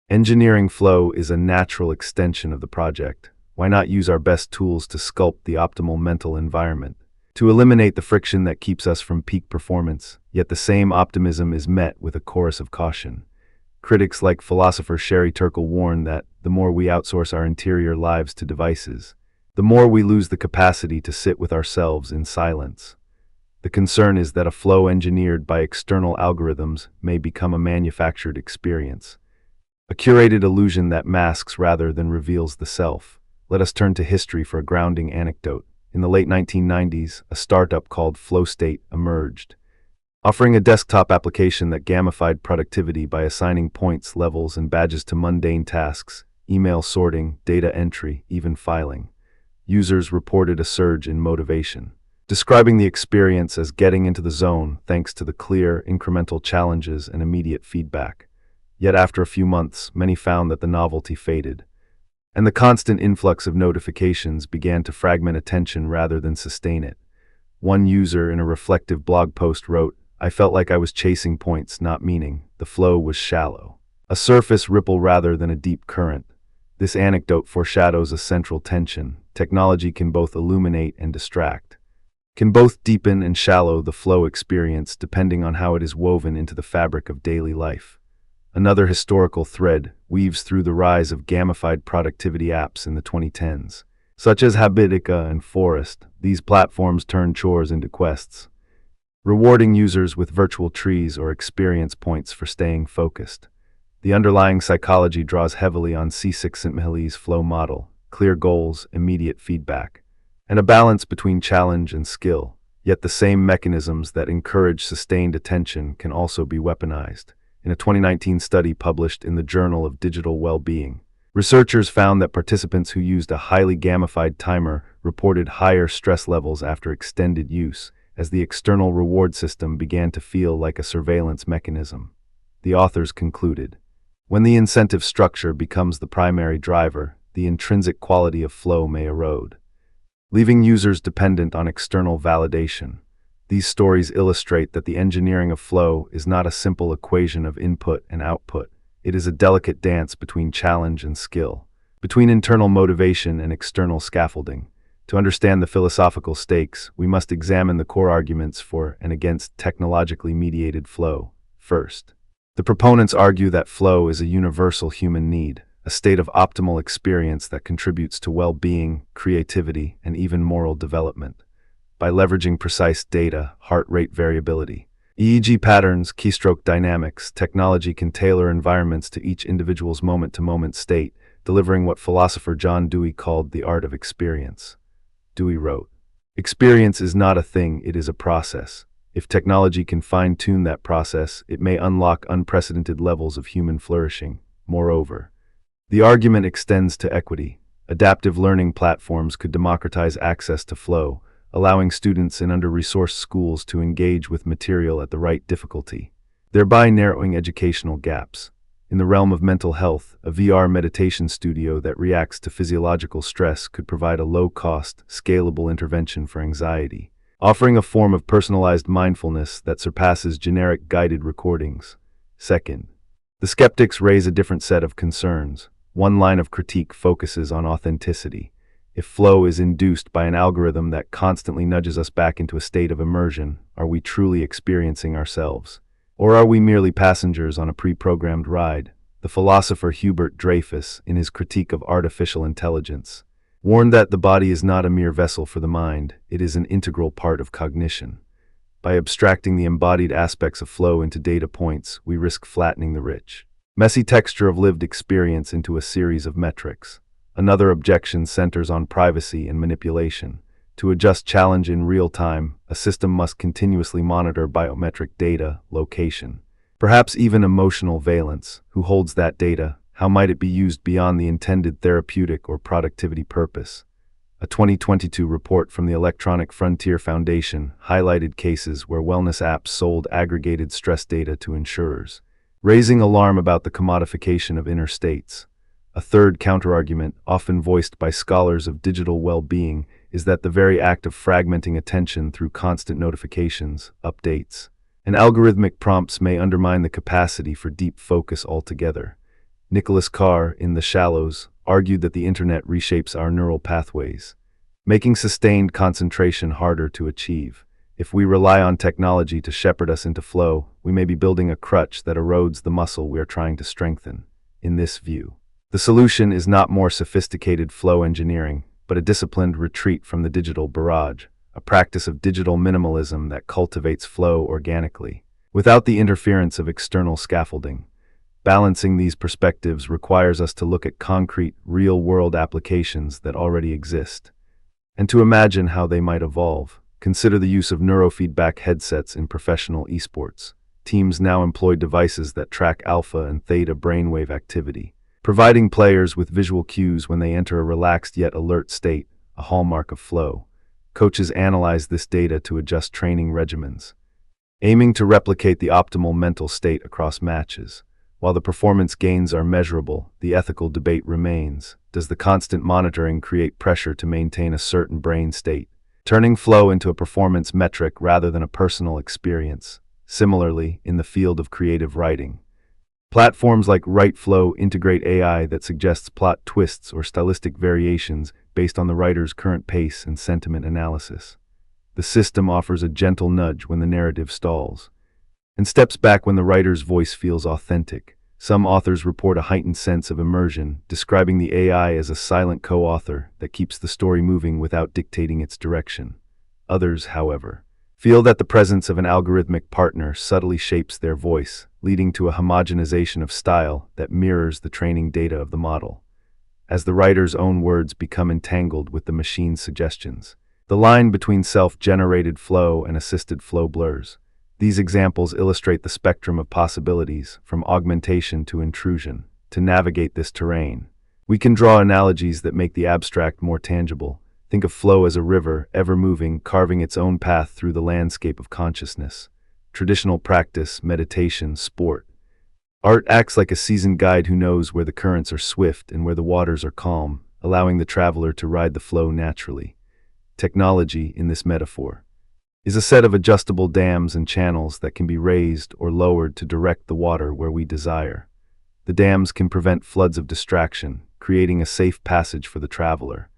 A: engineering flow is a natural extension of the project. Why not use our best tools to sculpt the optimal mental environment, to eliminate the friction that keeps us from peak performance? Yet the same optimism is met with a chorus of caution. Critics like philosopher Sherry Turkle warn that the more we outsource our interior lives to devices, the more we lose the capacity to sit with ourselves in silence. The concern is that a flow engineered by external algorithms may become a manufactured experience, a curated illusion that masks rather than reveals the self. Let us turn to history for a grounding anecdote. In the late 1990s, a startup called FlowState emerged, offering a desktop application that gamified productivity by assigning points, levels, and badges to mundane tasks, email sorting, data entry, even filing. Users reported a surge in motivation, describing the experience as getting into the zone thanks to the clear, incremental challenges and immediate feedback. Yet after a few months, many found that the novelty faded, and the constant influx of notifications began to fragment attention rather than sustain it. One user in a reflective blog post wrote, "I felt like I was chasing points, not meaning. The flow was shallow, a surface ripple rather than a deep current." This anecdote foreshadows a central tension. Technology can both illuminate and distract, can both deepen and shallow the flow experience depending on how it is woven into the fabric of daily life. Another historical thread weaves through the rise of gamified productivity apps in the 2010s. Such as Habitica and Forest, these platforms turn chores into quests, rewarding users with virtual trees or experience points for staying focused. The underlying psychology draws heavily on Csikszentmihalyi's flow model: clear goals, immediate feedback, and a balance between challenge and skill. Yet the same mechanisms that encourage sustained attention can also be weaponized. In a 2019 study published in the Journal of Digital Well-Being, researchers found that participants who used a highly gamified timer reported higher stress levels after extended use, as the external reward system began to feel like a surveillance mechanism. The authors concluded, when the incentive structure becomes the primary driver, the intrinsic quality of flow may erode, leaving users dependent on external validation. These stories illustrate that the engineering of flow is not a simple equation of input and output. It is a delicate dance between challenge and skill, between internal motivation and external scaffolding. To understand the philosophical stakes, we must examine the core arguments for and against technologically mediated flow. First, the proponents argue that flow is a universal human need, a state of optimal experience that contributes to well-being, creativity, and even moral development. By leveraging precise data, heart rate variability, EEG patterns, keystroke dynamics, technology can tailor environments to each individual's moment-to-moment state, delivering what philosopher John Dewey called the art of experience. Dewey wrote, "Experience is not a thing, it is a process. If technology can fine-tune that process, it may unlock unprecedented levels of human flourishing. Moreover, the argument extends to equity. Adaptive learning platforms could democratize access to flow, allowing students in under-resourced schools to engage with material at the right difficulty, thereby narrowing educational gaps. In the realm of mental health, a VR meditation studio that reacts to physiological stress could provide a low-cost, scalable intervention for anxiety, offering a form of personalized mindfulness that surpasses generic guided recordings. Second, the skeptics raise a different set of concerns. One line of critique focuses on authenticity. If flow is induced by an algorithm that constantly nudges us back into a state of immersion, are we truly experiencing ourselves? Or are we merely passengers on a pre-programmed ride? The philosopher Hubert Dreyfus, in his critique of artificial intelligence, warned that the body is not a mere vessel for the mind, it is an integral part of cognition. By abstracting the embodied aspects of flow into data points, we risk flattening the rich, messy texture of lived experience into a series of metrics. Another objection centers on privacy and manipulation. To adjust challenge in real time, a system must continuously monitor biometric data, location, perhaps even emotional valence. Who holds that data? How might it be used beyond the intended therapeutic or productivity purpose? A 2022 report from the Electronic Frontier Foundation highlighted cases where wellness apps sold aggregated stress data to insurers, raising alarm about the commodification of inner states. A third counterargument, often voiced by scholars of digital well-being, is that the very act of fragmenting attention through constant notifications, updates, and algorithmic prompts may undermine the capacity for deep focus altogether. Nicholas Carr, in The Shallows, argued that the internet reshapes our neural pathways, making sustained concentration harder to achieve. If we rely on technology to shepherd us into flow, we may be building a crutch that erodes the muscle we are trying to strengthen. In this view, the solution is not more sophisticated flow engineering, but a disciplined retreat from the digital barrage, a practice of digital minimalism that cultivates flow organically, without the interference of external scaffolding. Balancing these perspectives requires us to look at concrete, real-world applications that already exist, and to imagine how they might evolve. Consider the use of neurofeedback headsets in professional esports. Teams now employ devices that track alpha and theta brainwave activity, providing players with visual cues when they enter a relaxed yet alert state, a hallmark of flow. Coaches analyze this data to adjust training regimens, aiming to replicate the optimal mental state across matches. While the performance gains are measurable, the ethical debate remains. Does the constant monitoring create pressure to maintain a certain brain state, turning flow into a performance metric rather than a personal experience? Similarly, in the field of creative writing, platforms like WriteFlow integrate AI that suggests plot twists or stylistic variations based on the writer's current pace and sentiment analysis. The system offers a gentle nudge when the narrative stalls, and steps back when the writer's voice feels authentic. Some authors report a heightened sense of immersion, describing the AI as a silent co-author that keeps the story moving without dictating its direction. Others, however, feel that the presence of an algorithmic partner subtly shapes their voice, leading to a homogenization of style that mirrors the training data of the model. As the writer's own words become entangled with the machine's suggestions, the line between self-generated flow and assisted flow blurs. These examples illustrate the spectrum of possibilities, from augmentation to intrusion. To navigate this terrain, we can draw analogies that make the abstract more tangible. Think of flow as a river, ever moving, carving its own path through the landscape of consciousness. Traditional practice, meditation, sport. Art acts like a seasoned guide who knows where the currents are swift and where the waters are calm, allowing the traveler to ride the flow naturally. Technology, in this metaphor, is a set of adjustable dams and channels that can be raised or lowered to direct the water where we desire. The dams can prevent floods of distraction, creating a safe passage for the traveler,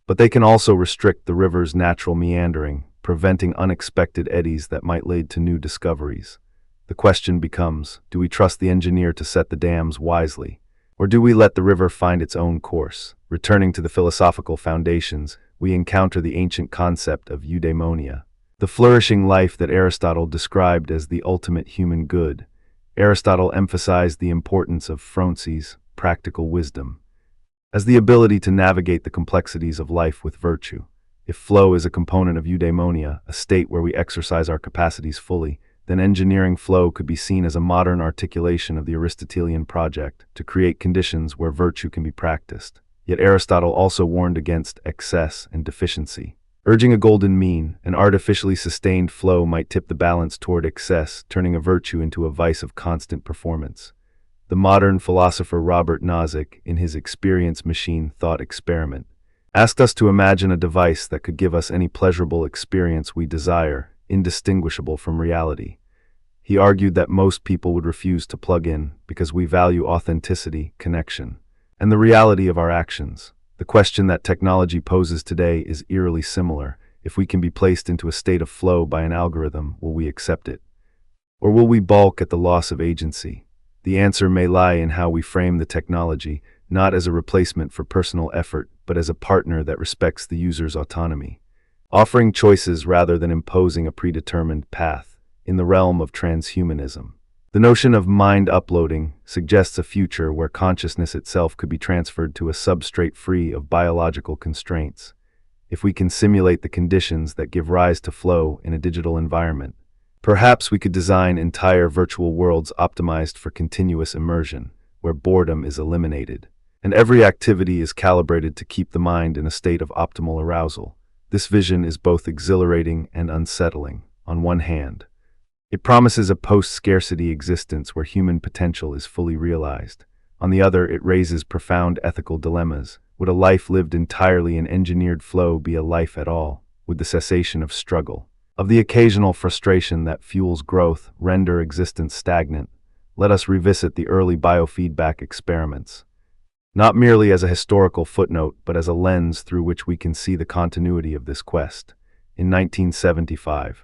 A: but they can also restrict the river's natural meandering, preventing unexpected eddies that might lead to new discoveries. The question becomes, do we trust the engineer to set the dams wisely, or do we let the river find its own course? Returning to the philosophical foundations, we encounter the ancient concept of eudaimonia, the flourishing life that Aristotle described as the ultimate human good. Aristotle emphasized the importance of phronsis, practical wisdom, as the ability to navigate the complexities of life with virtue. If flow is a component of eudaimonia, a state where we exercise our capacities fully, then engineering flow could be seen as a modern articulation of the Aristotelian project to create conditions where virtue can be practiced. Yet Aristotle also warned against excess and deficiency, urging a golden mean. An artificially sustained flow might tip the balance toward excess, turning a virtue into a vice of constant performance. The modern philosopher Robert Nozick, in his Experience Machine thought experiment, asked us to imagine a device that could give us any pleasurable experience we desire, indistinguishable from reality. He argued that most people would refuse to plug in because we value authenticity, connection, and the reality of our actions. The question that technology poses today is eerily similar. If we can be placed into a state of flow by an algorithm, will we accept it? Or will we balk at the loss of agency? The answer may lie in how we frame the technology, not as a replacement for personal effort, but as a partner that respects the user's autonomy, offering choices rather than imposing a predetermined path. In the realm of transhumanism, the notion of mind uploading suggests a future where consciousness itself could be transferred to a substrate free of biological constraints. If we can simulate the conditions that give rise to flow in a digital environment, perhaps we could design entire virtual worlds optimized for continuous immersion, where boredom is eliminated, and every activity is calibrated to keep the mind in a state of optimal arousal. This vision is both exhilarating and unsettling. On one hand, it promises a post-scarcity existence where human potential is fully realized. On the other, it raises profound ethical dilemmas. Would a life lived entirely in engineered flow be a life at all? Would the cessation of struggle, of the occasional frustration that fuels growth, render existence stagnant? Let us revisit the early biofeedback experiments, not merely as a historical footnote, but as a lens through which we can see the continuity of this quest. In 1975,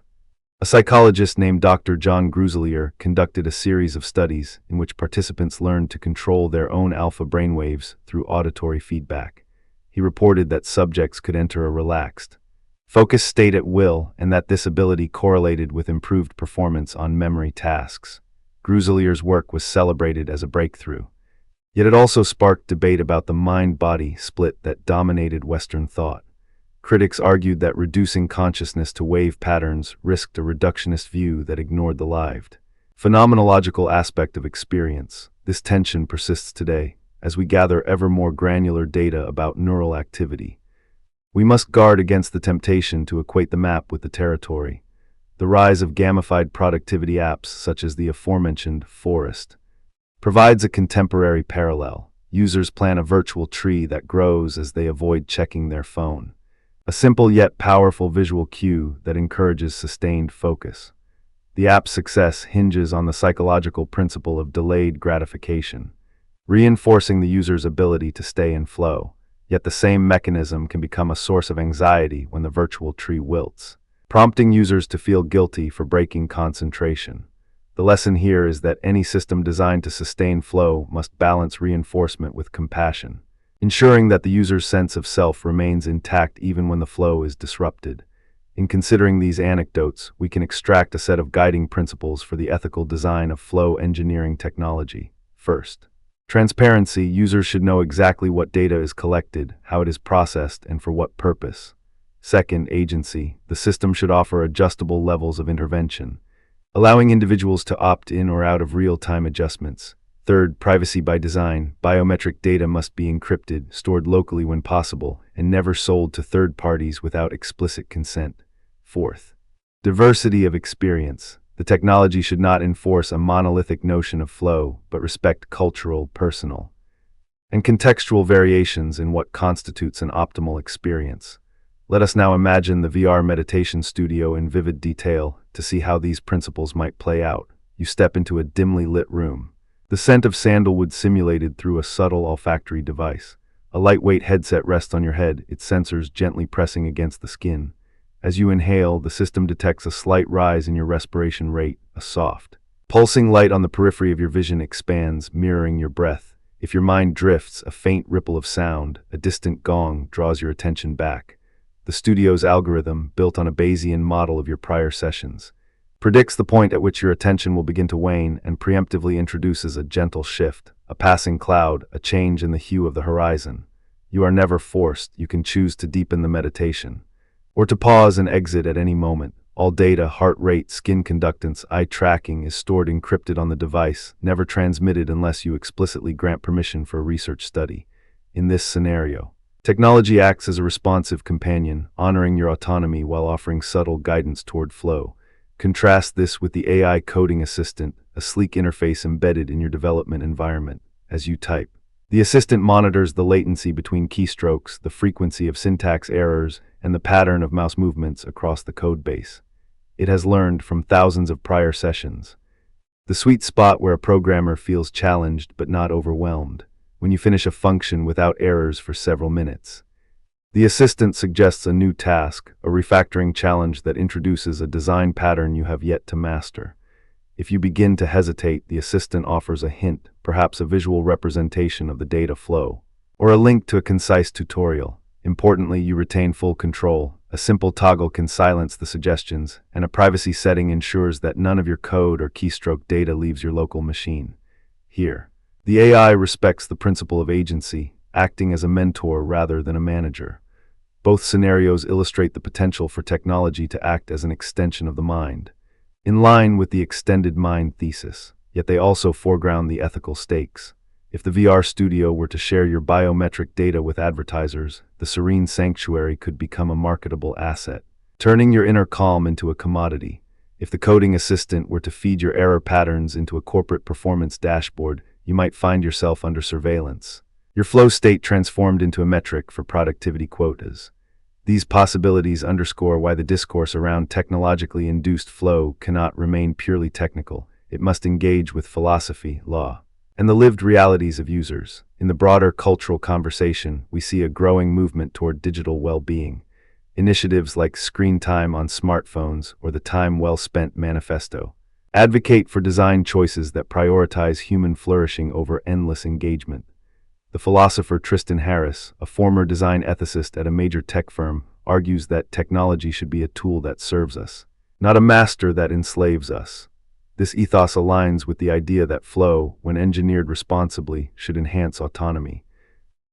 A: a psychologist named Dr. John Gruzelier conducted a series of studies in which participants learned to control their own alpha brainwaves through auditory feedback. He reported that subjects could enter a relaxed, focused state at will, and that this ability correlated with improved performance on memory tasks. Gruzelier's work was celebrated as a breakthrough, yet it also sparked debate about the mind-body split that dominated Western thought. Critics argued that reducing consciousness to wave patterns risked a reductionist view that ignored the lived, phenomenological aspect of experience. This tension persists today, as we gather ever more granular data about neural activity. We must guard against the temptation to equate the map with the territory. The rise of gamified productivity apps, such as the aforementioned Forest, provides a contemporary parallel. Users plan a virtual tree that grows as they avoid checking their phone. A simple yet powerful visual cue that encourages sustained focus. The app's success hinges on the psychological principle of delayed gratification, reinforcing the user's ability to stay in flow. Yet the same mechanism can become a source of anxiety when the virtual tree wilts, prompting users to feel guilty for breaking concentration. The lesson here is that any system designed to sustain flow must balance reinforcement with compassion, ensuring that the user's sense of self remains intact even when the flow is disrupted. In considering these anecdotes, we can extract a set of guiding principles for the ethical design of flow engineering technology. First, transparency. Users should know exactly what data is collected, how it is processed, and for what purpose. Second, agency. The system should offer adjustable levels of intervention, allowing individuals to opt in or out of real-time adjustments. Third, privacy by design. Biometric data must be encrypted, stored locally when possible, and never sold to third parties without explicit consent. Fourth, diversity of experience. The technology should not enforce a monolithic notion of flow, but respect cultural, personal, and contextual variations in what constitutes an optimal experience. Let us now imagine the VR meditation studio in vivid detail to see how these principles might play out. You step into a dimly lit room. The scent of sandalwood simulated through a subtle olfactory device. A lightweight headset rests on your head, its sensors gently pressing against the skin. As you inhale, the system detects a slight rise in your respiration rate, a soft, pulsing light on the periphery of your vision expands, mirroring your breath. If your mind drifts, a faint ripple of sound, a distant gong, draws your attention back. The studio's algorithm, built on a Bayesian model of your prior sessions, predicts the point at which your attention will begin to wane and preemptively introduces a gentle shift, a passing cloud, a change in the hue of the horizon. You are never forced. You can choose to deepen the meditation, or to pause and exit at any moment. All data, heart rate, skin conductance, eye tracking is stored encrypted on the device, never transmitted unless you explicitly grant permission for a research study. In this scenario, technology acts as a responsive companion, honoring your autonomy while offering subtle guidance toward flow. Contrast this with the AI coding assistant, a sleek interface embedded in your development environment. As you type, The assistant monitors the latency between keystrokes, the frequency of syntax errors, and the pattern of mouse movements across the code base. It has learned from thousands of prior sessions. The sweet spot where a programmer feels challenged but not overwhelmed, when you finish a function without errors for several minutes. The assistant suggests a new task, a refactoring challenge that introduces a design pattern you have yet to master. If you begin to hesitate, the assistant offers a hint, perhaps a visual representation of the data flow, or a link to a concise tutorial. Importantly, you retain full control. A simple toggle can silence the suggestions, and a privacy setting ensures that none of your code or keystroke data leaves your local machine. Here, the AI respects the principle of agency, acting as a mentor rather than a manager. Both scenarios illustrate the potential for technology to act as an extension of the mind, in line with the extended mind thesis, yet they also foreground the ethical stakes. If the VR studio were to share your biometric data with advertisers, the serene sanctuary could become a marketable asset, turning your inner calm into a commodity. If the coding assistant were to feed your error patterns into a corporate performance dashboard, you might find yourself under surveillance, your flow state transformed into a metric for productivity quotas. These possibilities underscore why the discourse around technologically induced flow cannot remain purely technical. It must engage with philosophy, law, and the lived realities of users. In the broader cultural conversation, we see a growing movement toward digital well-being. Initiatives like Screen Time on Smartphones or the Time Well Spent Manifesto advocate for design choices that prioritize human flourishing over endless engagement. The philosopher Tristan Harris, a former design ethicist at a major tech firm, argues that technology should be a tool that serves us, not a master that enslaves us. This ethos aligns with the idea that flow, when engineered responsibly, should enhance autonomy,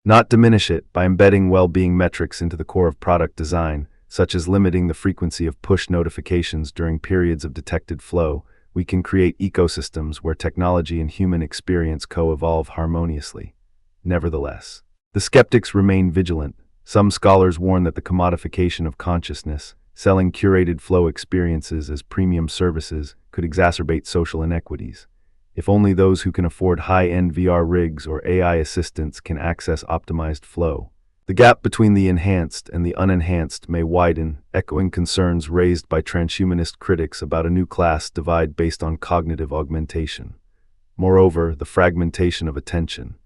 A: not diminish it. By embedding well-being metrics into the core of product design, such as limiting the frequency of push notifications during periods of detected flow, we can create ecosystems where technology and human experience co-evolve harmoniously. Nevertheless, the skeptics remain vigilant. Some scholars warn that the commodification of consciousness, selling curated flow experiences as premium services, could exacerbate social inequities. If only those who can afford high-end VR rigs or AI assistants can access optimized flow, the gap between the enhanced and the unenhanced may widen, echoing concerns raised by transhumanist critics about a new class divide based on cognitive augmentation. Moreover, the fragmentation of attention,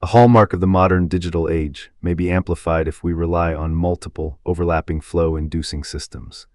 A: a hallmark of the modern digital age, may be amplified if we rely on multiple, overlapping flow-inducing systems.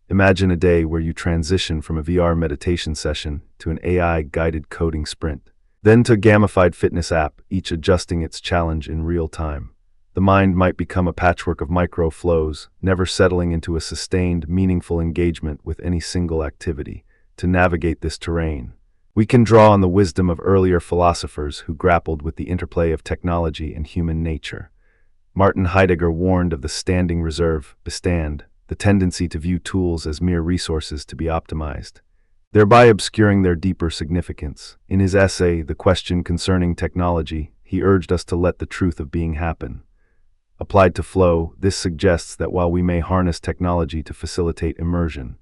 A: Imagine a day where you transition from a VR meditation session to an AI-guided coding sprint, then to a gamified fitness app, each adjusting its challenge in real time. The mind might become a patchwork of micro-flows, never settling into a sustained, meaningful engagement with any single activity. To navigate this terrain, we can draw on the wisdom of earlier philosophers who grappled with the interplay of technology and human nature. Martin Heidegger warned of the standing reserve, Bestand, the tendency to view tools as mere resources to be optimized, thereby obscuring their deeper significance. In his essay, The Question Concerning Technology, he urged us to let the truth of being happen. Applied to flow, this suggests that while we may harness technology to facilitate immersion,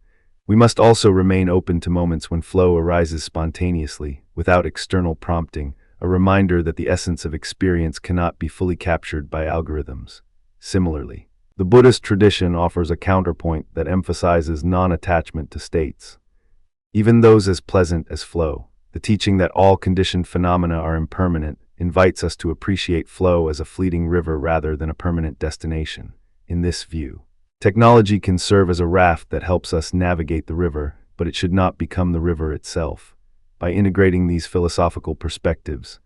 A: we must also remain open to moments when flow arises spontaneously, without external prompting, a reminder that the essence of experience cannot be fully captured by algorithms. Similarly, the Buddhist tradition offers a counterpoint that emphasizes non-attachment to states, even those as pleasant as flow. The teaching that all conditioned phenomena are impermanent invites us to appreciate flow as a fleeting river rather than a permanent destination. In this view, technology can serve as a raft that helps us navigate the river, but it should not become the river itself. By integrating these philosophical perspectives,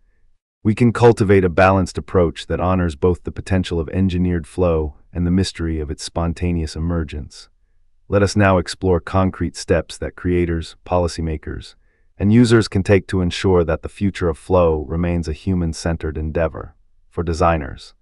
A: we can cultivate a balanced approach that honors both the potential of engineered flow and the mystery of its spontaneous emergence. Let us now explore concrete steps that creators, policymakers, and users can take to ensure that the future of flow remains a human-centered endeavor. For designers,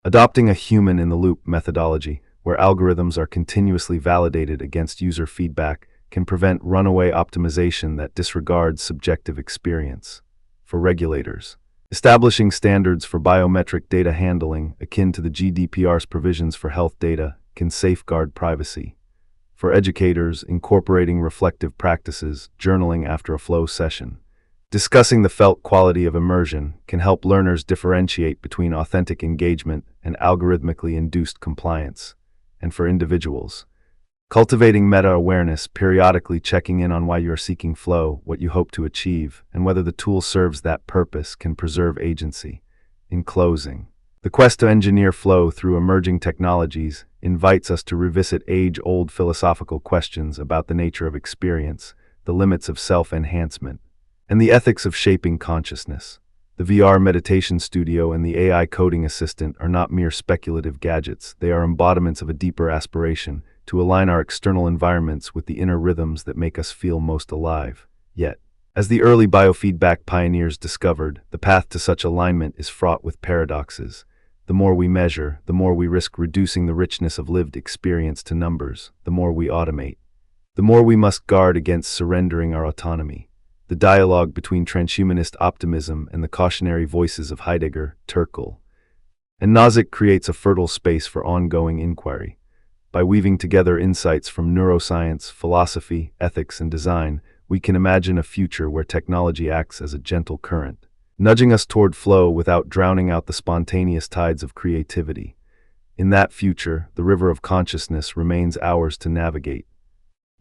A: adopting a human-in-the-loop methodology, where algorithms are continuously validated against user feedback, can prevent runaway optimization that disregards subjective experience. For regulators, establishing standards for biometric data handling, akin to the GDPR's provisions for health data, can safeguard privacy. For educators, incorporating reflective practices, journaling after a flow session, Discussing the felt quality of immersion can help learners differentiate between authentic engagement and algorithmically induced compliance. And for individuals, cultivating meta-awareness, periodically checking in on why you're seeking flow, what you hope to achieve, and whether the tool serves that purpose can preserve agency. In closing, the quest to engineer flow through emerging technologies invites us to revisit age-old philosophical questions about the nature of experience, the limits of self-enhancement, and the ethics of shaping consciousness. The VR meditation studio and the AI coding assistant are not mere speculative gadgets. They are embodiments of a deeper aspiration to align our external environments with the inner rhythms that make us feel most alive. Yet, as the early biofeedback pioneers discovered, the path to such alignment is fraught with paradoxes. The more we measure, the more we risk reducing the richness of lived experience to numbers. The more we automate, the more we must guard against surrendering our autonomy. The dialogue between transhumanist optimism and the cautionary voices of Heidegger, Turkle, and Nozick creates a fertile space for ongoing inquiry. By weaving together insights from neuroscience, philosophy, ethics, and design, we can imagine a future where technology acts as a gentle current, nudging us toward flow without drowning out the spontaneous tides of creativity. In that future, the river of consciousness remains ours to navigate,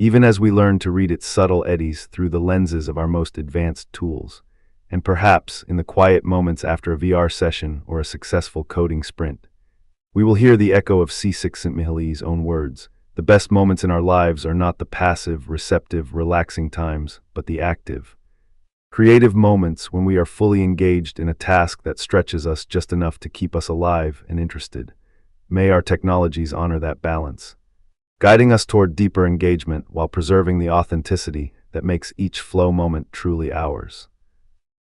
A: even as we learn to read its subtle eddies through the lenses of our most advanced tools. And perhaps, in the quiet moments after a VR session or a successful coding sprint, we will hear the echo of Csikszentmihalyi's own words: the best moments in our lives are not the passive, receptive, relaxing times, but the active, creative moments when we are fully engaged in a task that stretches us just enough to keep us alive and interested. May our technologies honor that balance, guiding us toward deeper engagement while preserving the authenticity that makes each flow moment truly ours.